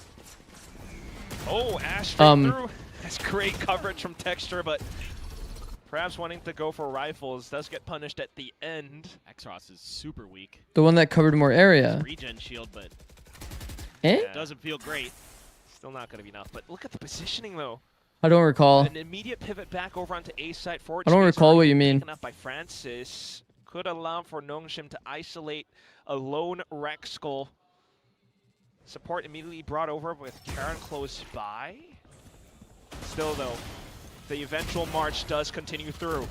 Oh, Ash straight through. That's great coverage from Texture, but perhaps wanting to go for rifles does get punished at the end. Xross is super weak. The one that covered more area. It's regen shield, but Eh? doesn't feel great. Still not going to be enough, but look at the positioning though. I don't recall. An immediate pivot back over onto A site forward. I don't space recall what already you mean. taken up by Francis. Could allow for Nongshim to isolate a lone Rex Skull. Support immediately brought over with Karen close by. Still though, the eventual march does continue through.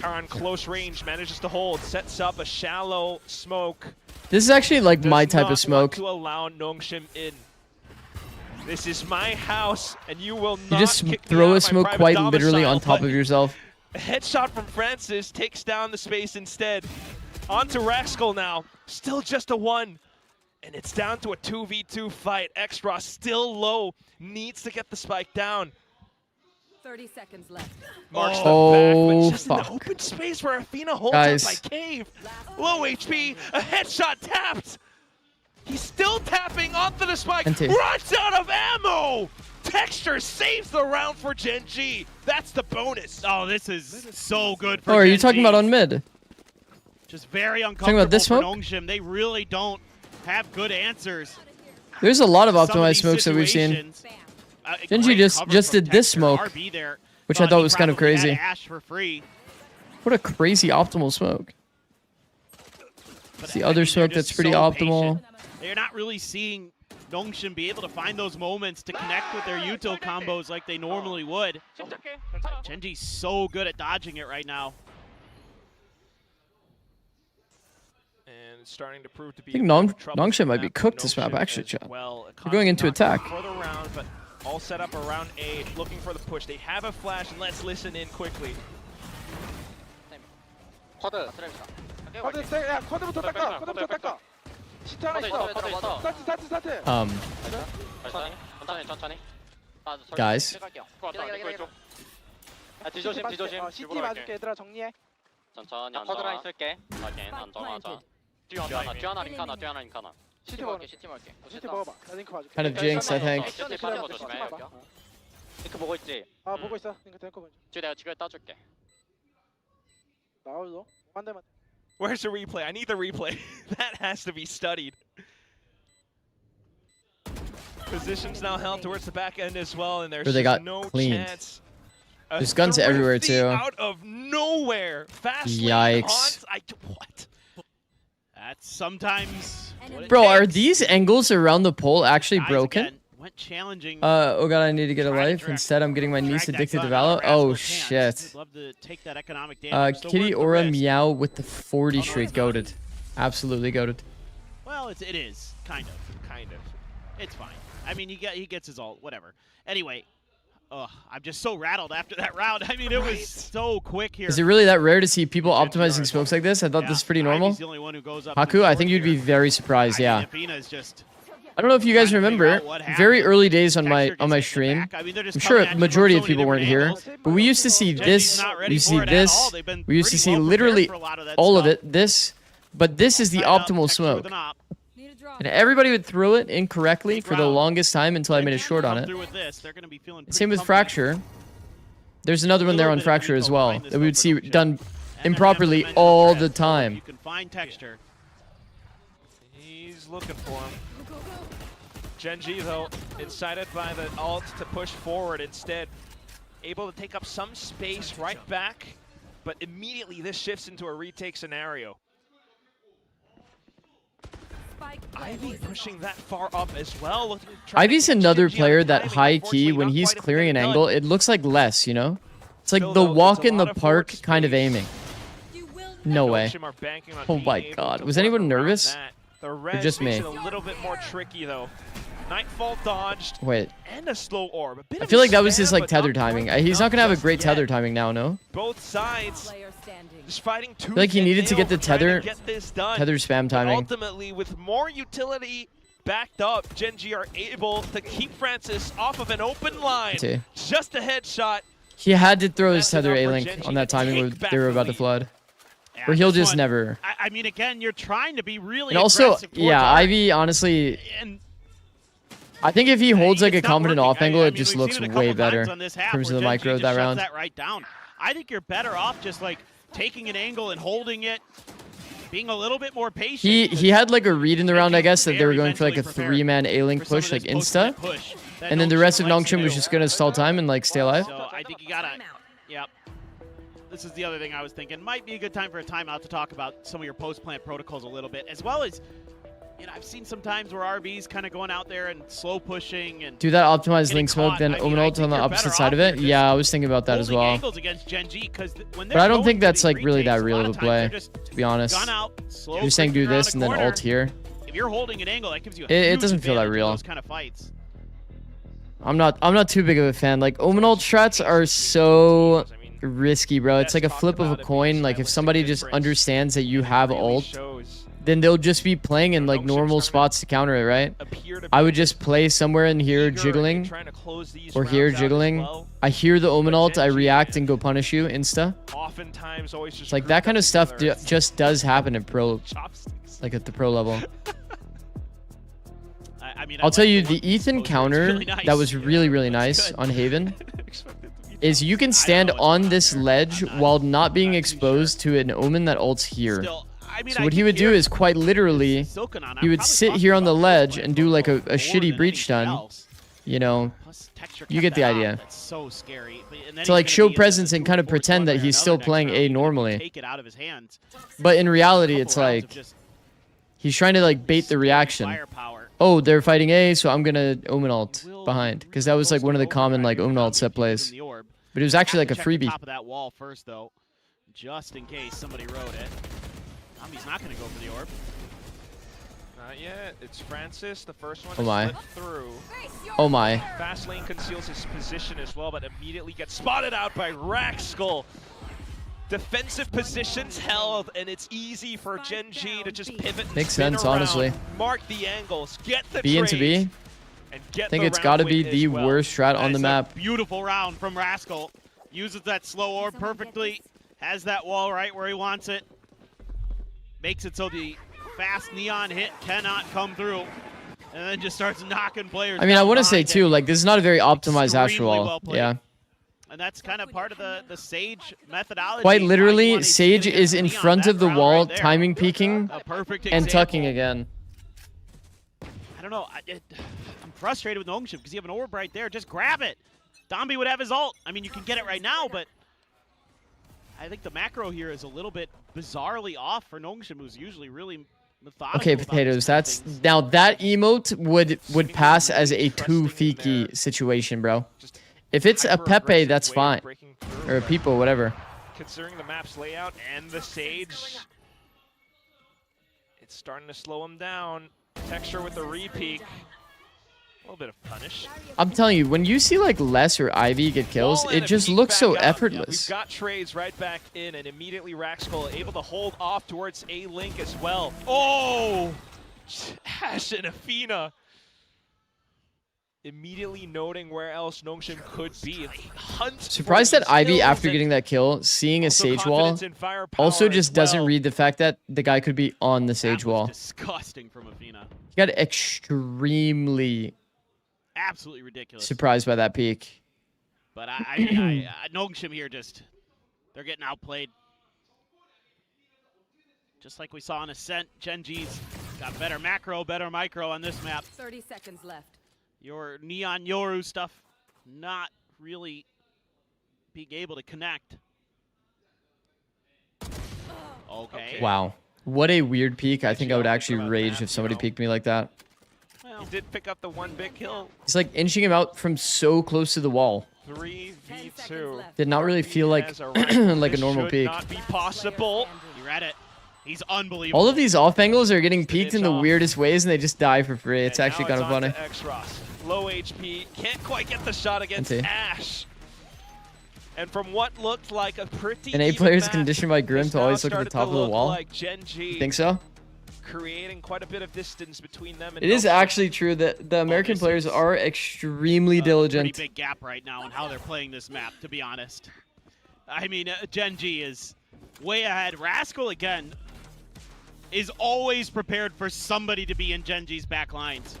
Karen close range manages to hold, sets up a shallow smoke. This is actually like my type of smoke. To allow Nongshim in. This is my house, and you will not. You just kick me throw out a of my smoke private quite literally domicile, on top but of yourself. a headshot from Francis takes down the space instead. On to Rascal now. Still just a 1. And it's down to a 2v2 fight. Xross still low. Needs to get the spike down. 30 seconds left. Marks them Oh, back, but just in fuck. the open space where Athena holds Guys. up by Cave. Low HP. A headshot tapped. He's still tapping onto the spike. Ente. Runs out of ammo. Texture saves the round for Gen G. That's the bonus. Oh, this is so good for Oh, are you Gen talking G. about on mid? Just very Talking uncomfortable about this for smoke? Nongshim. They really don't have good answers. There's a lot of Some optimized these smokes that we've seen. situations. Gen G Great just cover did from this Texture. smoke, RB there which I thought he was kind of probably had crazy. Ash for free. What a crazy optimal smoke. But It's the I other mean, smoke they're that's just pretty so optimal. patient. They're not really seeing Nongshim be able to find those moments to connect with their Yuto combos like they normally would. Gen G's so good at dodging it right now. And it's starting to prove to be I think a bit of a troublesome Nongshim might be map for cooked this map, Nongshim actually, as chat. well. They're going into Not attack. For the round, but all set up around A, looking for the push. They have a flash, and let's listen in quickly. 쿼드 야 쿼드부터 닦아 쿼드부터 닦아 시트 하나 있어 스타트 스타트 천천히. Guys. 뒤조심. CT 맞을게 얘들아 정리해 천천히 쿼드라인 쓸게. 확인 안정하자. 뛰어나 링카나. CT 먹을게 CT 먹어봐 나 링크 봐줄게 Kind of jinx, I think. CT 빠른 거 조심해. 링크 보고 있지? 아 보고 있어 링크 될 거 먼저 내가 지금 따줄게. 나와줘 한 대만 Where's the replay? I need the replay. That has to be studied. Positions now held towards the back end as well, and there's Where they just got no cleaned. chance. There's guns everywhere, too. Out of nowhere. Fast Yikes. What? That's sometimes what it Bro, are takes. these angles around the pole actually Guys, broken? again, went challenging. Oh god, I need to get a Trying to life. drag- Instead, I'm getting my niece drag that addicted to gun out Valo. of Oh Rascal's hands. shit. They'd love to take that economic damage. So Kitty worth the Aura risk. Meow with the 40 straight goated. Absolutely goated. Well, it is kind of. It's fine. I mean, he gets his ult, whatever. Anyway, I'm just so rattled after that round. I mean, it was so quick here. Is it really that rare to see people Gen G optimizing are smokes like this? I thought this was pretty Ivy's normal. the only one who goes up Haku, I think you'd be very surprised, yeah. Athena is just I don't know if you guys trying to figure remember, out what very happened. early days on my Texture gets hit in the stream. back. I mean, they're just I'm coming sure at a you majority from of so many people weren't different here, angles. but we used to see Gen G's this, not ready we used to for see it at all. this, They've been we used to pretty see well prepared literally for a lot of that all of stuff. it, this, but this is the Side up, optimal Texture with smoke. an op. And everybody would throw it incorrectly Big for the round. longest time until I made a short on Come it. through with this, they're gonna be feeling Same pretty with comfy. Fracture. There's another one there Little on bit of Fracture as info well behind this that we would though see for Nongshim. done And they're improperly gonna have to all mention the Brad. time. You can find Texture. He's looking for him. Gen G, though, incited by the ult to push forward instead. Able to take up some space right back, but immediately this shifts into a retake scenario. Ivy pushing that far up as well. Ivy's another player that high key, when he's clearing an angle, it looks like less, you know? It's like the walk in the park kind of aiming. No way. Oh my god. Was anyone nervous? Or just me? A little bit more tricky though. Nightfall dodged. Wait. And a slow orb. A bit I of feel a like that was his spam, like but tether not timing. quite He's not gonna have a just great yet. tether timing now, no? Both sides just fighting tooth like he and needed to get nail the trying to tether- get this done. tether spam But timing. ultimately, with more utility backed up, Gen G are able to keep Francis off of an open line. See. Just a headshot. He had to throw his That's tether enough for A-Link Gen G on that to timing take where back they were the about to lead. flood. Yeah, Or he'll this just one- never. I mean, again, you're trying to be really And also, aggressive towards yeah, Art. Ivy, honestly, And I think if he holds like a It's not confident working. off angle, I it mean, just we've looks seen it a way couple better times on this in half terms of where the Gen G micro just that shuts round. that right down. I think you're better off just like taking an angle and holding it, being a little bit more patient. He had like a read in the round, I guess, that they were very going for like a mentally prepared 3-man A-Link for some of push, like this insta. post-net push that And then the rest of likes to Nongshim was do. just going to stall time and like stay alive. So I think you gotta, yep. This is the other thing I was thinking. Might be a good time for a timeout to talk about some of your post-plant protocols a little bit, as well as, you know, I've seen some times where RB's kind of going out there and slow pushing and Do that optimized getting link smoke, caught. then I mean, Omen I ult think on the you're opposite better side of off it. here Yeah, just I was thinking about that as holding well. angles against Gen G, 'cause when But I don't they're think going that's for like these really that retakes, a real lot of a of times play, they're just to be honest. gun out, slow You're saying do creeping around this a and then corner. ult here. If you're holding an angle, that gives you a It huge doesn't feel that advantage in real. those kind of fights. I'm not too big of a fan. Like Omen ult strats are so risky, bro. It's like a flip of a coin. Like if somebody just understands that you have ult, then they'll just be playing in like normal spots to counter it, right? I would just play somewhere in here jiggling, or here jiggling. I hear the Omen ult, I react and go punish you insta. Oftentimes, always just It's like that kind of stuff just does happen in pro, like at the pro level. I mean, I'll tell you, the the Ethan counter that was really nice on Haven is you can stand on this ledge while not being exposed to an Omen that ults here. So what he would do is quite literally, he would sit here on the ledge and do like a shitty breach stun. You know, you get the idea. That's so scary. To like show presence and kind of pretend that he's still playing A normally. Take it out of his hands. But in reality, it's like he's trying to like bait the reaction. Oh, they're fighting A, so I'm gonna Omen ult behind, because that was like one of the common like Omen ult set plays. But it was actually like a freebie. Top of that wall first, though, just in case somebody wrote it. He's not going to go for the orb. Not yet. It's Francis, the first one Oh my. to slip through. Oh my. Fast lane conceals his position as well, but immediately gets spotted out by Raxkull. Defensive positions held, and it's easy for Gen G to just pivot and Makes spin sense, around, honestly. mark the angles, get the B into B. trades, and get I think the it's got to round be win the as well. worst strat on the map. Beautiful round from Rascal. Uses that slow orb perfectly. Has that wall right where he wants it. Makes it so the fast neon hit cannot come through. And then just starts knocking players. I mean, I want to down say behind too, it. like this is not a very optimized Astro Extremely wall. well played. Yeah. And that's kind of part of the Sage methodology. Quite Why you literally, wanna Sage see it is against in Neon, front that of the round wall, right there. timing peeking, A perfect and example. tucking again. I don't know. I'm frustrated with Nongshim because you have an orb right there. Just grab it. Dombi would have his ult. I mean, you can get it right now, but I think the macro here is a little bit bizarrely off for Nongshim, who's usually really methodical. Okay, about potatoes. these kind of That's things. now that emote would pass as a 2 Fiki situation, bro. If it's a Pepe, that's fine, or a Peepo, whatever. Considering the map's layout and the Sage, it's starting to slow him down. Texture with the re-peek. A little bit of punish. I'm telling you, when you see like Les or Ivy get kills, Wall and it a just peek looks so back out. effortless. We've got trades right back in, and immediately Raxkull able to hold off towards A-Link as well. Oh! Ash and Athena. Immediately noting where else Nongshim could be. Hunt Surprised that Ivy, after getting that kill, seeing a Sage wall, also just doesn't read the fact that the guy could be on the Sage wall. Disgusting from Athena. He got extremely Absolutely ridiculous. surprised by that peak. But I Nongshim here they're getting outplayed. Just like we saw on Ascent, Gen G's got better macro, better micro on this map. 30 seconds left. Your Neon Yoru stuff not really being able to connect. Okay. Wow. What a weird peak. I think I would actually about rage that, if somebody you know. peeked me like that. He did pick up the one big kill. It's like inching him out from so close to the wall. 3v2. Did not really feel like Has a rifle. like a This normal should peak. not be possible. You read it. He's unbelievable. All of these off angles are getting peeked in the off. weirdest ways, and they just die for free. It's And actually now kind of funny. on to X-Ross. Low HP, can't quite get the shot against see. Ash. And from what looked like a pretty And A even players match, conditioned by Grim this to now always look at the started top of the look wall. Like Gen G You think so? creating quite a bit of distance between them. And It is Nongshim. actually true that the American this players is, are extremely Pretty diligent. big gap right now in how they're playing this map, to be honest. I mean, Gen G is way ahead. Rascal, again, is always prepared for somebody to be in Gen G's back lines.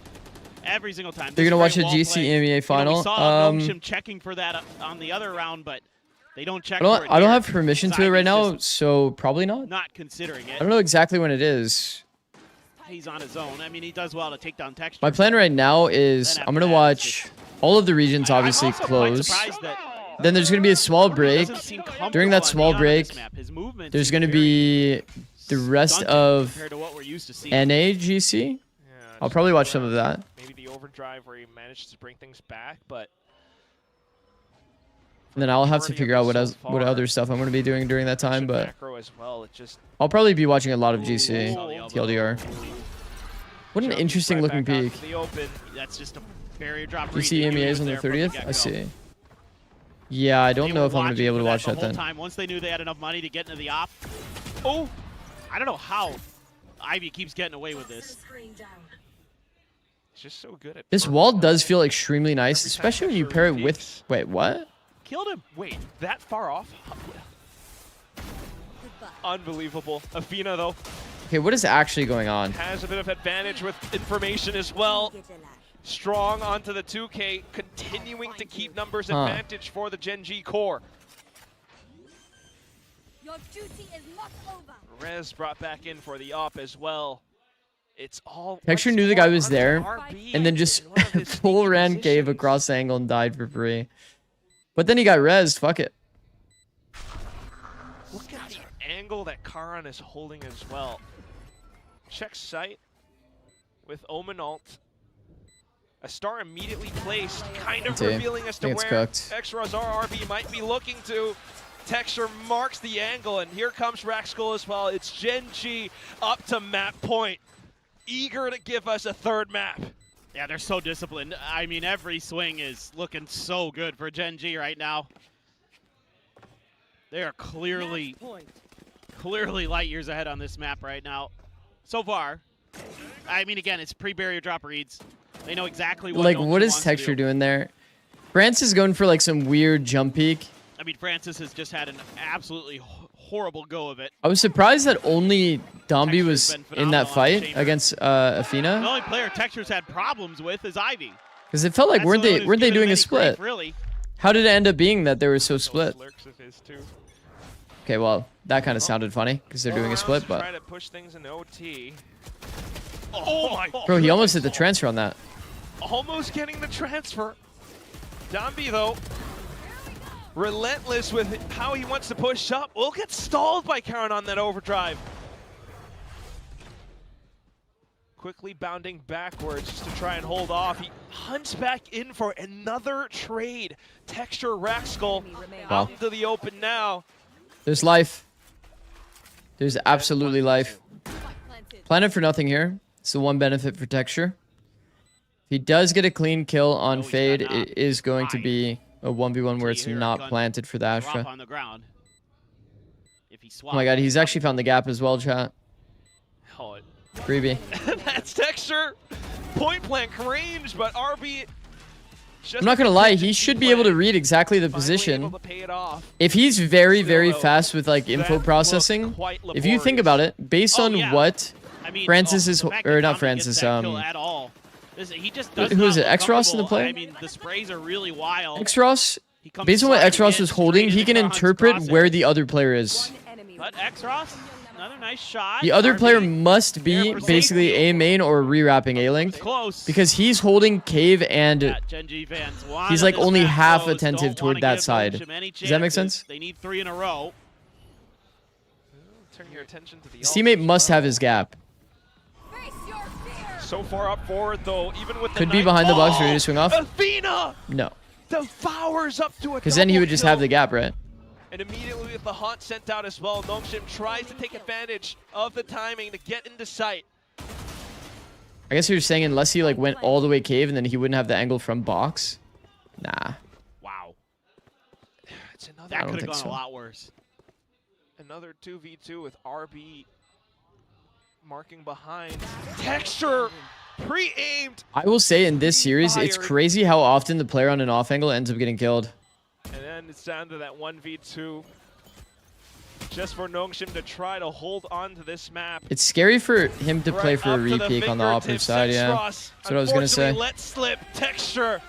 Every single time. They're This gonna watch great a wall GC play. EMEA final. We saw Nongshim checking for that on the other round, but they don't check for it I don't here. have permission to it right Zikz now, so probably not. not considering it. I don't know exactly when it is. He's on his own. I mean, he does well to take down Texture. My plan right now is Then I'm after gonna that, watch all of the regions I'm obviously also quite close. surprised that Then there's gonna be a small he break. doesn't seem comfortable During that on small Neon on this break, map. His movement there's seems gonna very be the rest stunted of compared to what we're used to seeing. NAGC. Yeah, I'll just probably watch for, some of that. Maybe the overdrive where he managed to bring things back, but And then I'll have to majority of figure it out so what far, other stuff I'm gonna be doing during that time. But macro as well. It just I'll probably be watching a lot of GC, Ooh. TLDR. What an jumps interesting right looking back out peak. to the open. That's just a barrier drop. GC EMEA is on the 30th. I see. Yeah, I don't know if I'm gonna be able to watch that then. Time. Once they knew they had enough money to get into the op. Oh, I don't know how Ivy keeps getting away with this. It's just so good at This wall does feel extremely nice, especially when you pair it with. Wait, what? Killed him. Wait, that far off? Unbelievable. Athena, though, Okay, what is actually going on? has a bit of advantage with information as well. Strong onto the 2K, continuing to keep numbers advantage for the Gen G core. Your duty is not over. Rez brought back in for the op as well. It's all Texture once knew the guy more was onto there, RB and then just in one of his full sneaky ran cave positions. across the angle and died for free. But then he got rezzed. Fuck it. Look at the angle that Karan is holding as well. Check sight with Omen ult. A star immediately placed, kind of See, revealing as to think it's where cooked. X-Raz RB might be looking to. Texture marks the angle, and here comes Raxkull as well. It's Gen G up to map point, eager to give us a third map. Yeah, they're so disciplined. I mean, every swing is looking so good for Gen G right now. They are clearly light years ahead on this map right now. So far. I mean, again, it's pre-barrier drop reads. They know exactly what Like, Nongshim what is wants to Texture do. doing there? France is going for like some weird jump peek. I mean, Francis has just had an absolutely horrible go of it. I was surprised that only Dombi Texture's was been in phenomenal that on fight Chamber. against The Athena, only player Texture's had problems with is Ivy. because it felt like That's weren't the one they who's weren't they given him doing a any split? grief, really. How did it end up being that they were so Those split? lurks of his too. Okay, well that kind of sounded funny because they're doing a Rounds split, to but try to push things in OT. Oh my! bro, he almost hit the transfer on that. Almost getting the transfer. Dombi though, relentless with how he wants to push up. Will get stalled by Karen on that overdrive. Quickly bounding backwards just to try and hold off. He hunts back in for another trade. Texture Raxkull Wow. out into the open now. There's life. There's absolutely life. Planet for nothing here. It's the one benefit for Texture. If he does get a clean kill on he's got Fade, not. it is going to be a 1v1 where it's Here, not gun planted for the Drop Astra. on the ground. If he Oh my god, he's actually found the gap as well, chat. Oh, Freebie. that's Texture. Point blank range, but RB. Just I'm not gonna lie, he should be able to read exactly the finally position. able to pay it off. If he's very, Still, very though, fast with like that info looked processing, quite if you think laborious. about it, based Oh, on yeah. what I mean, Francis is, the fact or that not Dominic Francis, gets that kill at all. He just does who is not it, look X-Ross in the comfortable. play? I mean, the sprays are really wild. X-Ross, He comes based on what sliding X-Ross in was holding, straight he can into Karan's interpret where crosshairs. the other player is. But X-Ross, another nice shot. The other RB, player must be there for basically safety. A main or re-wrapping A-Link, close. because he's holding Cave and Yeah, Gen G fans want he's on like this only map, half those attentive don't toward wanna that give side. Nongshim any Does that make chances. sense? They need 3 in a row. Turn your attention to the His teammate must have his gap. So far up forward though, even with the Could be knife- behind the box, Oh! ready to swing off. Athena No, devours up to a because then he would just have the double gap, right? kill. And immediately with the haunt sent out as well, Nongshim tries to take advantage of the timing to get into sight. I guess you're saying unless he like went all the way Cave and then he wouldn't have the angle from box. Nah. Wow. It's another That don't could have think gone so. a lot worse. Another 2v2 with RB marking behind. Texture pre-aimed, I will say in this series, it's Fired. crazy how often the player on an off angle ends up getting killed. and then it's down to that 1v2. just for Nongshim to try to hold on to this map. It's scary for him to play for a repeat on the opposite side, yeah. That's what I was going to say. Let slip. Texture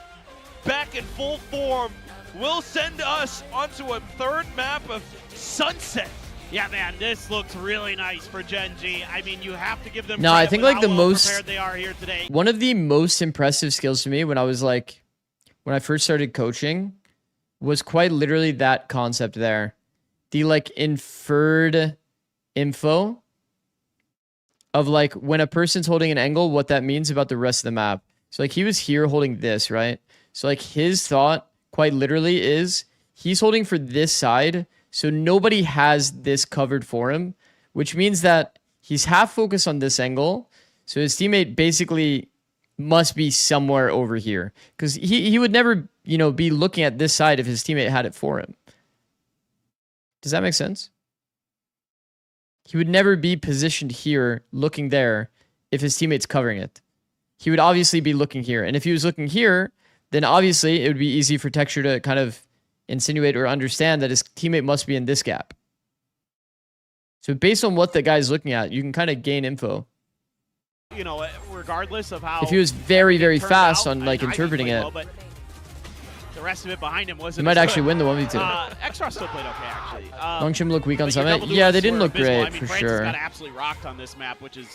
back in full form will send us onto a third map of Sunset. Yeah, man, this looks really nice for Gen G. I mean, you have to give them No, credit I think with like how the well most prepared they are here today. one of the most impressive skills to me when I first started coaching was quite literally that concept there. The like inferred info of like when a person's holding an angle, what that means about the rest of the map. So like he was here holding this, right? So like his thought quite literally is he's holding for this side, so nobody has this covered for him, which means that he's half focused on this angle. So his teammate basically must be somewhere over here because he would never, you know, be looking at this side if his teammate had it for him. Does that make sense? He would never be positioned here looking there if his teammate's covering it. He would obviously be looking here. And if he was looking here, then obviously it would be easy for Texture to kind of insinuate or understand that his teammate must be in this gap. So based on what the guy's looking at, you can kind of gain info. You know, regardless of how... If he was very, very fast out, on like interpreting it, well, but the rest of it behind him wasn't. he might actually win the 1v2. Xross still played okay, actually. Nongshim looked weak on Summit. Yeah, they didn't look great, I mean, for Francis sure. got absolutely rocked on this map, which is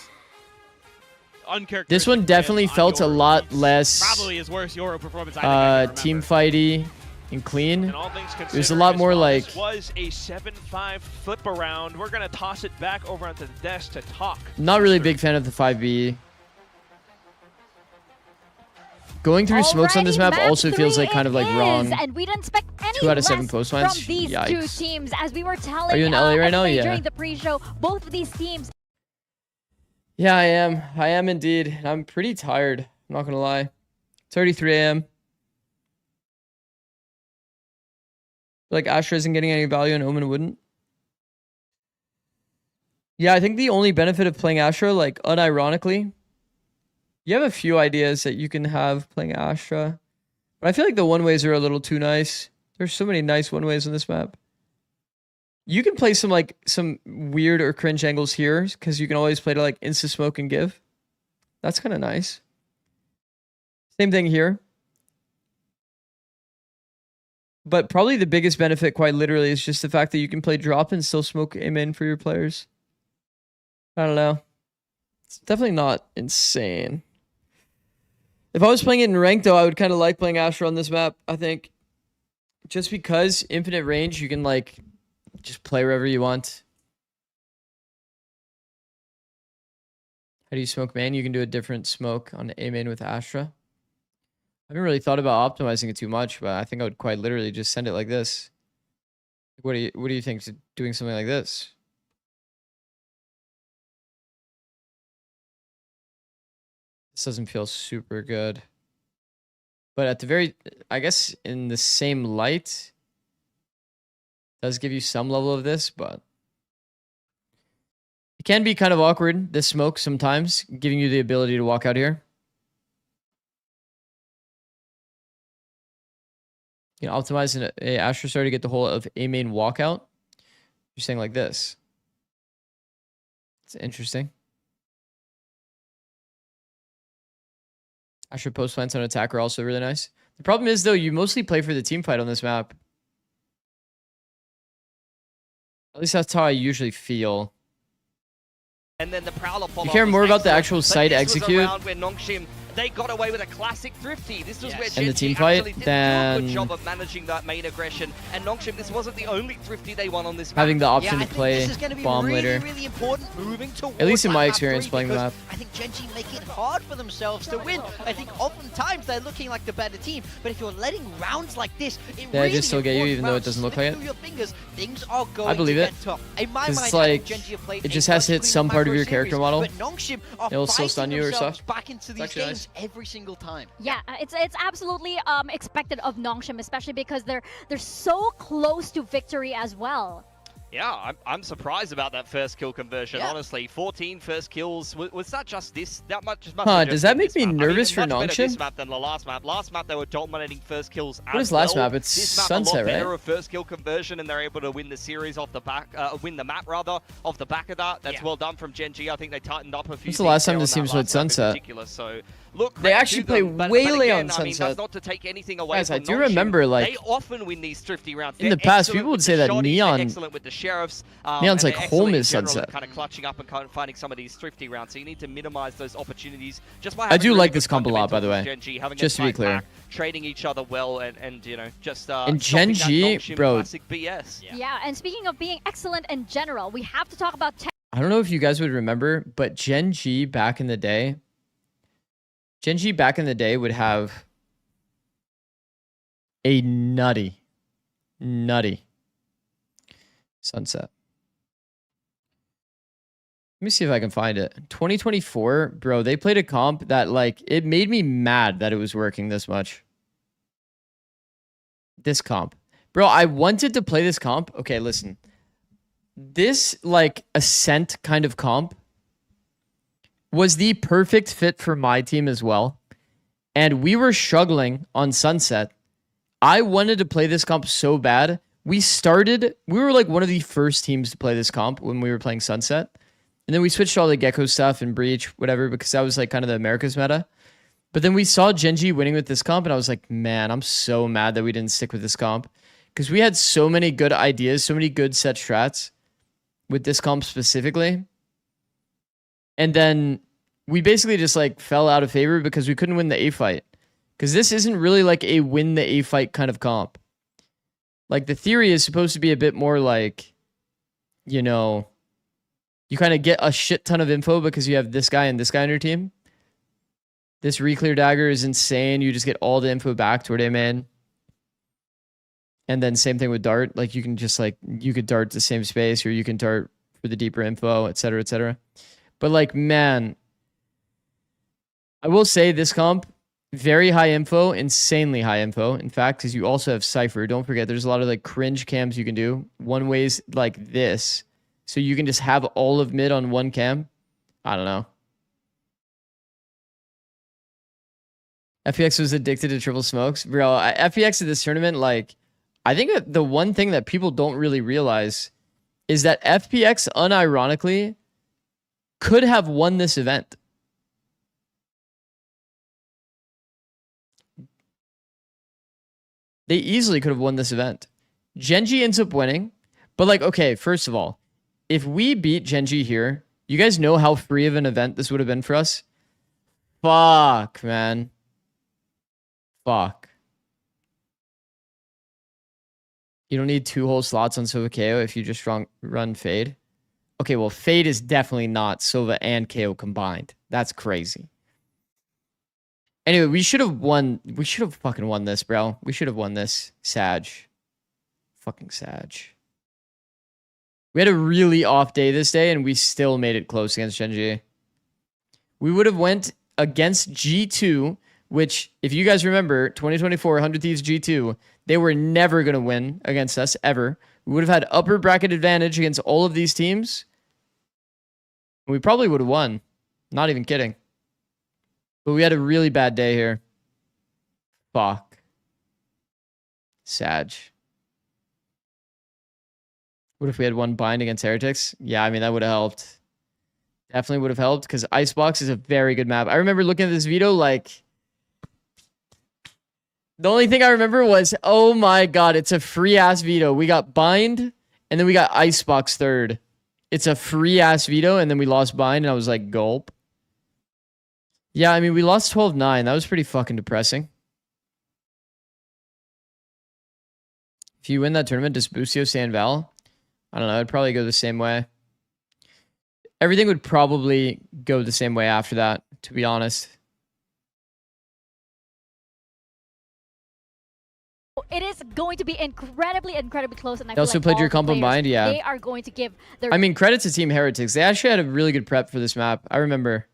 uncharacteristic. This one definitely felt a lot less probably his worst Euro performance I think team fighty and clean. And all things It was a lot more like... This was a 7-5 flip around. We're going to toss it back over onto the desk to talk. Not really a big fan of the 5B. Going through smokes on this map also feels like kind of like wrong. And we didn't expect any 2 out of 7 less post lines. from these Yikes. two teams. As we were telling Are you in LA right now? Yeah. during the pre-show, both of these teams. Yeah, I am. I am indeed. I'm pretty tired. I'm not going to lie. It's already 3 a.m. Like Astra isn't getting any value and Omen wouldn't. Yeah, I think the only benefit of playing Astra, like unironically, you have a few ideas that you can have playing Astra. But I feel like the one-ways are a little too nice. There's so many nice one-ways on this map. You can play some weird or cringe angles here because you can always play to like insta-smoke and give. That's kind of nice. Same thing here. But probably the biggest benefit, quite literally, is just the fact that you can play drop and still smoke aim in for your players. I don't know. It's definitely not insane. If I was playing it in ranked, though, I would kind of like playing Astra on this map, I think. Just because infinite range, you can, like, just play wherever you want. How do you smoke main? You can do a different smoke on A main with Astra. I haven't really thought about optimizing it too much, but I think I would quite literally just send it like this. What do you think to doing something like this? This doesn't feel super good. But at the very, I guess in the same light, does give you some level of this, but it can be kind of awkward, this smoke sometimes, giving you the ability to walk out here. You can optimize an Astra Star to get the whole of A main walkout. You're saying like this. It's interesting. Astra post plants on attack are also really nice. The problem is, though, you mostly play for the team fight on this map. At least that's how I usually feel. And then the Prowler you care more about the actual site execute where Nongshim, they got away with a classic thrifty. This was where and the team Genji fight, actually did a then good job of managing that main aggression. And Nongshim, this wasn't the only thrifty they won on this map. having the option I to play this is gonna be bomb really, later. really important moving towards At least in that my map experience 3 playing the because map. I think Genji make it hard for themselves to win. I think oftentimes they're looking like the better team, but if you're letting rounds like this, it Yeah, I really just still get you, important even though it rounds doesn't look slip like it. through your fingers, things are going I believe to it. get tough. In my 'Cause mind, it's I think like, Genji have played it a just has to hit much some cleaner part of your macro character series, model. But Nongshim are It'll still fighting stun you or themselves stuff. back into these actually games nice. every single time. Yeah, it's absolutely expected of Nongshim, especially because they're so close to victory as well. Yeah, I'm surprised about that first kill conversion, Yeah. honestly. 14 first kills. Was that just this? That much just Huh, does that make me nervous for much better Nongshim? this map than the last map. Last map, they were dominating first kills What as is last well. map? It's This map Sunset, a lot right? better of first kill conversion, and they're able to win the series off the back, win the map rather, off the back of that. That's well done from Gen G. I think they tightened up a few When's the last things time there this on team's that played last map in Sunset? particular. So, look, They credit actually to play them, but Waylay again, on I mean, Sunset. that's not to take anything away Guys, from I do Nongshim. remember, like, they often win these thrifty rounds. in the They're past, excellent people would with say the that shotties, they're Neon- excellent with the sheriffs. Neon's and like they're home excellent is in general Sunset. at kind of clutching up and kind of finding some of these thrifty rounds. So you need to minimize those opportunities. Just by I having do really like good this comp a lot, by the way. fundamentals with Gen G, having Just a to be tight clear. back, trading each other well, and you know, just And Gen G, bro. Classic BS. Yeah, and speaking of being excellent in general, we have to talk about I don't know if you guys would remember, but Gen G back in the day would have a nutty Sunset. Let me see if I can find it. 2024, bro, they played a comp that, like, it made me mad that it was working this much. This comp. Bro, I wanted to play this comp. Okay, listen. This, like, Ascent kind of comp was the perfect fit for my team as well. And we were struggling on Sunset. I wanted to play this comp so bad. We were like one of the first teams to play this comp when we were playing Sunset. And then we switched to all the Gecko stuff and Breach, whatever, because that was like kind of the America's meta. But then we saw Gen G winning with this comp, and I was like, man, I'm so mad that we didn't stick with this comp. Because we had so many good ideas, so many good set strats with this comp specifically. And then we basically just like fell out of favor because we couldn't win the A fight. Because this isn't really like a win the A fight kind of comp. Like the theory is supposed to be a bit more like, you know, you kind of get a shit ton of info because you have this guy and this guy on your team. This Reclear Dagger is insane. You just get all the info back toward A main. And then same thing with Dart. Like you can just like, you could dart the same space or you can dart for the deeper info, etc., etc. But like, man, I will say this comp, very high info, insanely high info. In fact, because you also have Cypher. Don't forget, there's a lot of like cringe cams you can do. One way's like this. So you can just have all of mid on one cam. I don't know. FPX was addicted to triple smokes. Bro, FPX at this tournament, like, I think that the one thing that people don't really realize is that FPX, unironically, could have won this event. They easily could have won this event. Gen G ends up winning. But, like, okay, first of all, if we beat Gen G here, you guys know how free of an event this would have been for us? Fuck, man. Fuck. You don't need 2 whole slots on Sova KO if you just run Fade. Okay, well, Fade is definitely not Sova and KO combined. That's crazy. Anyway, we should have won. We should have fucking won this, bro. We should have won this. Sag. Fucking Sag. We had a really off day this day, and we still made it close against Gen G. We would have went against G2, which, if you guys remember, 2024 100 Thieves G2, they were never going to win against us, ever. We would have had upper bracket advantage against all of these teams. We probably would have won. Not even kidding. But we had a really bad day here. Fuck. Sag. What if we had one bind against Heretics? Yeah, I mean, that would have helped. Definitely would have helped, because Icebox is a very good map. I remember looking at this video, like... The only thing I remember was, oh my god, it's a free-ass veto. We got bind, and then we got Icebox third. It's a free-ass veto, and then we lost bind, and I was like, gulp. Yeah, I mean, we lost 12-9. That was pretty fucking depressing. If you win that tournament, does Busio stay in Val? I don't know. It'd probably go the same way. Everything would probably go the same way after that, to be honest. It is going to be incredibly close. And I They feel also like played all your the comp on players, bind, yeah. They are going to give their... I mean, credit to Team Heretics. They actually had a really good prep for this map. I remember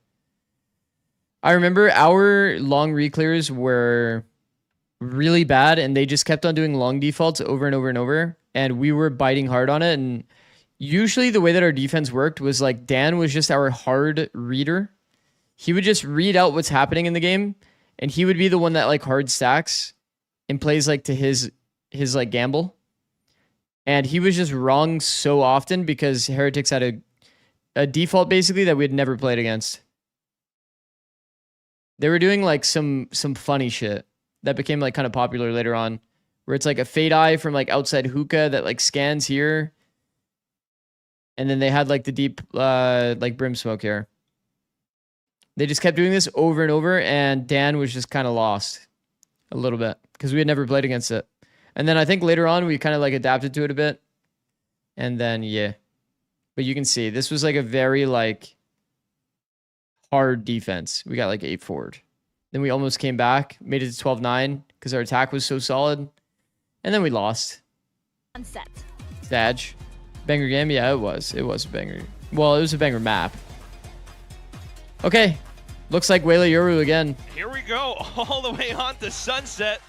our long reclears were really bad, and they just kept on doing long defaults over and over and over, and we were biting hard on it, and usually the way that our defense worked was like Dan was just our hard reader. He would just read out what's happening in the game, and he would be the one that like hard stacks and plays like to his like gamble. And he was just wrong so often because Heretics had a default basically that we had never played against. They were doing like some funny shit that became like kind of popular later on, where it's like a fade eye from like outside hookah that like scans here. And then they had like the deep like brim smoke here. They just kept doing this over and over, and Dan was just kind of lost a little bit because we had never played against it. And then I think later on we kind of like adapted to it a bit. And then yeah. But you can see this was like a very like hard defense. We got like 8 forward. Then we almost came back, made it to 12-9 because our attack was so solid. And then we lost. Set. Sag. Banger game? Yeah, it was. It was a banger. Well, it was a banger map. Okay. Looks like Wele Yoru again. Here we go, all the way on to Sunset.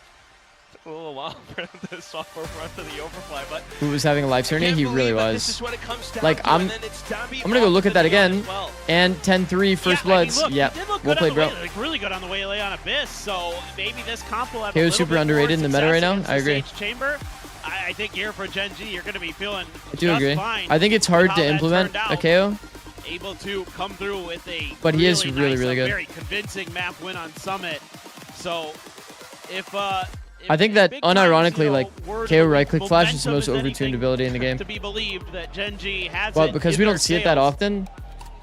Took a little while for the sophomore run to the overfly, but Who was having a life journey? He really was. this is what it comes down Like, to, I'm and then it's Dabi gonna go off look at to that the again. as well. And 10-3 first bloods. I mean, Yeah. look, he did look Well good played, on bro. the like really good on the Wele on Abyss, so maybe this comp will have KO a little super bit underrated more in the meta right now. success I agree. against Sage Chamber. I think here for Gen G, you're going to be feeling I do just agree. fine I think it's with hard how to that implement turned a out. KO. Able to come through with a But he is nice, really good. very convincing map win on Summit. So if I think that big times, unironically, you know, like word KO of right click flash is the most momentum is overtuned anything ability in the game. to be believed that Gen G has But it because in we their don't see it that sails. often,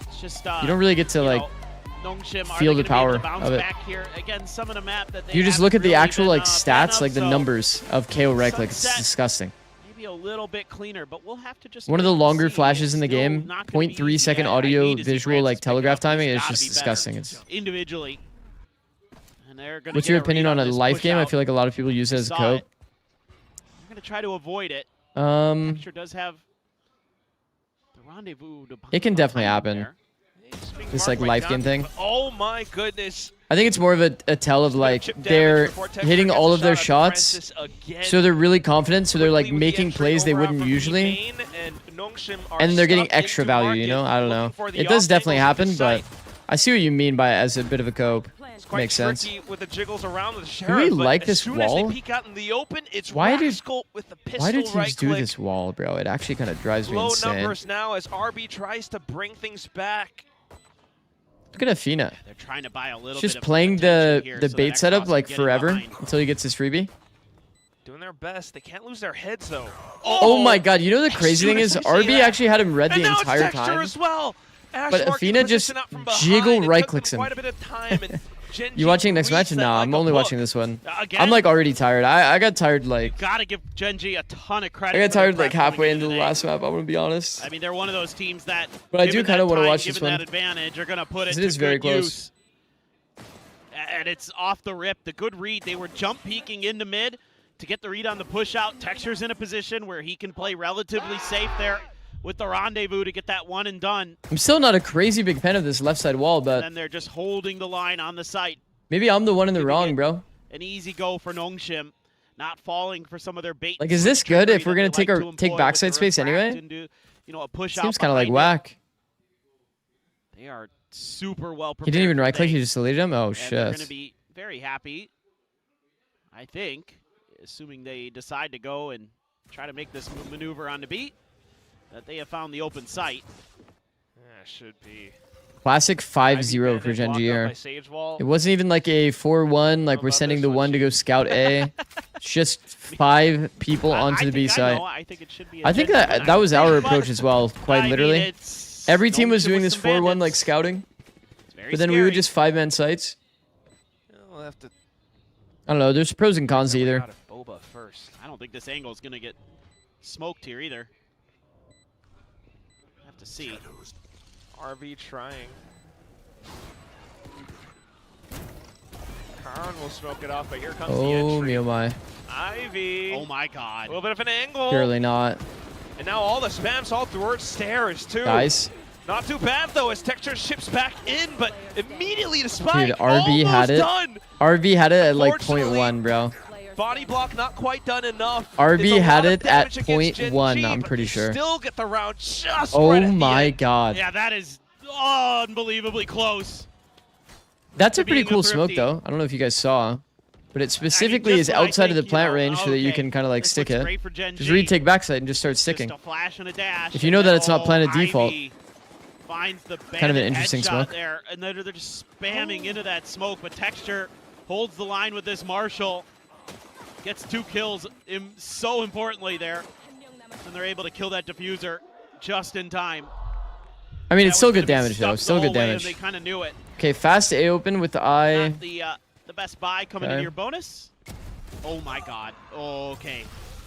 It's just, you don't really get to you like know, Nongshim, are feel they the gonna be able power to bounce of it. back here? Again, some of the map that they you just haven't look at the really actual been, like fan stats, of, like the so numbers of KO right click. It's Sunset, disgusting. maybe a little bit cleaner, but we'll have to just One of the wait and longer see. flashes in the It's still game, not gonna be 0.3 easy second yet. I audio need to see visual like Francis pick it telegraph up. timing. He's It's gotta just be better disgusting. It's individually. And they're gonna What's get your a opinion read on a this life push game? I out. feel like a lot of people use it as a Saw cope. it. I'm gonna try to avoid it. Texture does have the rendezvous. It can definitely happen. There. This like life game thing. Oh my goodness. I think it's more of a tell of like they're hitting all of their shots, so they're really confident, so they're like making plays they wouldn't usually, and they're getting extra value, you know? I don't know. It does definitely happen, but I see what you mean by as a bit of a cope. Makes sense. With the jiggles around the Do we like this as soon as they wall? peek out in the open, it's Why do Rascal with the pistol Why do teams right do click. this wall, bro? It actually kind of drives me Low insane. numbers now as RB tries to bring things back. Look at Afina. They're trying to buy a little Just bit playing of the attention here so bait that setup Xbox like can get in forever behind. until he gets his freebie. Doing their best. They can't lose their heads though. Oh my god, you know the crazy thing is RB actually had him red And the now entire it's Texture time. as well. But Ashlark in Afina just position up from behind. jiggle It right took them clicks him. quite a bit of time, and Gen You G watching next match? reads No, that I'm like a only book. watching this one. Again, I'm like already tired. I got tired like Gotta give Gen G a ton of credit. I got for their tired like prep coming halfway into into the today. last map. I'm gonna be honest. I mean, they're one of those teams that. But I do given kind of that want to time, watch this given one. that advantage, are gonna put it 'Cause it to is very good close. use. And it's off the rip. The good read. They were jump peeking into mid to get the read on the push out. Texture's in a position where he can play relatively safe there with the rendezvous to get that one and done. I'm still not a crazy big fan of this left side wall, And but then they're just holding the line on the site. maybe I'm the one in the Giving wrong, it bro. An easy go for Nongshim, not falling for some of their bait. Like, and is this switch good trickery if we're that gonna they take like our to employ take with backside the space refract anyway? into, you know, a push Seems out kind of like behind it. whack. They are super well prepared. He didn't even for right click. He things, just deleted him. Oh and they're going to shit. be very happy, I think, assuming they decide to go and try to make this maneuver on the beat, that they have found the open site. Yeah, should be. Classic 5-0 for Gen G here. It wasn't even like a 4-1, like we're sending the one to go scout A. It's just 5 people onto the B side. I think it should be. I think that was our approach as well, quite literally. Every team was doing this 4-1 like scouting, but then we would just 5-man sites. We'll have to I don't know. There's pros and cons to either. out of Boba first. I don't think this angle is going to get smoked here either. Have to see. RB trying. Karn will smoke it off, but here comes the Oh entry. me oh my. Ivy. Oh my A god. little bit of an angle. Surely not. And now all the spams all towards stairs too. Guys. Not too bad though as Texture ships back in, but immediately the spike Dude, RB almost had it. done. RB had it at like Unfortunately, 0.1, bro. Body block not quite done enough. RB It's a had lot of it at damage against Gen 0.1, G, I'm but pretty they sure. Still get the round just Oh right at the my end. god. Yeah, that is unbelievably close. That's a pretty being a cool smoke thrifty. though. I don't know if you guys saw. But it specifically just is when I outside of the think, plant you know, range so that you okay, can kind of like this stick looks it. great for Gen Just G. retake backside and just start sticking. Just a flash and a dash. If you and know that then, it's not planted default. Ivy finds the Kind of an interesting headshot smoke. there, and then they're just spamming into that smoke, but Texture holds the line with this Marshall. Gets 2 kills so importantly there. And they're able to kill that diffuser just in time. I mean, That it's still was good gonna be damage though. stuck Still the good whole way, and damage. They kind of knew it. Okay, fast A open with the eye. Not the best buy coming Okay. into your bonus. Oh my god. Oh, okay.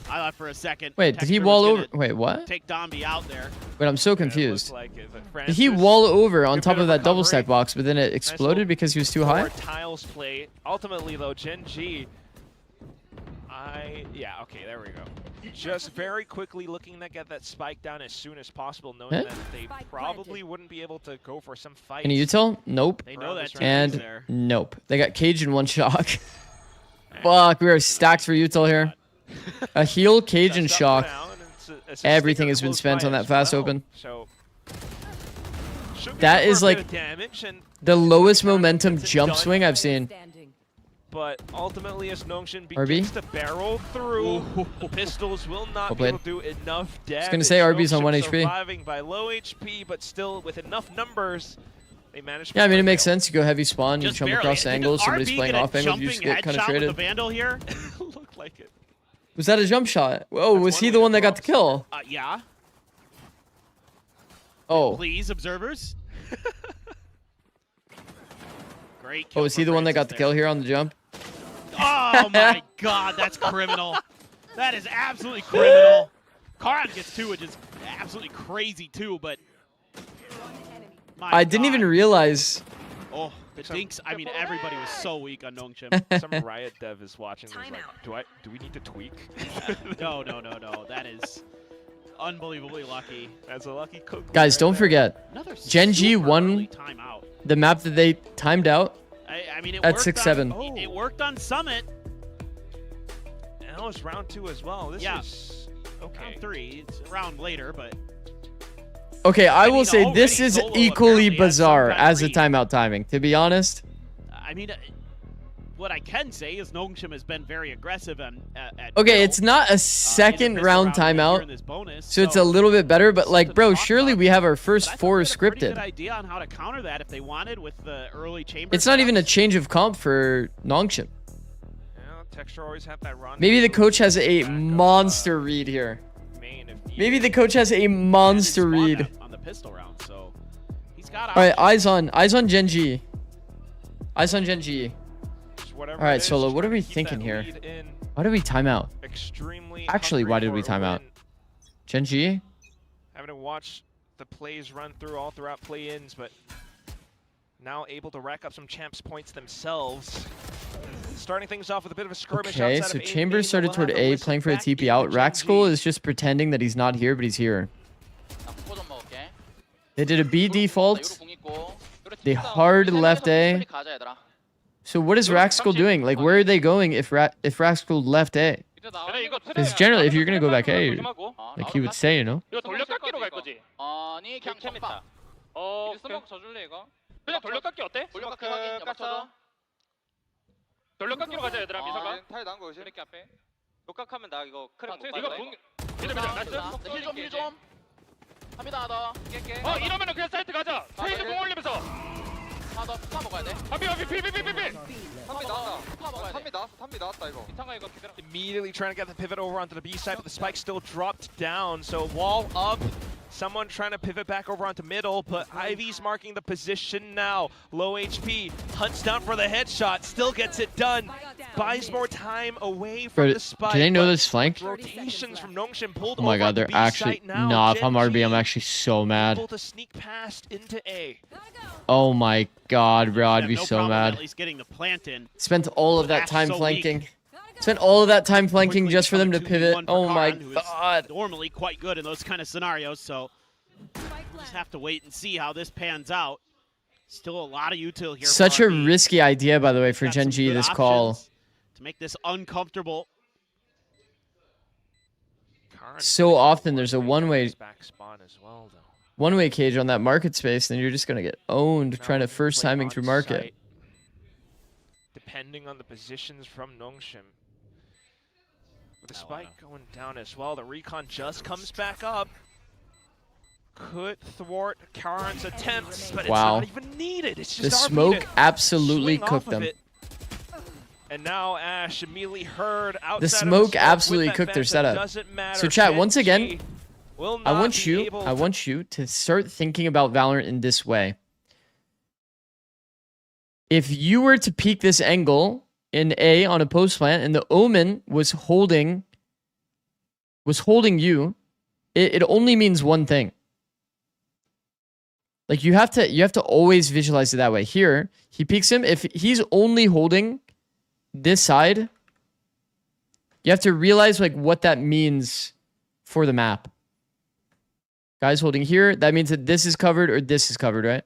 I thought for a second. Wait, did he Texture wall was over? gonna Wait, what? Take Dombey out there. Wait, I'm so Yeah, it confused. looked like it, but Did he Francis, wall over on good top bit of that double recovery. stack box, but then it exploded little because he was too high? forward tiles play. Ultimately, though, Gen G. Yeah, okay, there we go. Just very quickly looking to get that spike down as soon as possible, knowing Eh? that they probably wouldn't be able to go for some fights. Any util? Nope. They know that And Texture's there. nope. They got Cage in one shock. Fuck, we are stacked for util here. A heal, Cage, and That's up shock. now, and it's a Everything sticker has been close spent by on that as fast well. open. So should be That good is for a bit like of damage, and the lowest Counter momentum gets it jump done. swing I've seen. but ultimately as Nongshin RB? begins to barrel through, the pistols will not Well be able played. to do enough damage. was gonna say RB's on Nongshin 1 HP. surviving by low HP, but still with enough numbers, they managed to Yeah, I mean, it prevail. makes sense. You go heavy spawn, you Just jump barely. across Did angles, somebody's RB playing get a off angle, you just jumping get kind of headshot with the traded. Vandal here? Looked like it. Was that a jump shot? Whoa, That's was one he way the to one that got the cross. kill? Yeah. Oh. Please, observers. Great kill Oh, was he from the one that got Francis the kill here on the jump? Oh my god, that's criminal. That is absolutely criminal. Karan gets 2, which is absolutely crazy too, but my I didn't God. even realize. Oh, the dinks. I mean, everybody was so weak on Nongshim. Some Riot dev is watching this like, do we need to tweak? No. That is unbelievably lucky. That's a lucky cook. Guys, don't forget, Another Gen G super won early timeout. the map that they timed out. I mean, it At worked 6-7. on, It worked on Summit. And that was round 2 as well. This Yeah. is okay. Round 3. It's a round later, but Okay, I I will mean, say this already is Solo equally apparently has some bizarre kind of as a read. timeout timing, to be honest. I mean, what I can say is Nongshim has been very aggressive at Okay, middle, it's not a in the second pistol round and here in timeout, this bonus, so it's a little bit better, but like, bro, surely we have our first But I thought 4 they had a pretty good scripted. idea on how to counter that if they wanted with the early chamber. It's not even a setups. change of comp for Nongshim. Yeah, Texture always have that run. Maybe the coach has a Back up, monster read here. main if Maybe the needed. coach has a And monster spawned read. that on the pistol round, so he's got. All right, options. eyes on Gen G. Eyes on Gen G. Just whatever All right, it is, Solo, just what are trying we to keep thinking that here? lead in. Why did we time out? Extremely Actually, hungry why did for we a time out? win. Gen G? Having to watch the plays run through all throughout play-ins, but now able to rack up some champs points themselves. Starting things off with a bit of a skirmish Okay, outside so of A Chambers main, started we'll toward have to A, listen playing for a back TP into out. Gen G. Raxkull is just pretending that he's not here, but he's here. They did a B default. They hard left A. So what is Raxkull doing? Like, where are they going if Raxkull left A? Because generally, if you're gonna go back A, like he would say, you know. 이거 돌려깎기로 갈 거지? 아니 그냥 챔다. 스모크 져줄래 이거? 그냥 돌려깎기 어때? 돌려깎기 확인 깠어. 돌려깎기로 가자 얘들아 미서가. 타이 나온 거 조심. 이렇게 앞에. 녹각하면 나 이거 크랙 못 이거 받아. 붕. 미들 나이스. 힐 좀. 합니다 하나 더. 깰게. 이러면은 그냥 사이트 가자. 페이드 공 올리면서. 하나 더 푸파 먹어야 돼. 하비 필. 탐미 나왔다. 탐미 나왔다 이거. 이상하 이거 기다려. Immediately trying to get the pivot over onto the B side, but the spike still dropped down. So wall up. Someone trying to pivot back over onto middle, but Ivy's marking the position now. Low HP, hunts down for the headshot, still gets it done. Buys more time away from Bro, the spike. do they know but this flank? rotations from Nongshin pulled Oh my over god, on the they're B actually... site now. Nah, if I'm Gen RB, I'm G actually so mad. able to sneak past into A. Oh my god, bro, I'd Have be no so problem mad. At least getting the plant in. Spent all of that That's time so flanking. Spent all of that time flanking Quickly just for them to become a pivot. 2v1 for Oh my Karan, who is god. Normally quite good in those kind of scenarios, so just have to wait and see how this pans out. Still a lot of util here. Such for a RB. risky idea, by the way, for Got Gen some G, good this call. options. to make this uncomfortable. So often there's a one-way back spawn as well, though. one-way cage on that market space, then you're just gonna get owned trying to first timing through market. Site, depending on the positions from Nongshim. With the spike going down as well, the recon just comes back up. Could thwart Karan's attempts, but it's not even needed. It's just the smoke absolutely cooked them. And now Ash immediately heard outside the smoke absolutely cooked their setup. So chat, once again, I want you to start thinking about Valorant in this way. If you were to peek this angle in A on a post plant and the Omen was holding you, it only means one thing. Like you have to always visualize it that way. Here, he peeks him. If he's only holding this side, you have to realize like what that means for the map. Guys holding here, that means that this is covered or this is covered, right?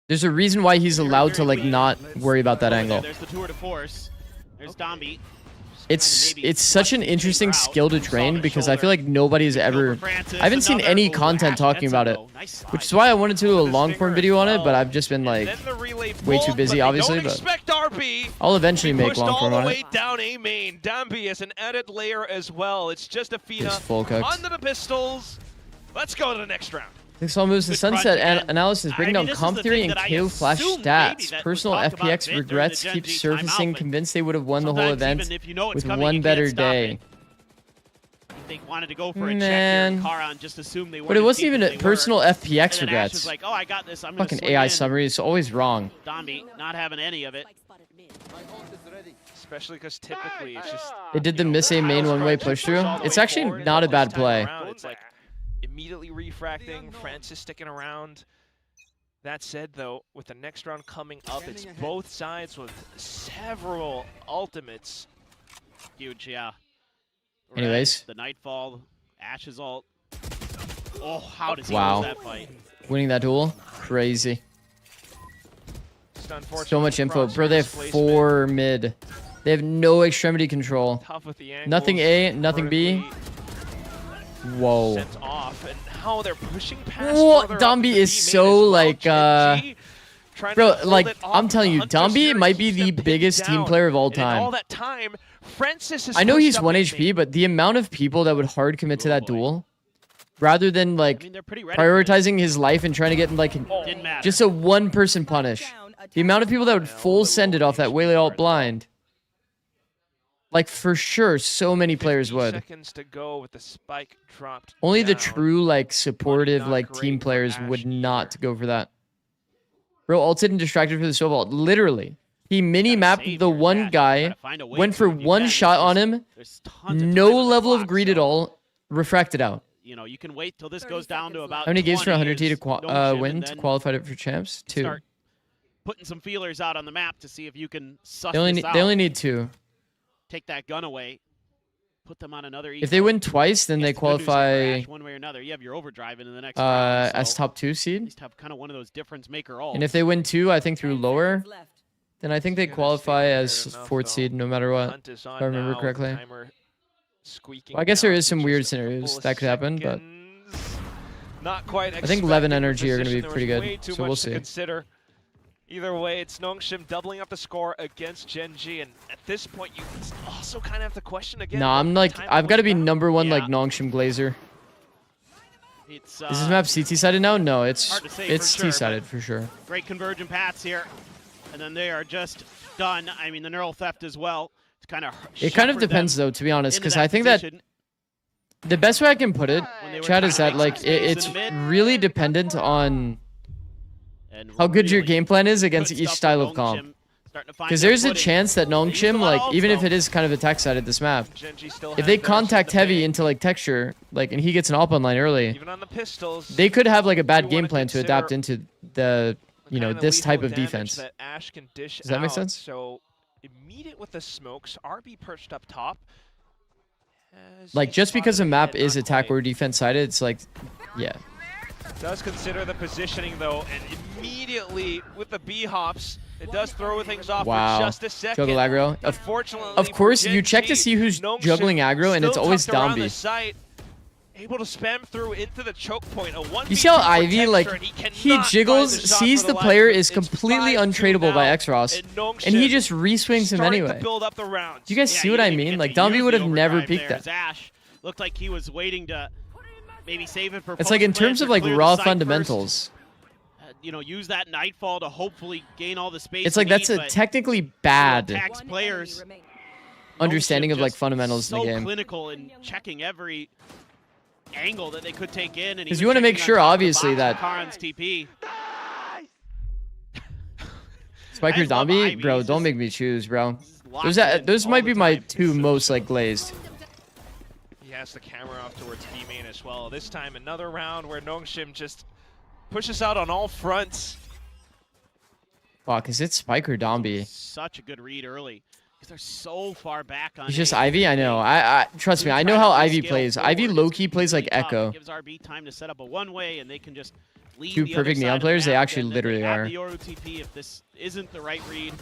There's a reason why he's allowed to like not worry about that angle. There's the tour de force. There's Dombi. It's such an interesting skill to train because I feel like nobody's ever... I haven't seen any content talking about it, which is why I wanted to do a long form video on it, but I've just been like way too busy, obviously, but I'll eventually make long form on it. Down A main, Dombi as an added layer as well. It's just a Fina under the pistols. Let's go to the next round. Zikz moves to sunset analysis, breaking down comp theory and KO flash stats. Personal FPX regrets keep surfacing, convinced they would have won the whole event with one better day. They wanted to go for a check here, and Karan just assumed they were. But it wasn't even a personal FPX regrets. Was like, oh, I got this. I'm fucking AI summary is always wrong. Dombi not having any of it. Especially because typically it's just... They did the miss A main one-way push through. It's actually not a bad play. It's like immediately refracting, Francis sticking around. That said, though, with the next round coming up, it's both sides with several ultimates. Huge, yeah. Anyways. The Nightfall, Ash's ult. Oh, how does he lose that fight? Winning that duel? Crazy. So much info. Bro, they have 4 mid. They have no extremity control. Nothing A, nothing B. Whoa. Sent off, and now they're pushing past. Dombi is so like bro, like I'm telling you, Dombi might be the biggest team player of all time. All that time, Francis is I know he's 1 HP, but the amount of people that would hard commit to that duel, rather than like prioritizing his life and trying to get like just a 1-person punish, the amount of people that would full send it off that Waylay alt blind. Like, for sure, so many players would. Seconds to go with the spike dropped Only down. The true, like, supportive, like, team players would not go for that. Bro, ulted and distracted for the Sova ult. Literally. He mini-mapped the one guy, went for 1 shot on him, no level of greed at all, refracted out. You know, you can wait till this goes down to about how many games for 100T to win to qualify it for champs? 2. Start putting some feelers out on the map to see if you can suss they only need 2. Take that gun away, put them on another. If they win twice, then they qualify one way or another. You have your overdrive in the next round, as top 2 seed. At least have kind of one of those difference maker ults. And if they win 2, I think through lower, then I think they qualify as 4th seed no matter what. If I remember correctly. Well, I guess there is some weird scenarios that could happen, but not quite. I think Levin Energy are going to be pretty good, so we'll see. Either way, it's Nongshim doubling up the score against Gen.G, and at this point, you also kind of have to question again. No, I'm like, I've got to be #1 like Nongshim Glazer. Is this map CT-sided now? No, it's T-sided for sure. Great convergent paths here, and then they are just done. I mean, the neural theft as well. It's kind of it kind of depends though, to be honest, because I think that the best way I can put it, Chad, is that like it's really dependent on how good your game plan is against each style of comp. Because there's a chance that Nongshim, like, even if it is kind of attack side at this map, if they contact heavy into like texture, like, and he gets an op online early, they could have like a bad game plan to adapt into the, you know, this type of defense. Does that make sense? So immediate with the smokes, RB perched up top. Like, just because a map is attack or defense sided, it's like, yeah. Does consider the positioning though, and immediately with the B hops, it does throw things off for just a second. Juggle aggro. Unfortunately, Of course, for you check to Gen.G, see who's Nongshim juggling aggro, and it's still always tucked around the Dombi. site, able to spam through into the choke point. A 1v2 You see how for Ivy, Texture, like, and he cannot jiggles, find the shot sees for the life, player but is it's completely 5-2 untradeable by now, Xross, Nongshim and he just re-swings him starting to anyway. build up the rounds. Do you guys see what I mean? Like, Dombi would have never peeked that. Ash looked like he was waiting to maybe save it for It's like in post-plant terms or of like clear the raw site fundamentals. first. You know, use that Nightfall to hopefully gain all the space. It's like you that's need, a but technically bad tax players understanding of like just fundamentals in so the game. clinical in checking every angle that they could take in, and Because even you want to make checking on sure, top of the obviously, box that for Karan's TP. Spiker I love Dombi, Ivy. bro, He's don't just make me choose, bro. locked in Those all might the be my time. two most like glazed. He has the camera off towards B main as well. This time another round where Nongshim just pushes out on all fronts. Fuck, is it Spike or Dombi? Such a good read early because they're so far back on. It's just A. Ivy. I know. I trust me. I know how Ivy plays. Ivy low key plays like Echo. It gives RB time to set up a one-way, and they can just lead Two the perfect other Neon side of the players, they map, actually and then literally they add are. the Yoru TP if this isn't the right read.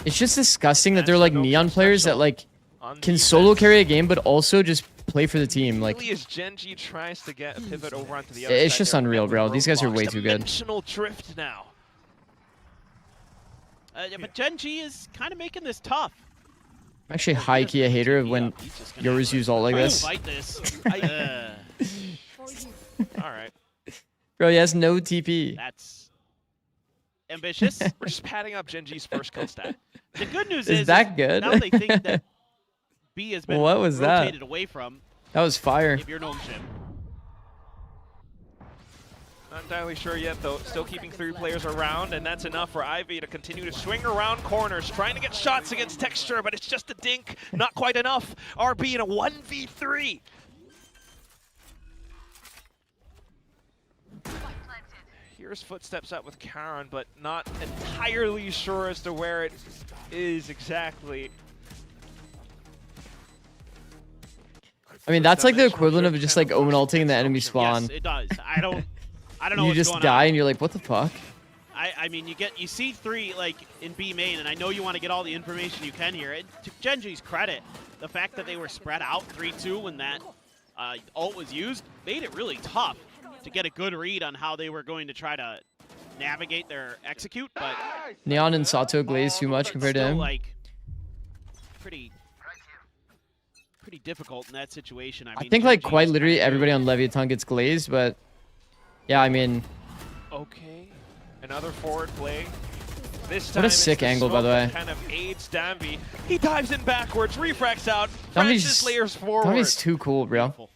It's just disgusting that That's they're like the Neon players that special like on can defense. solo carry a game, but also just play for the team. Like, Really, as Gen.G tries to get a pivot over onto the other it's side, just they're unreal, met with bro. These guys are roadblocks. way too good. Dimensional drift now. But Gen.G is kind of making this tough. I'm actually high key a hater of when He's just gonna Yoru's use ult like try to this. Fight this. All right. Bro, he has no TP. That's ambitious. We're just padding up Gen.G's first kill stat. The good news Is that good? now they think that B has been What was that? rotated away from. That was fire. If you're Nongshim. Not entirely sure yet, though. Still keeping 3 players around, and that's enough for Ivy to continue to swing around corners, trying to get shots against Texture, but it's just a dink. Not quite enough. RB in a 1v3. Here's footsteps out with Karan, but not entirely sure as to where it is exactly. I mean, that's like the equivalent of just like Omen ulting in the enemy spawn. Yes, it does. I don't know You what's just going die on. and you're like, what the fuck? I mean, you see 3 like in B main, and I know you want to get all the information you can here. And to Gen.G's credit, the fact that they were spread out 3-2 when that ult was used made it really tough to get a good read on how they were going to try to navigate their execute. But Neon and Sato glaze too much compared to still, him. like pretty difficult in that situation. I think like Gen.G quite is literally kinda everybody new. on Leviathan gets glazed, but yeah, I mean, Okay, another forward play. This time what a it's sick the angle, by smoke the way. that kind of aids Dambi. He dives in backwards, refracts out, Dombi's Francis layers forward. Dombi's too cool, bro. Beautiful.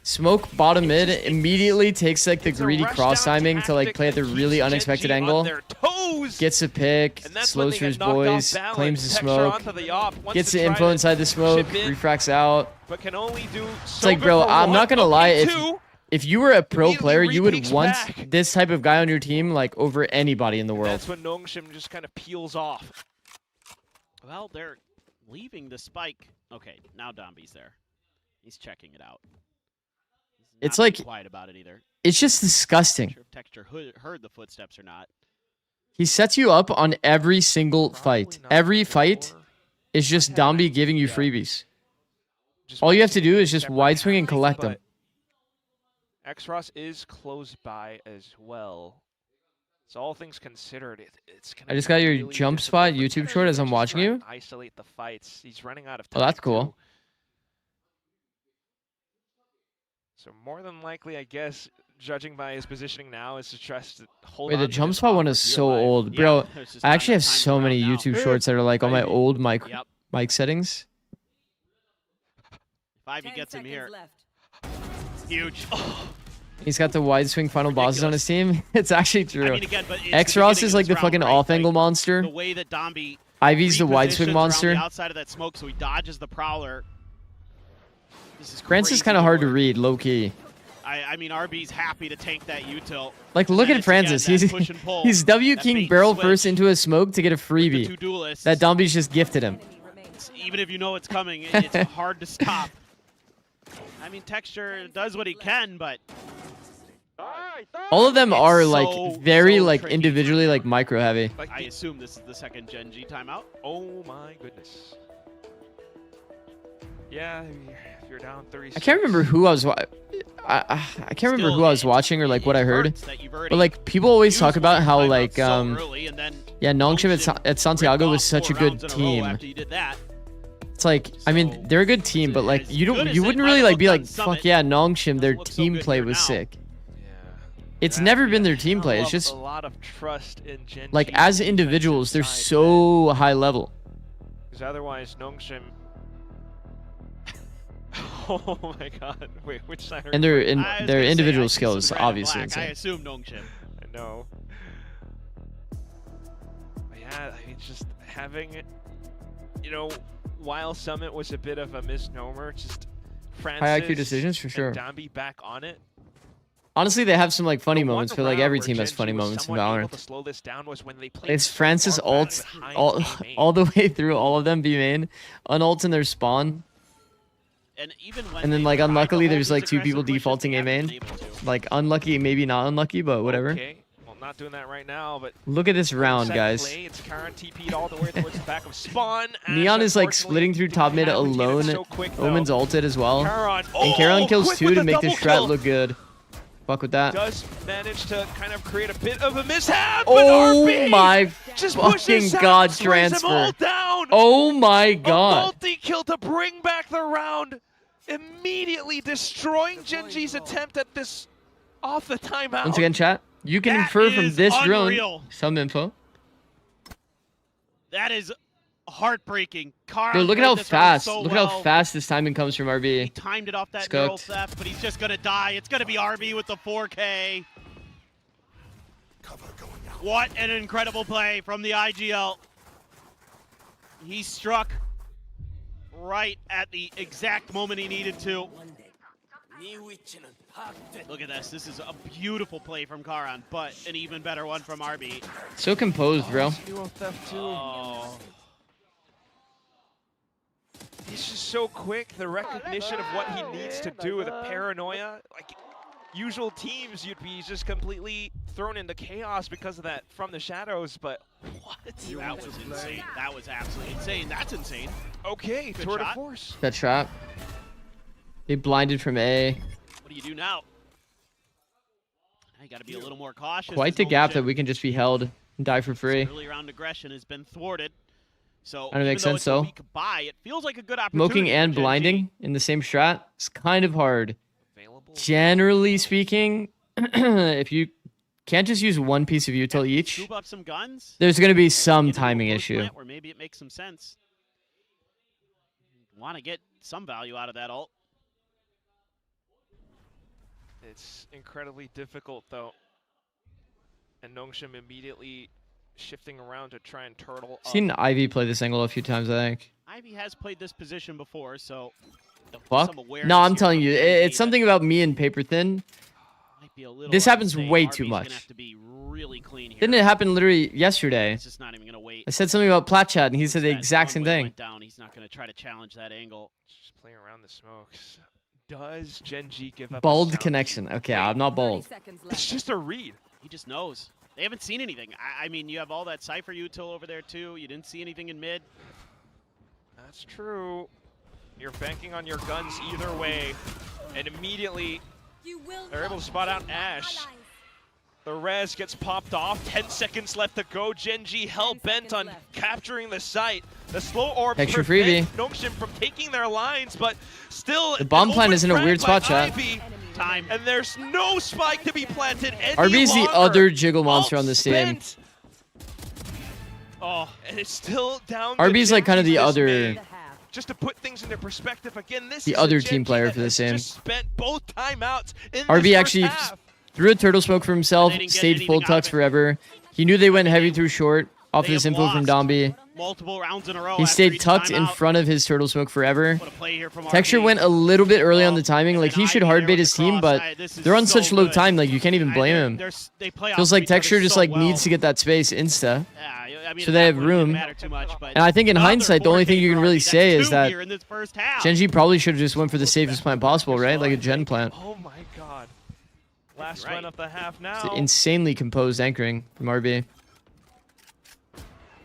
Smoke bottom mid immediately takes like the It's a greedy rush cross down timing to like tactic play at the that really keeps unexpected Gen.G on angle. their toes. Gets a pick, And that's when slows they for get his knocked off boys, balance. claims the Texture smoke, onto the op, wants gets to the try info to inside the smoke, chip in, refracts out. but can only do so It's like, good bro, for I'm one, not gonna but lie. two, If you were a pro immediately player, you would repeats want back. this type of guy on your team like over anybody in the world. That's when Nongshim just kind of peels off. Well, they're leaving the spike. Okay, now Dombi's there. He's checking it out. He's It's not like- being quiet about it either. It's just disgusting. Not sure if Texture heard the footsteps or not. He sets you up on every single fight. Probably not Every before. fight is just Dombi giving you Yeah. freebies. Just All you have to do is just separate wide swing and tactics, collect them. but Xross is close by as well. So all things considered, it's gonna I just be got your really jump difficult spot for YouTube Texture short as to I'm just watching try you. and isolate the fights. He's running out of Oh, time. that's cool. too. So more than likely, I guess, judging by his positioning now, is to try to hold Wait, on the to jump this spot one offer is dear so life. old, Yeah, bro. there's just I not actually have enough time so around many now. YouTube shorts that are like on my Ivy. old mic Yep. settings. If Ivy 10 gets him seconds here, left. huge. He's got the wide swing final bosses on his team. It's actually true. I mean, again, but it's the Xross beginning is of like the this fucking round, right? off angle Like, monster. the way that Dombi Ivy's the wide swing repositions around monster. the outside of that smoke, so he dodges the prowler. This is France is crazy kind of hard to work. read, low key. I mean, RB's happy to tank that util. Like, look And at it's, again, Francis. that He's push and pull, he's W that King bait and barrel switch first into a smoke to get a with the freebie. two duelists. That Dombi's just gifted him. Enemy remains. Even if you know it's coming, it's hard to stop. I mean, Texture does what he can, but All of them are It's like so, very so like tricky. individually like micro heavy. Like I assume this is the second Gen G timeout. oh my goodness. Yeah, if you're down 36. I can't remember who I was. I can't remember who I was watching or like what I heard. But like people always talk about how like yeah, Nongshim at Santiago was such a good team. It's like, I mean, they're a good team, but like you wouldn't really like be like, fuck yeah, Nongshim, their team play was sick. It's never been their team play. It's just a lot of trust in Gen like G as individuals, they're so high level. Because otherwise, Nongshim. Oh my God! Wait, which side? And their individual skills, obviously. I Insane. assume Nongshim. I know. But yeah, I mean, just having, you know, while Summit was a bit of a misnomer, just Francis High IQ decisions for sure. and Dambi back on it. Honestly, they have some like funny The one moments, but like every round team where has Gen funny G was moments in somewhat able Valorant. to slow this down was when they played It's so Francis far back ult behind B main. all the way through all of them B main, unult in their spawn, And even when and then they like tried to unluckily hold there's like these 2 people aggressive pushes, defaulting they A haven't main. been able to. Like unlucky, maybe not unlucky, but whatever. Okay. Well, not doing that right now, but Look at this round, second guys. play, it's Karan TP'd all the way towards the back of Spawn. Neon is like Unfortunately, splitting through top mid Haven't seen it alone. so quick, though. Omen's ulted as well. Karan, And Karan kills quick 2 with to the make the double strat kill. look good. Fuck with that. Does manage to kind of create a bit of a mishap. Oh but RB my just fucking pushes out, god, slays them all transfer. down. Oh my A god. multi-kill to bring back the round, immediately destroying Gen G's attempt at this off the timeout. Once again, chat, you can That infer from is this unreal. run some info. That is heartbreaking. Karan Dude, look at played how this round fast. so Look at well. how fast this timing comes from He RB. timed it off that It's neural cooked. theft, but he's just gonna die. It's gonna be RB with the 4K. What an incredible play from the IGL. He struck right at the exact moment he needed to. Look at this. This is a beautiful play from Karan, but an even better one from RB. So composed, bro. Neural theft too. Oh. He's just so quick. The recognition of what he needs to do, the paranoia. Like usual teams, you'd be just completely thrown into chaos because of that from the shadows. But what? That was insane. That was absolutely insane. That's insane. Okay, Good tour de shot. force. That trap. He blinded from A. What do you do now? Now you got to be a little more cautious. Quite the gap that we can just be held and die for free. Early round aggression has been thwarted. So That makes sense, even though it's a though. weak buy, it feels like a good opportunity. Smoking for and Gen G. blinding in the same strat is kind of hard. Available. Generally speaking, if you can't just use one piece of util each, Scoop up some guns. there's going to be some Get into a timing force issue. plant Where maybe it makes some sense. Want to get some value out of that ult. It's incredibly difficult though. And Nongshim immediately shifting around to try and turtle up. Seen Ivy play this angle a few times, I think. Ivy has played this position before, so Fuck. some awareness No, I'm here telling from you, Gen G it's that something about me and Paper Thin. might be a little This happens unsafe. way RB's too gonna much. have to be really clean here. Didn't it happen literally yesterday? He's just not even gonna wait. I said something about Plat Chat, and he said the That exact same runway thing. went down. He's not gonna try to challenge that angle. Just playing around the smokes. Does Gen G give up? a Bold sound? connection. Okay, I'm not 30 bold. seconds It's left. just a read. He just knows. They haven't seen anything. I mean, you have all that Cypher util over there too. You didn't see anything in mid. That's true. You're banking on your guns either way. And immediately they're able to spot out Ash. The res gets popped off. 10 seconds left to go. Gen G hell-bent on capturing the site. The slow orbs Extra prevent freebie. Nongshim from taking their lines, but still The bomb an plant open is in a frag weird by spot, chat. Ivy, Time. and there's no spike to be planted any RB's the longer. other jiggle monster Ult on this team. spent, Oh, and it's still down to RB's like Gen kind of G's the other, dismay. The half. Just to put things into perspective, again, this The is other a Gen team G player that for this has team. just spent both timeouts in RB this actually first half. threw a turtle smoke for himself, They didn't get stayed full anything out of tux it. forever. He knew they went heavy through short off They this have info from lost Dombi. multiple rounds in a row. He after stayed each tucked in timeout. front of his turtle smoke forever. What a play here from Texture RB. went a little bit early on the Oh, timing. and Like, then he should Ivy hard there bait with his the team, cross. but This is they're on so such low good. time. Like, you can't even blame him. They play Feels off like each other Texture just so like well. needs to get that space insta. Yeah, I mean, so they at have that point, it didn't room. matter too much, but And I think in another hindsight, the only 4K thing you for can really RB. say That's is two that here in this first half. Gen G probably should have just went for the safest plant possible, right? Like a gen plant. Oh my god. Last one of the half now. It's insanely composed anchoring from RB.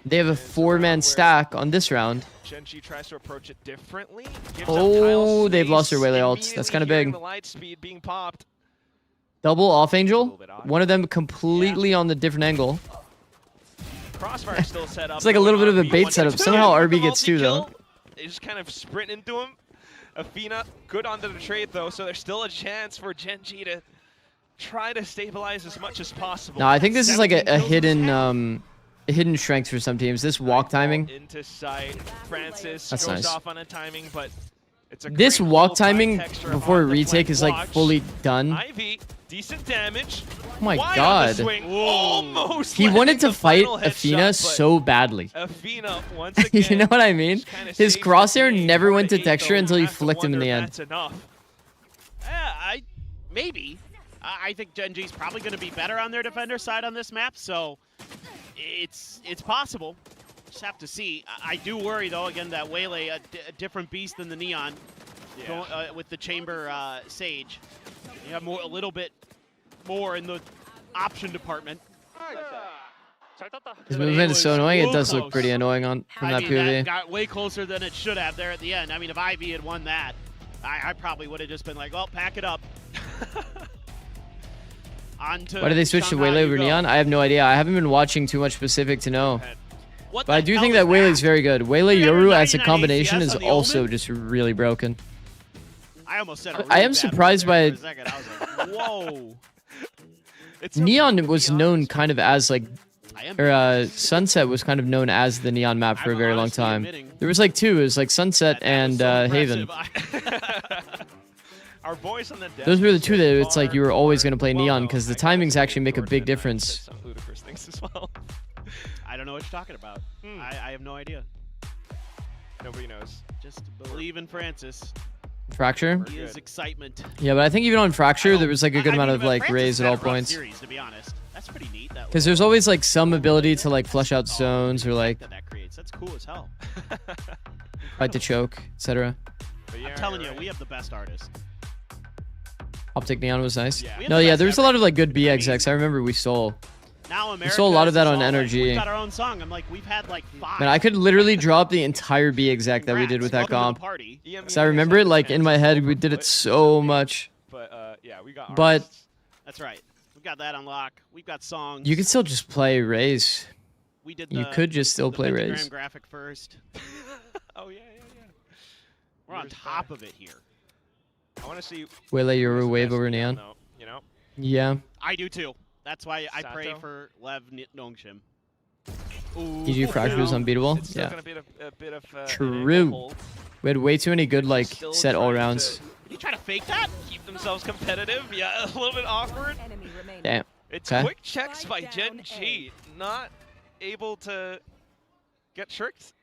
They have a 4-man stack on this round. Gen.G tries to approach it differently. Oh, they've lost their Waylay ults. That's kind of big. The light speed being popped. Double off Angel. One of them completely on the different angle. Crossfire still set up. It's like a little bit of a bait setup. Somehow RB gets 2 though. They just kind of sprint into him. Athena good onto the trade though, so there's still a chance for Gen.G to try to stabilize as much as possible. No, I think this is like a hidden strength for some teams. This walk timing. Into sight. Francis That's goes nice. off on a timing, but it's a This great walk full timing texture before a on the retake flank. is like Watch. fully done. Ivy, decent damage. Oh my Wide on the god. swing. Almost He landing wanted to the fight final Athena headshot, so badly. but Athena once again. You know what I mean? kinda His saved crosshair the game. never went to 4-8 texture though. until he Have to flicked him in wonder the if end. That's enough. Yeah, maybe. I think Gen.G's probably going to be better on their defender side on this map, so it's possible. Just have to see. I do worry though again that Waylay a different beast than the Neon, with the chamber Sage. You have a little bit more in the option department. His movement is so annoying. It does look pretty annoying on from that That POV. got way closer than it should have there at the end. I mean, if Ivy had won that, I probably would have just been like, well, pack it up. Why did they switch to Waylay over Neon? I have no idea. I haven't been watching too much Pacific to know. But I do think that Waylay's very good. Waylay Yoru as a combination is also just really broken. I almost said I am surprised by whoa. Neon was known kind of as like, or Sunset was kind of known as the Neon map for a very long time. There was like 2. It was like Sunset and Haven. Our boys on the Those were the 2 that it's like you were always going to play Neon because the timings actually make a big difference. Some ludicrous things as well. I don't know what you're talking about. I have no idea. Nobody knows. Just believe in Francis. Fracture? He is excitement. Yeah, but I think even on Fracture, there was like a good amount of like raise at all points. Series, to be honest. That's pretty neat. Because there's always like some ability to like flush out zones or like that creates. That's cool as hell. fight to choke, etc. I'm telling you, we have the best artist. Optic Neon was nice. Yeah. No, yeah, there was a lot of like good BXX. I remember we stole. Now We saw a lot of that on Like, Energy. we've got our own song. I'm like, we've had like 5. Man, I could literally drop the entire BXX that we did with that comp. Party. Because I remember it like in my head, we did it so much. But yeah, we got. But that's right. We've got that on lock. We've got songs. you could still just play Raze. We did. You could just still play pentagram Raze. graphic first. Oh yeah. We're on top of it here. I want to see. Waylay Yoru wave over Neon. Though, you know. Yeah. I do too. That's why I pray Sato? for Lev Nongshim. EG Fracture was unbeatable. It's still Yeah. gonna be a bit of an True. ankle hold. We had way too many good like Still set all trying rounds. Did he try to fake that? Keep themselves competitive. Yeah, a little bit awkward. Damn. It's Okay. quick checks by Gen.G. Not able to get tricked.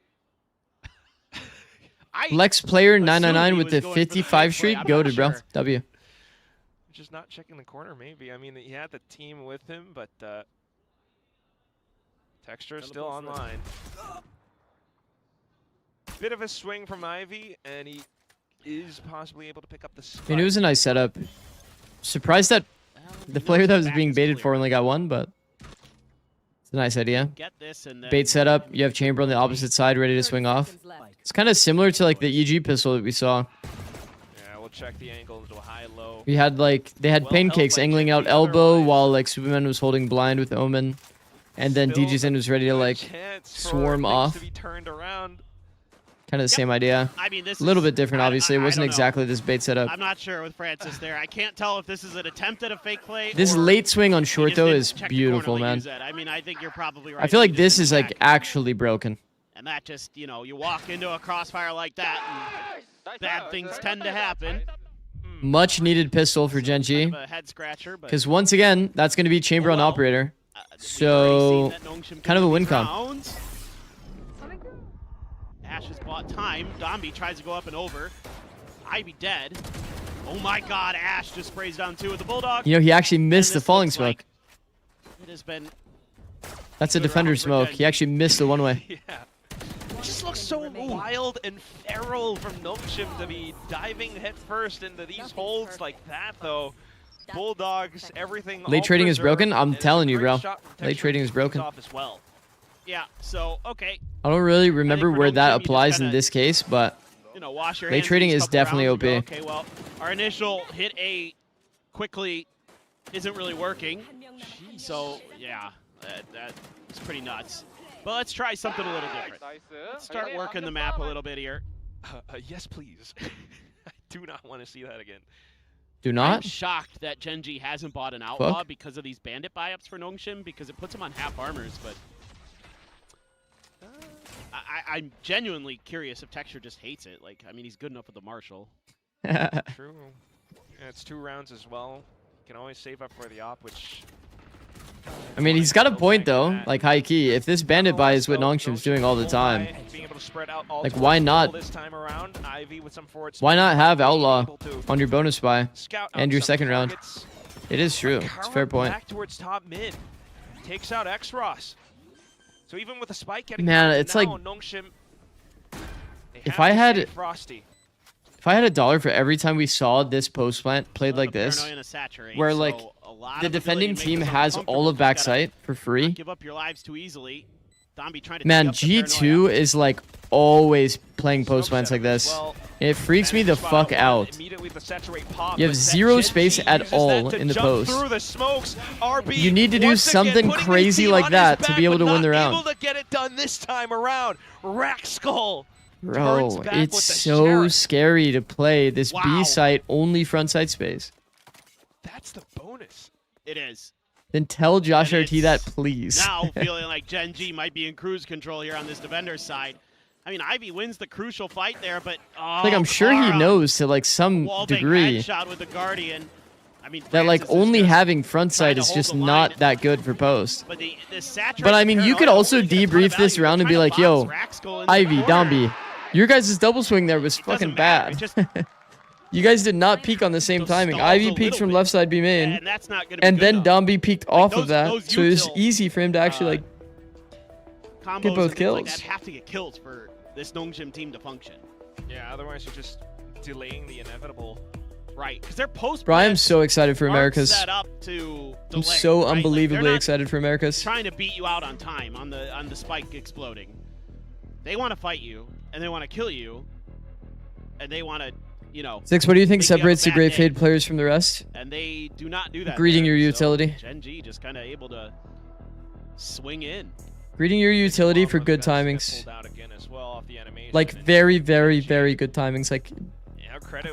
Lex player assumed 999 he with was the going for the 55 fake play. streak. I'm Go not to bro. sure. W. Just not checking the corner, maybe. I mean, he had the team with him, but Texture is still online. Bit of a swing from Ivy, and he is possibly able to pick up the spike. I mean, it was a nice setup. Surprised that the player that was being baited for only got 1, but it's a nice idea. Get this and then Bait setup. You have Chamber on the opposite side ready to swing off. It's kind of similar to like the EG pistol that we saw. Yeah, we'll check the angle into a high-low. We had like, they had pancakes angling out elbow while like Superman was holding blind with Omen. And then Still DJ's in was ready to like chance for swarm things off. to be turned around. Kind of the same idea. I mean, this A little is- bit different, I- obviously. It I wasn't don't know. exactly this bait setup. I'm not sure with Francis there. I can't tell if this is an attempt at a fake play. This or late swing on he short just though didn't is check the corner beautiful, like you man. said. I mean, I think you're probably right. I feel like He this just is didn't like check. actually broken. And that just, you know, you walk into a crossfire like that, and bad things tend to happen. Much needed pistol for Gen.G. Kind of a head scratcher, but Because once again, that's going to be Chamber on Operator. So, kind of a win comp. rounds. Ash has bought time. Dombi tries to go up and over. Ivy dead. Oh my god, Ash just sprays down 2 with the Bulldog. You know, he actually missed And the this falling looks like smoke. It has been That's a good defender round for smoke. Gen.G. He actually missed the one-way. Yeah. It just looks so wild and feral from Nongshim to be diving headfirst into these holds like that, though. Bulldogs, everything. Late all trading is broken? preserved. I'm It is a telling you, great bro. shot from Late Texture trading is to broken. off as well. Yeah, so, okay. I don't really remember for where Nongshim, that you just applies in kinda, this case, but wash your late hands trading these is couple definitely rounds and OP. go, okay, well, our initial hit A quickly isn't really working. So, yeah, that's pretty nuts. But let's try something a little different. Let's start working the map a little bit here. Yes, please. I do not want to see that again. Do I'm not? shocked that Gen.G hasn't bought an Outlaw because of these bandit buy-ups for Nongshim, because it puts him on half armors, but I'm genuinely curious if Texture just hates it. Like, I mean, he's good enough with the Marshall. True. And it's 2 rounds as well. You can always save up for the op, which... I mean, he's got a point, though. Like, high key. If this bandit buy is what Nongshim's doing all the time, like, why not? Why not have Outlaw on your bonus buy and your second round? It is true. It's a fair point. Back towards top mid. Takes out X-Ross. So even with the spike getting Man, down, it's now, like Nongshim, if I had Frosty. if I had $1 for every time we saw this post plant played like this, where like the defending team has all of backside for free. Give up your lives too easily. Man, G2 is like always playing post plants like this. It freaks me the fuck out. You have zero space at all in the post. You need to do something crazy like that to be able to win the round. Able to get it done this time around. Rack Skull. Bro, it's so scary to play this B site only front side space. That's the bonus. It is. Then tell Josh RT that, please. Now feeling like Gen.G might be in cruise control here on this defender side. I mean, Ivy wins the crucial fight there, but like I'm sure he knows to like some degree headshot with the Guardian. I mean, that like only having front side is just not that good for post. But I mean, you could also debrief this round and be like, yo, Ivy, Domby, your guys' double swing there was fucking bad. You guys did not peek on the same timing. Ivy peeked from left side B main, and then Domby peeked off of that, so it was easy for him to actually like get both kills. That have to get kills for this Nongshim team to function. Yeah, otherwise you're just delaying the inevitable. Right, because they're post. Bro, I am so excited for Americas. Set up to delay, I'm so right? unbelievably like excited for Americas. Trying to beat you out on time on the spike exploding. They want to fight you, and they want to kill you, and they want to, you know. Zikz, what do you think separates the Great Fade players from the rest? And they do not do that. Greeting your utility. So Gen.G just kind of able to swing in. Greeting your utility for good timings. Like very, very, very good timings. Like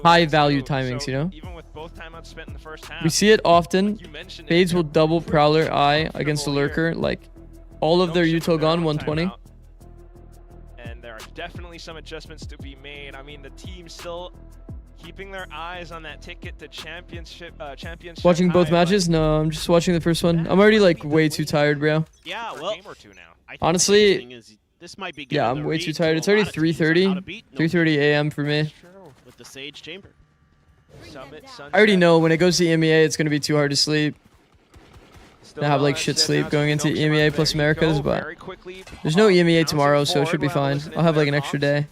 high value timings, you know? Even with both timeouts spent in the first half, we see it often. Fades will double Prowler Eye against a Lurker. Like all of their util gone 120. And there are definitely some adjustments to be made. I mean, the team still keeping their eyes on that ticket to championship. Watching both matches? No, I'm just watching the first one. I'm already like way too tired, bro. Yeah, well, honestly, this might be yeah, I'm way too tired. It's already 3:30. 3:30 a.m. for me. With the Sage Chamber. I already know when it goes to EMEA, it's gonna be too hard to sleep. I have like shit sleep going into EMEA plus Americas, but there's no EMEA tomorrow, so it should be fine. I'll have like an extra day.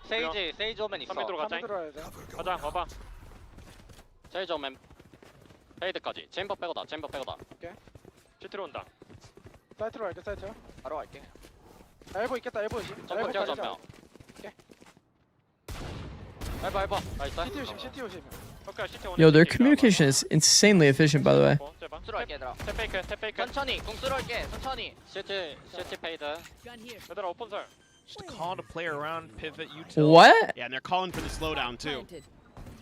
세이지 오면 있어. 가자, 가봐. 세이지 오면 페이드까지. 챔버 빼고다, 챔버 빼고다. 오케이. 시트로 온다. 사이트로 갈게, 사이트. 바로 갈게. 엘보 있겠다, 엘보 조심. 점프 뛰어, 점프. 오케이. 해봐. 나이스. CT 조심, CT 조심. Yo, their communication is insanely efficient, by the way. 공수로 얘들아. 탭페이크. 천천히, 공수로 할게. 천천히. 시트 페이드. 얘들아, 오픈설. Just call to play around, pivot, util. What? Yeah, and they're calling for the slowdown too.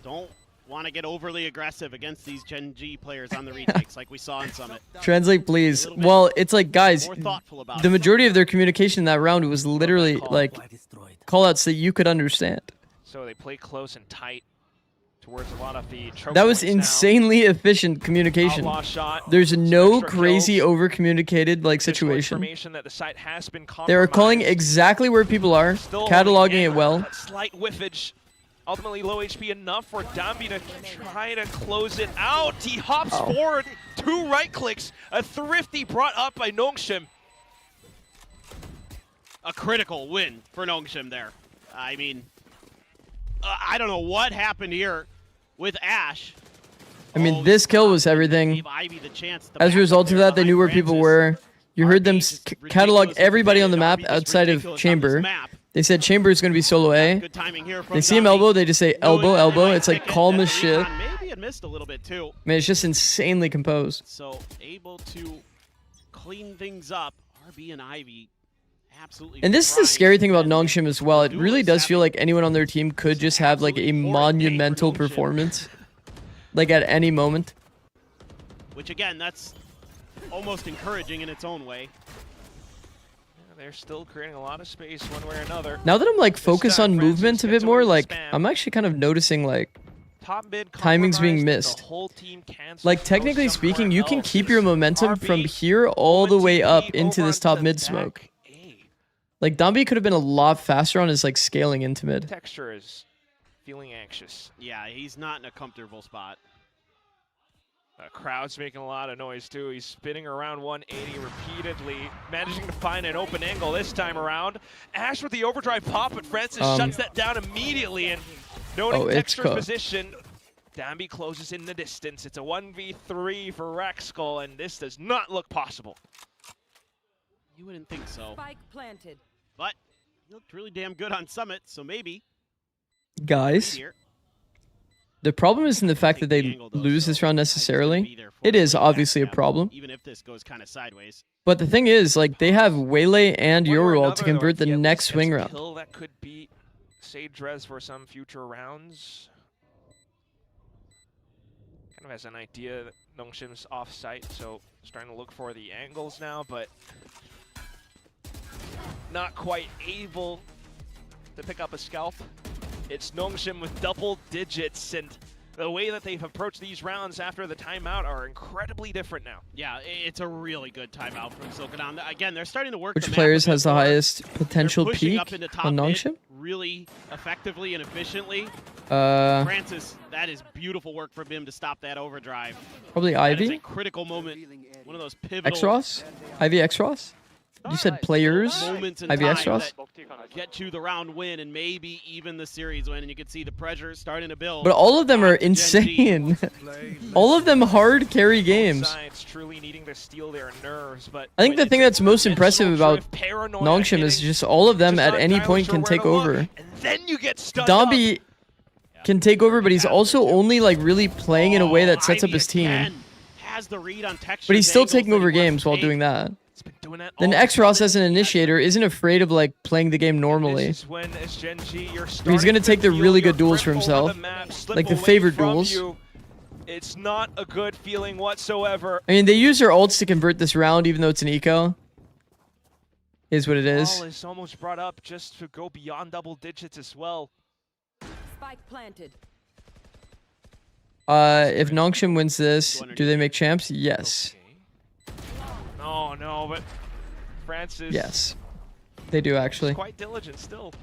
Don't want to get overly aggressive against these Gen.G players on the retakes like we saw in Summit. Translate, please. Well, it's like, guys, the majority of their communication in that round was literally like callouts that you could understand. So they play close and tight towards a lot of the choke that was points insanely efficient communication. There's no crazy over-communicated like situation. That the site has been they are calling exactly where people are, cataloging it well. Slight whiffage. Ultimately low HP enough for Domby to try to close it out. He hops forward, 2 right clicks, a thrifty brought up by Nongshim. A critical win for Nongshim there. I mean, I don't know what happened here with Ash. I mean, this kill was everything. Gave Ivy the chance to As a result of that, they knew where people were. You heard them catalog everybody on the map outside of Chamber. They said Chamber is going to be solo A. Good timing here from They see him elbow, they just say elbow, elbow. It's like calm as shit. Maybe it missed a little bit too. Man, it's just insanely composed. So able to clean things up. RB and Ivy absolutely. And this is the scary thing about Nongshim as well. It really does feel like anyone on their team could just have like a monumental performance. Like at any moment. Which again, that's almost encouraging in its own way. Yeah, they're still creating a lot of space one way or another. Now that I'm like focused on movement a bit more, like I'm actually kind of noticing like timing's being missed. Like technically speaking, you can keep your momentum from here all the way up into this top mid smoke. Like Dambi could have been a lot faster on his like scaling into mid. Texture is feeling anxious. Yeah, he's not in a comfortable spot. The crowd's making a lot of noise too. He's spinning around 180 repeatedly, managing to find an open angle this time around. Ash with the overdrive pop, but Francis shuts that down immediately. And noting Texture's position, Dambi closes in the distance. It's a 1v3 for Raxkull, and this does not look possible. You wouldn't think so. Spike planted. But he looked really damn good on Summit, so maybe. Guys, the problem isn't the fact that they lose this round necessarily. It is obviously a problem. Even if this goes kind of sideways. But the thing is, like, they have Waylay and Yorul to convert the next swing round. That could be Sage Res for some future rounds. Kind of has an idea that Nongshim's off-site, so starting to look for the angles now, but not quite able to pick up a scalp. It's Nongshim with double digits, and the way that they've approached these rounds after the timeout are incredibly different now. Yeah, it's a really good timeout from Silkadon. Again, they're starting to work. Which players has the highest potential peak on Nongshim? Really effectively and efficiently. Francis, that is beautiful work from him to stop that overdrive. Probably Ivy. That is a critical moment. One of those pivotal. X-Ross? Ivy X-Ross? You said players? Ivy X-Ross? Get you the round win and maybe even the series win, and you can see the pressure starting to build. But all of them are insane. All of them hard carry games. Truly needing to steal their nerves, but I think the thing that's most impressive about Nongshim is just all of them at any point can take over. Dambi can take over, but he's also only like really playing in a way that sets up his team. But he's still taking over games while doing that. Then X-Ross as an initiator isn't afraid of like playing the game normally. He's gonna take the really good duels for himself, like the favored duels. It's not a good feeling whatsoever. I mean, they use their ults to convert this round, even though it's an eco. Is what it is. Ball is almost brought up just to go beyond double digits as well. Spike planted. If Nongshim wins this, do they make champs? Yes. Oh no, but Francis. Yes, they do actually. Quite diligent still,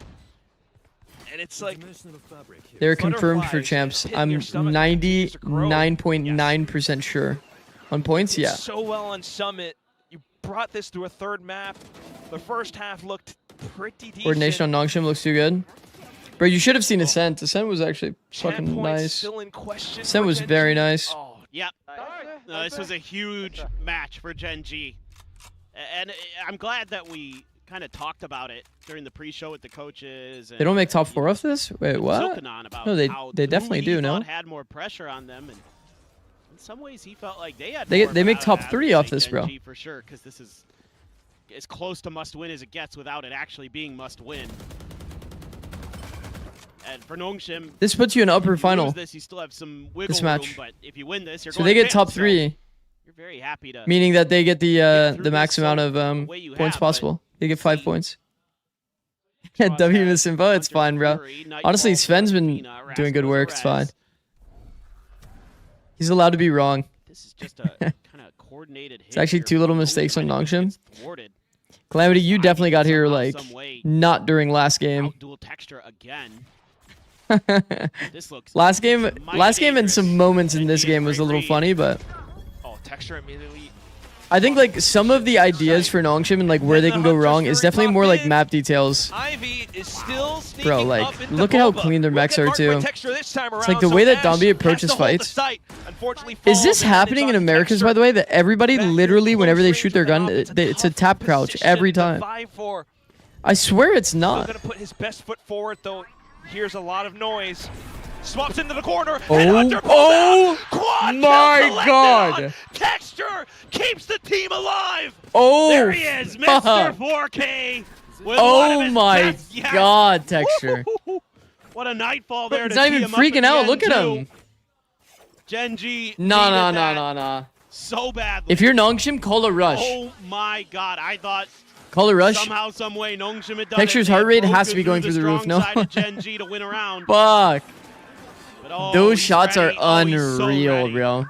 and it's like they're confirmed for champs. I'm 99.9% sure. On points, yeah. So well on Summit, you brought this to a third map. The first half looked pretty decent. Coordination on Nongshim looks too good. Bro, you should have seen Ascent. Ascent was actually fucking nice. Ascent was very nice. Oh, yep. No, this was a huge match for Gen G. And I'm glad that we kind of talked about it during the pre-show with the coaches. And they don't make top 4 off this? Wait, what? No, they definitely do, no? Had more pressure on them, and in some ways he felt like they had They make top 3 off this, bro. For sure, because this is as close to must-win as it gets without it actually being must-win. And for Nongshim, this puts you in upper final. You still have some wiggle this match. room, but if you win this, you're so going they get to top 3. So you're very happy to. Meaning that they get the max amount of points possible. They get 5 points. W Misimbo, it's fine, bro. Honestly, Sven's been doing good work. It's fine. He's allowed to be wrong. This is just a kind of coordinated hit. It's actually 2 little mistakes on Nongshim. Calamity, you definitely got here like not during last game. Dual texture again. This looks last game and some moments in this game was a little funny, but texture immediately. I think like some of the ideas for Nongshim and like where they can go wrong is definitely more like map details. Ivy is still Bro, like look at how clean their mechs are too. It's like the way that Dombi approaches fights. Is this happening in Americas, by the way, that everybody literally whenever they shoot their gun, it's a tap crouch every time? I swear it's not. Gonna put his best foot forward though. Here's a lot of noise. Swaps into the corner. Oh my God! Texture keeps the team alive. Oh, there he is, Mr. 4K. Oh my God, Texture. What a nightfall there. He's not even freaking out. Look at him. Gen.G. Nah. So badly. If you're Nongshim, call a rush. Oh my God, I thought. Call a rush. Somehow, some way, Nongshim had done Texture's heart rate has to be going through the roof. No. Gen.G to win a round. Fuck. But, those shots are so unreal, bro.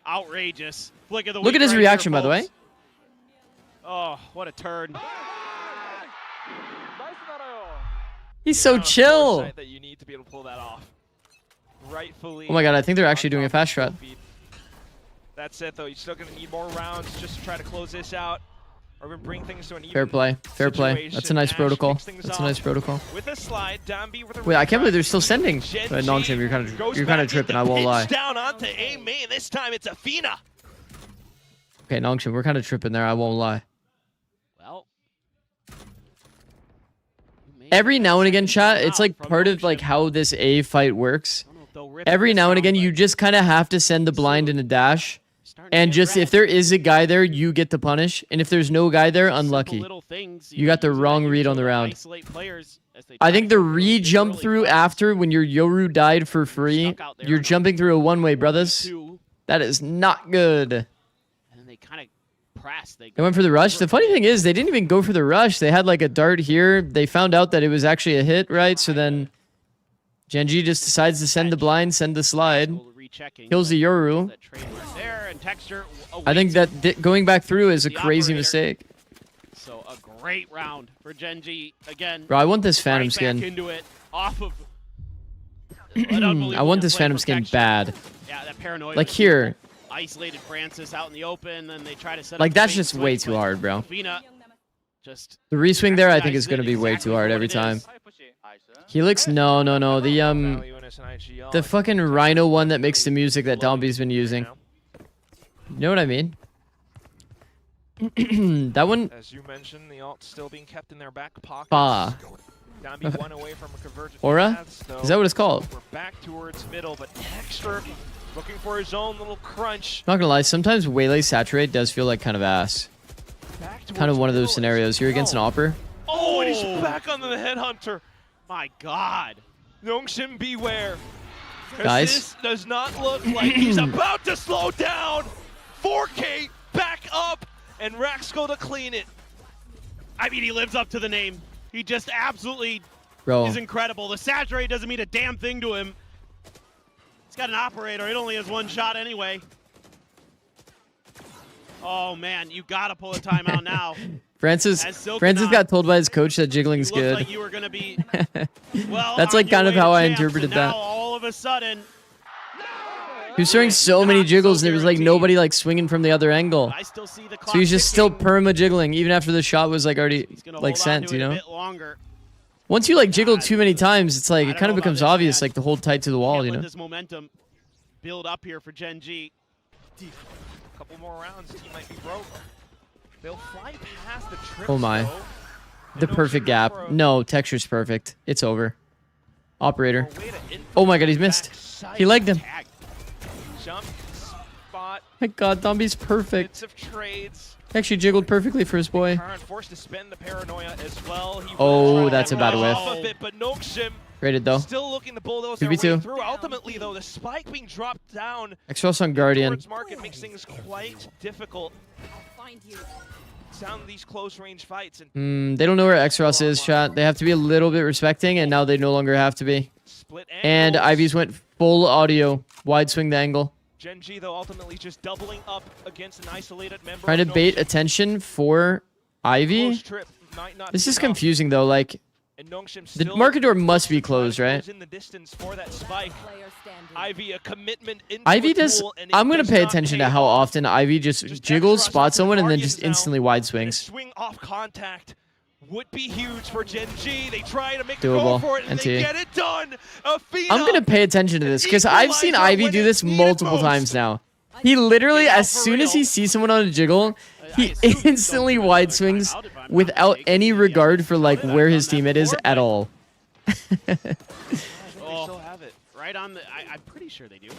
Outrageous. Look at his reaction, by the way. Oh, what a turn. He's so chill. That you need to be able to pull that off. Rightfully. Oh my God, I think they're actually doing a fast strat. That's it, though. You're still going to need more rounds just to try to close this out. Or bring things to an even Fair play. That's a nice protocol. That's a nice protocol. With a slide, with a wait, I can't believe they're still sending. Nongshim, you're kind of tripping. I won't lie. Down onto A main. This time it's Athena. Okay, Nongshim, we're kind of tripping there. I won't lie. Well, every now and again, chat, it's like part of like how this A fight works. Every now and again, you just kind of have to send the blind in a dash. And just if there is a guy there, you get to punish. And if there's no guy there, unlucky. You got the wrong read on the round. I think the re-jump through after when your Yoru died for free, you're jumping through a one-way, brothers. That is not good. And they kind of pressed. They went for the rush. The funny thing is, they didn't even go for the rush. They had like a dart here. They found out that it was actually a hit, right? So then Gen.G just decides to send the blind, send the slide. Kills the Yoru. I think that going back through is a crazy mistake. So a great round for Gen.G again. Bro, I want this Phantom skin. Into it, off of I want this Phantom skin bad. Yeah, that paranoia. Like here. Isolated Francis out in the open, then they try to set like up that's just way too hard, bro. Just the reswing there, I think, is going to be way too hard every time. Helix, no. The fucking Rhino one that makes the music that Dombi's been using. You know what I mean? That one. As you mentioned, the ult still being kept in their back pocket. Dombi one away from a convergent Aura? path, so Is that what it's called? We're back towards middle, but Texture looking for his own little crunch. Not gonna lie, sometimes Waylay Saturate does feel like kind of ass. Kind of one of those scenarios. You're against an Opper. Oh, and he's back onto the Headhunter. My God. Nongshim, beware. Guys. This does not look like he's about to slow down. 4K back up, and Raxco to clean it. I mean, he lives up to the name. He just absolutely is incredible. The saturate doesn't mean a damn thing to him. He's got an operator. It only has one shot anyway. Oh, man, you got to pull a timeout now. Francis got told by his coach that jiggling's good. Like you were gonna be, well, that's like kind of how I interpreted that. All of a sudden, he was throwing so many jiggles, and there was like nobody like swinging from the other angle. I still see the clock so he's just still perma jiggling, even after the shot was like already like sent, you know? Once you like jiggle too many times, it's like it kind of becomes obvious, like to hold tight to the wall, you know? This momentum build up here for Gen.G. A couple more rounds, he might be broke. They'll fly past the trip. Oh my. The perfect gap. No, Texture's perfect. It's over. Operator. Oh my God, he's missed. He legged him. Jump spot. My God, Dombi's perfect. Bits of trades. He actually jiggled perfectly for his boy. Forced to spend the paranoia as well. Oh, that's a bad whiff. But Nongshim rated though. Still looking to bulldoze their way through. Ultimately, though, the spike being dropped down. Exos on Guardian. Market makes things quite difficult. Sound these close range fights. And they don't know where Xros is, chat. They have to be a little bit respecting, and now they no longer have to be. And Ivy's went full audio, wide swing the angle. Gen.G, though, ultimately just doubling up against an isolated member. Trying to bait attention for Ivy. This is confusing, though. Like, And Nongshim The still market door must be closed, right? in the distance for that spike. Ivy, a commitment into Ivy a does. tool, and it I'm gonna does pay not attention pay to how off. often Ivy just jiggles, spots someone, and then just instantly wide And a swings. swing off contact would be huge for Gen G. They try to make a Doable. goal for it, and NT. they get it done. Athena, I'm gonna pay attention to this because I've seen Ivy do this multiple times now. He literally, as soon as he sees someone on a jiggle, he instantly wide swings without any regard for like where his teammate is at all. They still have it. Right on the... I'm pretty sure they do.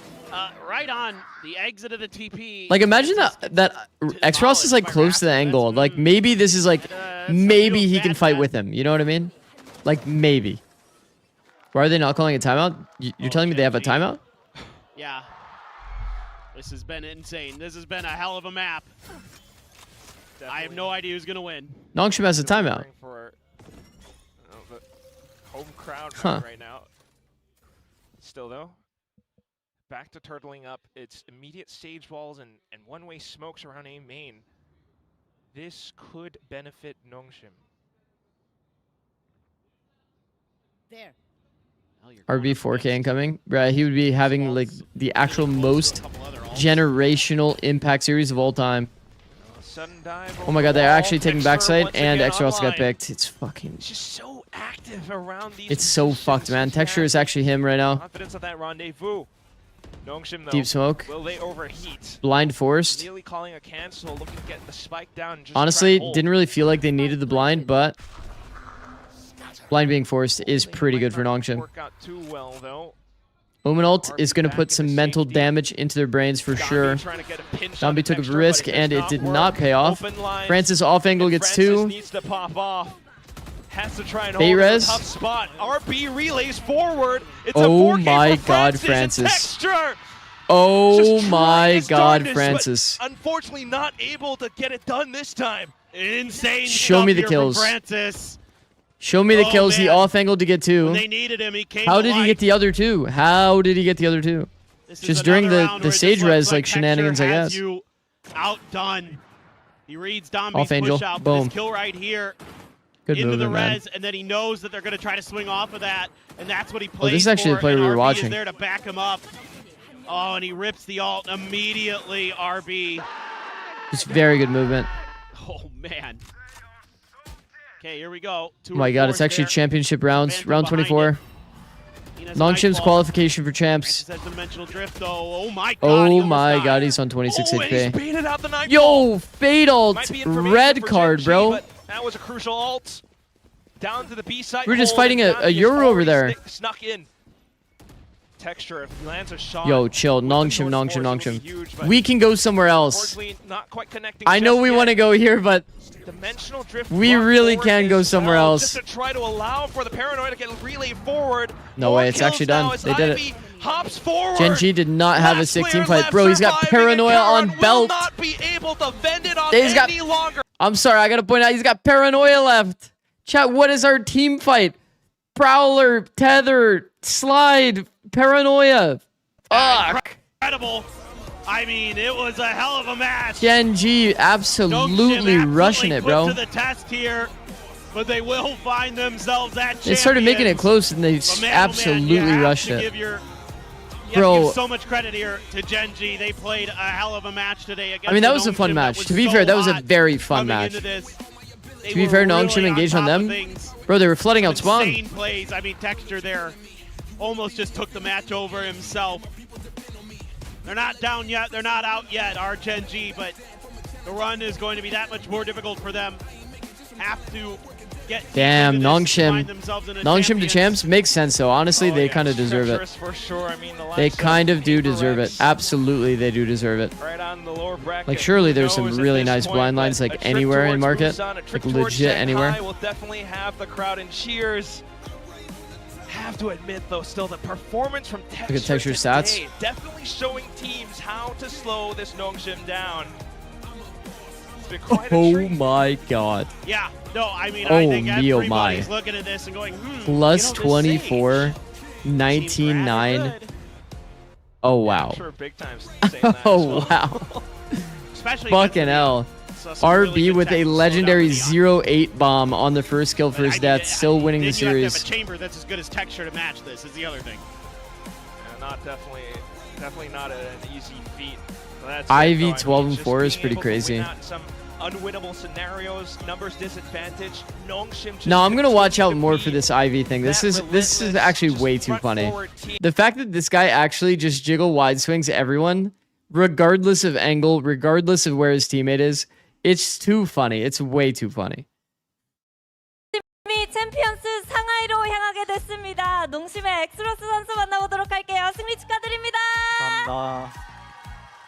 Right on the exit of the TP. Like imagine that X-Ross is like close to the angle. Like maybe this is like maybe he can fight with him. You know what I mean? Like maybe. Why are they not calling a timeout? You're telling me they have a timeout? Yeah. This has been insane. This has been a hell of a map. I have no idea who's gonna win. Nongshim has a timeout. For, the home crowd right now. Still though, back to turtling up. It's immediate stage walls and one-way smokes around A main. This could benefit Nongshim. There. RB 4K incoming. Right, he would be having like the actual most generational impact series of all time. Oh my god, they're actually taking backside, and Extra also got picked. It's fucking... Just so active around these It's so fucked, man. Texture is actually him right now. confidence of that rendezvous. Nongshim, though, Deep smoke. will they overheat? Blind forced. Nearly calling a cancel, looking to get the spike down. And just Honestly, try to didn't really feel like they needed the blind, but blind being forced is pretty good for Nongshim. work out too well, though. Omen ult is going to put some mental damage into their brains for sure. Zombie took a risk, and it did not pay off. Francis off angle gets two. Needs to pop off. Has to try and Bait hold res. a tough spot. RB relays forward. It's Oh a 4K my for god, Francis. And Francis. Texture Oh just my trying his god, darndest, but Francis. Unfortunately, not able to get it done this time. Insane Show stuff me the here kills. from Francis. Show me the Oh, kills. He man. off angled to get two. When they needed him, he came How to did he life. get the other two? How did he get the other two? This is Just during another the round where it stage just looks res like Texture shenanigans, I has guess. You outdone. He reads Off Dombi's angel. push out for Boom. this kill right here. Good into the movement, man. res, and then he knows that they're going to try to swing off of that, and that's what he plays this is actually for, the player and we were RB watching. is there to back him up. Oh, and he rips the ult immediately, RB. Just very good movement. Oh, man. Okay, here we go. Oh my god, it's actually championship rounds. Phantom Round behind 24. Nongshim's qualification for champs. Says dimensional drift, though. Oh my god. Oh my god, he's on 26 Oh, and he's HP. baited out the night Yo, fade ult. Might be information Red for card, Gen G, bro. but that was a crucial ult. Down to the B side. We're just hold, fighting and a Navi has Euro over already there. Snuck in. Texture, if he lands a shot. Yo, chill. with the Nongshim, North Nongshim, Force, it would be Nongshim. huge, but We can go somewhere else. unfortunately, not quite connecting I know just we yet. want to go here, but Dimensional drift we brought really forward can go as somewhere well, else. Just to try to allow for the Paranoid to get relayed forward. No More way, it's kills actually now done. as They did it. Ivy hops forward. Gen G did not have a Last 16 player fight. left Bro, he's got surviving, paranoia and on Karen belt. will not be able to fend it off He's got- any longer. I'm sorry, I gotta point out, he's got paranoia left. Chat, what is our team fight? Prowler, tether, slide, paranoia. Fuck. Incredible. I mean, it was a hell of a match. Gen G absolutely rushing it, bro. To the test here, but they will find themselves at They started making it close, and they absolutely rushed it. Bro, give so much credit here to Gen G. They played a hell of a match today against I mean, that the was a fun Nongshim match. was To be so fair, that was a hot very fun coming match. into this. They To be were fair, really Nongshim engaged on top of them. things. Bro, they were flooding out spawn. Insane plays. I mean, Texture there almost just took the match over himself. They're not down yet. They're not out yet, our Gen G, but the run is going to be that much more difficult for them. Have to get Damn, deep into this to Nongshim. find themselves in a Nongshim to champions. champs makes sense, though. Honestly, they yeah, kind of deserve it. treacherous for sure. I mean, the They last, kind of do paper deserve it. reps Absolutely, they do deserve it. right on the lower bracket. Like, surely Who there's some knows at really this nice point, blind but lines, a like, trip anywhere in towards market. Busan, a trip Like, towards legit Shanghai anywhere. will definitely have the crowd in cheers. Have to admit, though, still the performance from Texture Look at Texture today, stats. definitely showing teams how to slow this Nongshim down. It's been quite a Oh treat. my god. Yeah, no, I mean, Oh, I think me, oh everybody's my. looking at this and going, Plus you know, this 24, Sage 19-9. seems rather good. Oh, wow. I'm sure big time saying that as Oh, well. wow. Especially Fucking against hell. RB with a legendary 0-8 bomb on the first kill for his death, still winning the series. You have to have a chamber that's as good as Texture to match this, is the other thing. Yeah, definitely not an easy feat. IV 12 and 4 is pretty crazy. Some unwinnable scenarios, numbers disadvantage. No, I'm gonna watch out more for this IV thing. This is actually way too funny. The fact that this guy actually just jiggle wide swings everyone, regardless of angle, regardless of where his teammate is, it's too funny. It's way too funny. 챔피언스 상하이로 향하게 됐습니다. 농심의 엑스로스 선수 만나보도록 할게요. 승리 축하드립니다. 감사합니다.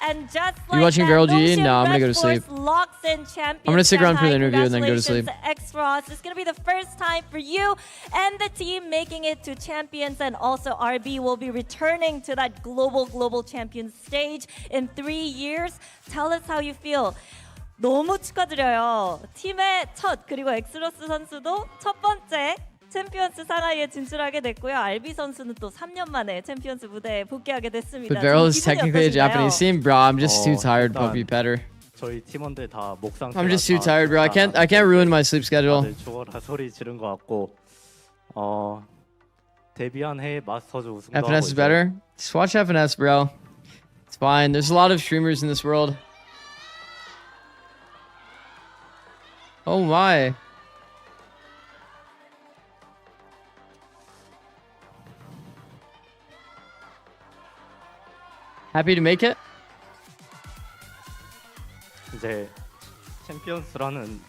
And just You like watching that, Girl G? 농심 No, I'm gonna Red go to sleep. Force locks in champion I'm gonna stick around for the Shanghai. interview and then go to sleep. Congratulations, X-Ross. It's gonna be the first time for you and the team making it to champions, and also RB will be returning to that global champion stage in 3 years. Tell us how you feel. 너무 축하드려요. 팀의 첫, 그리고 엑스로스 선수도 첫 번째 챔피언스 상하이에 진출하게 됐고요. RB 선수는 또 3년 만에 챔피언스 무대에 복귀하게 됐습니다. But Beryl is technically a Japanese team, bro. I'm just too tired, 일단 Puppy Petter. 저희 팀원들 다 목 상태. I'm just too tired, bro. I can't ruin my sleep schedule. 다들 죽어라 소리 지른 것 같고 데뷔한 해에 마스터즈 우승도 하고 FNS is better. Just watch FNS, bro. It's fine. There's a lot of streamers in this world. Oh my. Happy to make it? 이제 챔피언스라는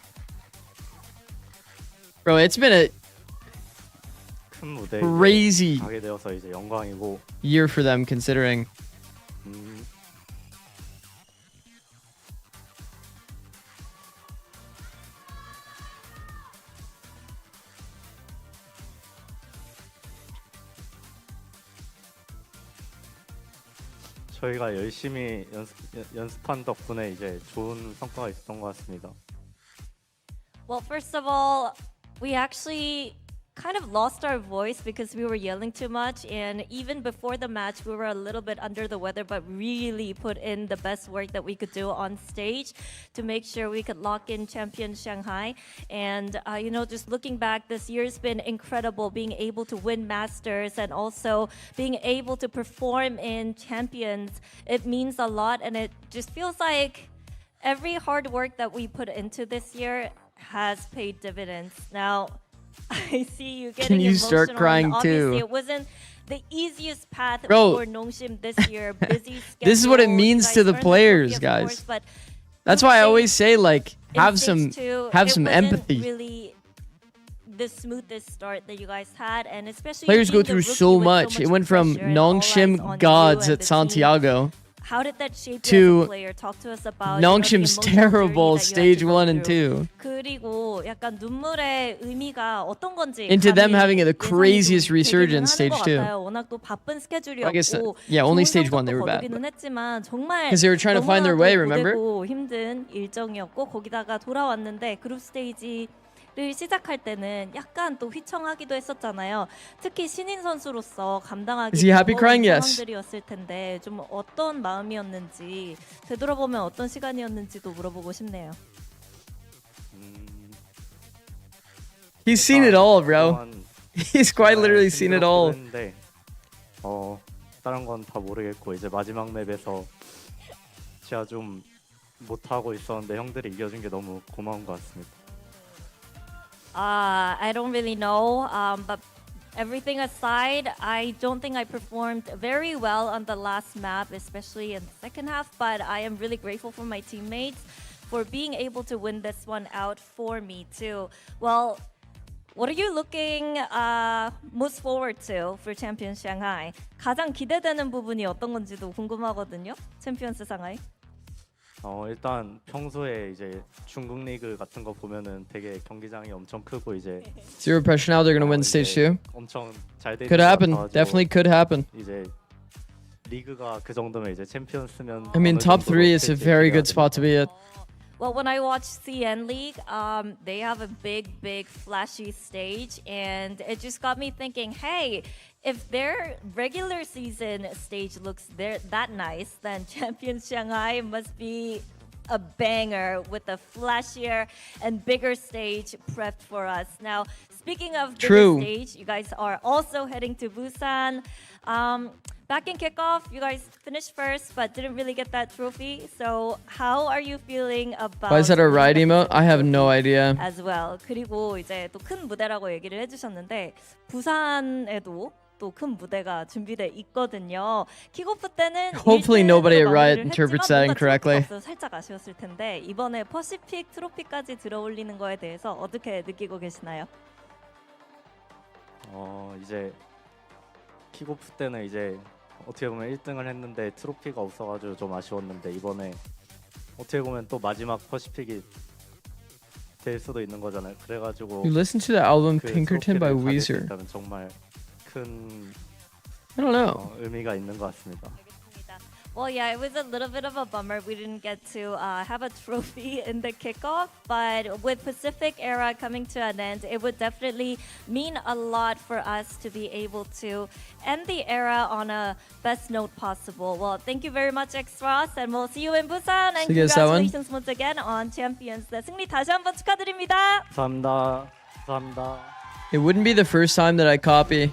Bro, it's been a 큰 무대에 crazy 가게 되어서 이제 영광이고 year for them considering. 저희가 열심히 연습한 덕분에 이제 좋은 성과가 있었던 것 같습니다. Well, first of all, we actually kind of lost our voice because we were yelling too much, and even before the match we were a little bit under the weather, but really put in the best work that we could do on stage to make sure we could lock in champion Shanghai. And you know, just looking back, this year's been incredible, being able to win Masters and also being able to perform in Champions. It means a lot, and it just feels like every hard work that we put into this year has paid dividends. Now, I see you getting Can you emotional, start and crying obviously too? it wasn't the easiest path Bro, for Nongshim this year. Busy this is what it schedule. means You to the guys earned players, trophy, of guys. course, but That's why I Nongshim always say, like, in have stage some two, it wasn't empathy. Really the smoothest start that you guys had, and especially Players being go the through rookie so with much. It went from pressure and all eyes on Nongshim you gods and at the team. Santiago How did that shape you to as a player? Talk to us about Nongshim's you know, the emotional terrible journey that you had stage to go 1 and through. 2. 그리고 약간 눈물의 의미가 어떤 건지 Into them 감히 having the 예상이 craziest 좀 되기는 resurgence 하는 stage 것 2. 같아요. 워낙 또 바쁜 스케줄이었고 I guess yeah, only 좋은 stage 1 they 성적도 were bad. 거두기는 했지만 정말 'Cause they were trying to find their way, remember? 고되고 힘든 일정이었고 거기다가 돌아왔는데 그룹 스테이지 를 시작할 때는 약간 또 휘청하기도 했었잖아요. 특히 신인 선수로서 감당하기 Is he happy 무거운 crying? Yes. 상황들이었을 텐데 좀 어떤 마음이었는지 되돌아보면 어떤 시간이었는지도 물어보고 싶네요. He's seen it all, bro. He's quite literally seen it all. 했는데, 다른 건 다 모르겠고 이제 마지막 맵에서 제가 좀 못하고 있었는데 형들이 이겨준 게 너무 고마운 것 같습니다. I don't really know, but everything aside, I don't think I performed very well on the last map, especially in the second half, but I am really grateful for my teammates for being able to win this one out for me too. Well, what are you looking most forward to for Champions Shanghai? 가장 기대되는 부분이 어떤 건지도 궁금하거든요. 챔피언스 상하이. 일단 평소에 이제 중국 리그 같은 거 보면은 되게 경기장이 엄청 크고 이제 Zero pressure now. They're gonna win stage 2. 엄청 잘 되는 Could 것 happen. 같아가지고 Definitely could happen. 이제 리그가 그 정도면 이제 챔피언스면 I mean, 어느 top 정도로 3 is a 될지 very 기대가 good spot to be at. Well, when I watch CN League, they have a big, flashy stage, and it just got me thinking, hey, if their regular season stage looks that nice, then Champions Shanghai must be a banger with a flashier and bigger stage prepped for us. Now, speaking of bigger stage, you guys are also heading to Busan. Back in kickoff, you guys finished first, but didn't really get that trophy. So, how are you feeling about? Why is that a ride emote? I have no idea. As well. 그리고 이제 또 큰 무대라고 얘기를 해주셨는데 부산에도 또 큰 무대가 준비돼 있거든요. 킥오프 때는 Hopefully nobody at Riot interprets that incorrectly. 살짝 아쉬웠을 텐데 이번에 퍼시픽 트로피까지 들어올리는 거에 대해서 어떻게 느끼고 계시나요? 이제 킥오프 때는 이제 어떻게 보면 1등을 했는데 트로피가 없어가지고 좀 아쉬웠는데 이번에 어떻게 보면 또 마지막 퍼시픽이 될 수도 있는 거잖아요. 그래가지고 You listen to the album 그 Pinkerton by 트로피를 가질 수 Weezer. 있다는 정말 큰 I don't know. 의미가 있는 것 같습니다. Well, yeah, it was a little bit of a bummer. We didn't get to have a trophy in the kickoff, but with Pacific Era coming to an end, it would definitely mean a lot for us to be able to end the era on a best note possible. Well, thank you very much, X-Ross, and we'll see you in Busan. And congratulations once again on Champions. 네, 승리 다시 한번 축하드립니다. 감사합니다. 감사합니다. It wouldn't be the first time that I copy.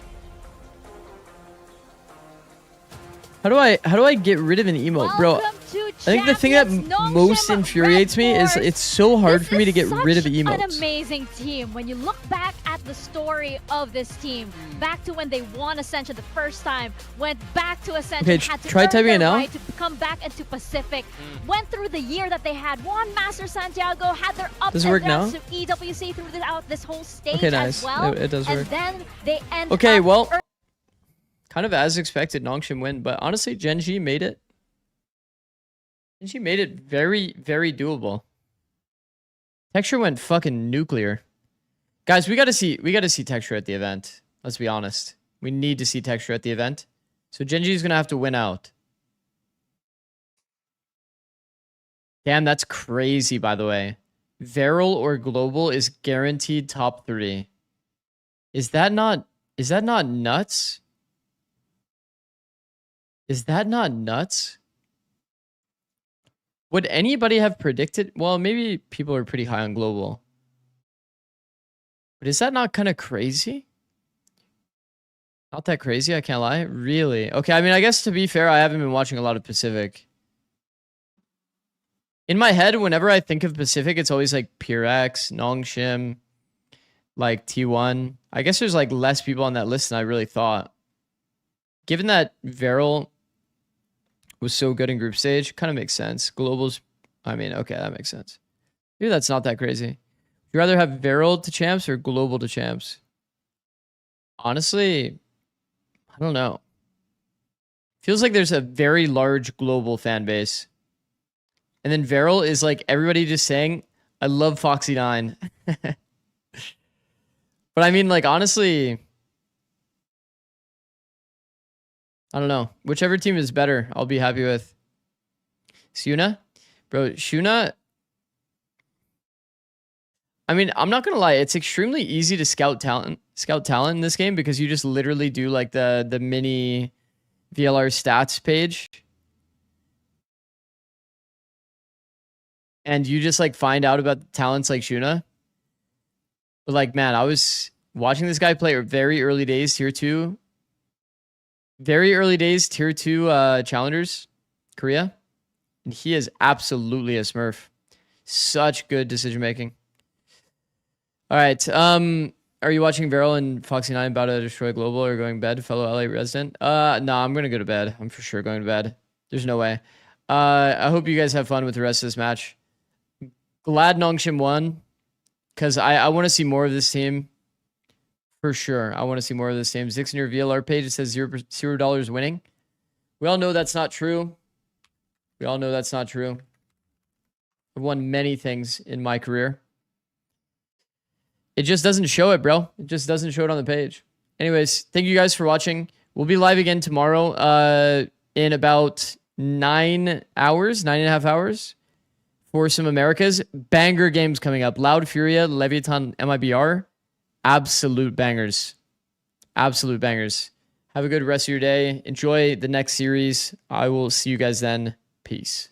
How do I get rid of an emote, bro? I think the thing that most infuriates me is it's so hard for me to get rid of emotes. An amazing team. When you look back at the story of this team, back to when they won Ascension the first time, went back to Ascension, Okay, had to try earn typing it their now. right to come back into Pacific, went through the year that they had, won Master Santiago, had their ups Does it and work downs now? to EWC throughout this whole stage Okay, as nice. well. It does work. And then they end Okay, up well, kind of as expected, Nongshim win, but honestly, Genji made it. Genji made it very, very doable. Texture went fucking nuclear. Guys, we gotta see Texture at the event. Let's be honest. We need to see Texture at the event. So Genji is gonna have to win out. Damn, that's crazy, by the way. Viral or global is guaranteed top 3. Is that not nuts? Is that not nuts? Would anybody have predicted? Well, maybe people are pretty high on global. But is that not kind of crazy? Not that crazy, I can't lie. Really? Okay, I mean, I guess to be fair, I haven't been watching a lot of Pacific. In my head, whenever I think of Pacific, it's always like Purex, Nongshim, like T1. I guess there's like less people on that list than I really thought. Given that Viral was so good in group stage, kind of makes sense. Globals, I mean, okay, that makes sense. Maybe that's not that crazy. Would you rather have Viral to champs or global to champs? Honestly, I don't know. Feels like there's a very large global fan base. And then Viral is like everybody just saying, I love Foxy9. But I mean, like, honestly, I don't know. Whichever team is better, I'll be happy with. Shuna? Bro, Shuna... I mean, I'm not going to lie. It's extremely easy to scout talent in this game because you just literally do like the mini VLR stats page. And you just like find out about talents like Shuna. But like, man, I was watching this guy play very early days, tier 2. Very early days, tier 2 challengers, Korea. And he is absolutely a smurf. Such good decision making. All right. Are you watching Viral and Foxy9 about to destroy global or going to bed, fellow LA resident? No, I'm going to go to bed. I'm for sure going to bed. There's no way. I hope you guys have fun with the rest of this match. Glad Nongshim won because I want to see more of this team. For sure. I want to see more of this team. Zikz in your VLR page, it says $0 winning. We all know that's not true. We all know that's not true. I've won many things in my career. It just doesn't show it, bro. It just doesn't show it on the page. Anyways, thank you guys for watching. We'll be live again tomorrow in about 9 hours, 9.5 hours for some Americas. Banger games coming up. Loud Furia, Leviathan, MIBR. Absolute bangers. Absolute bangers. Have a good rest of your day. Enjoy the next series. I will see you guys then. Peace.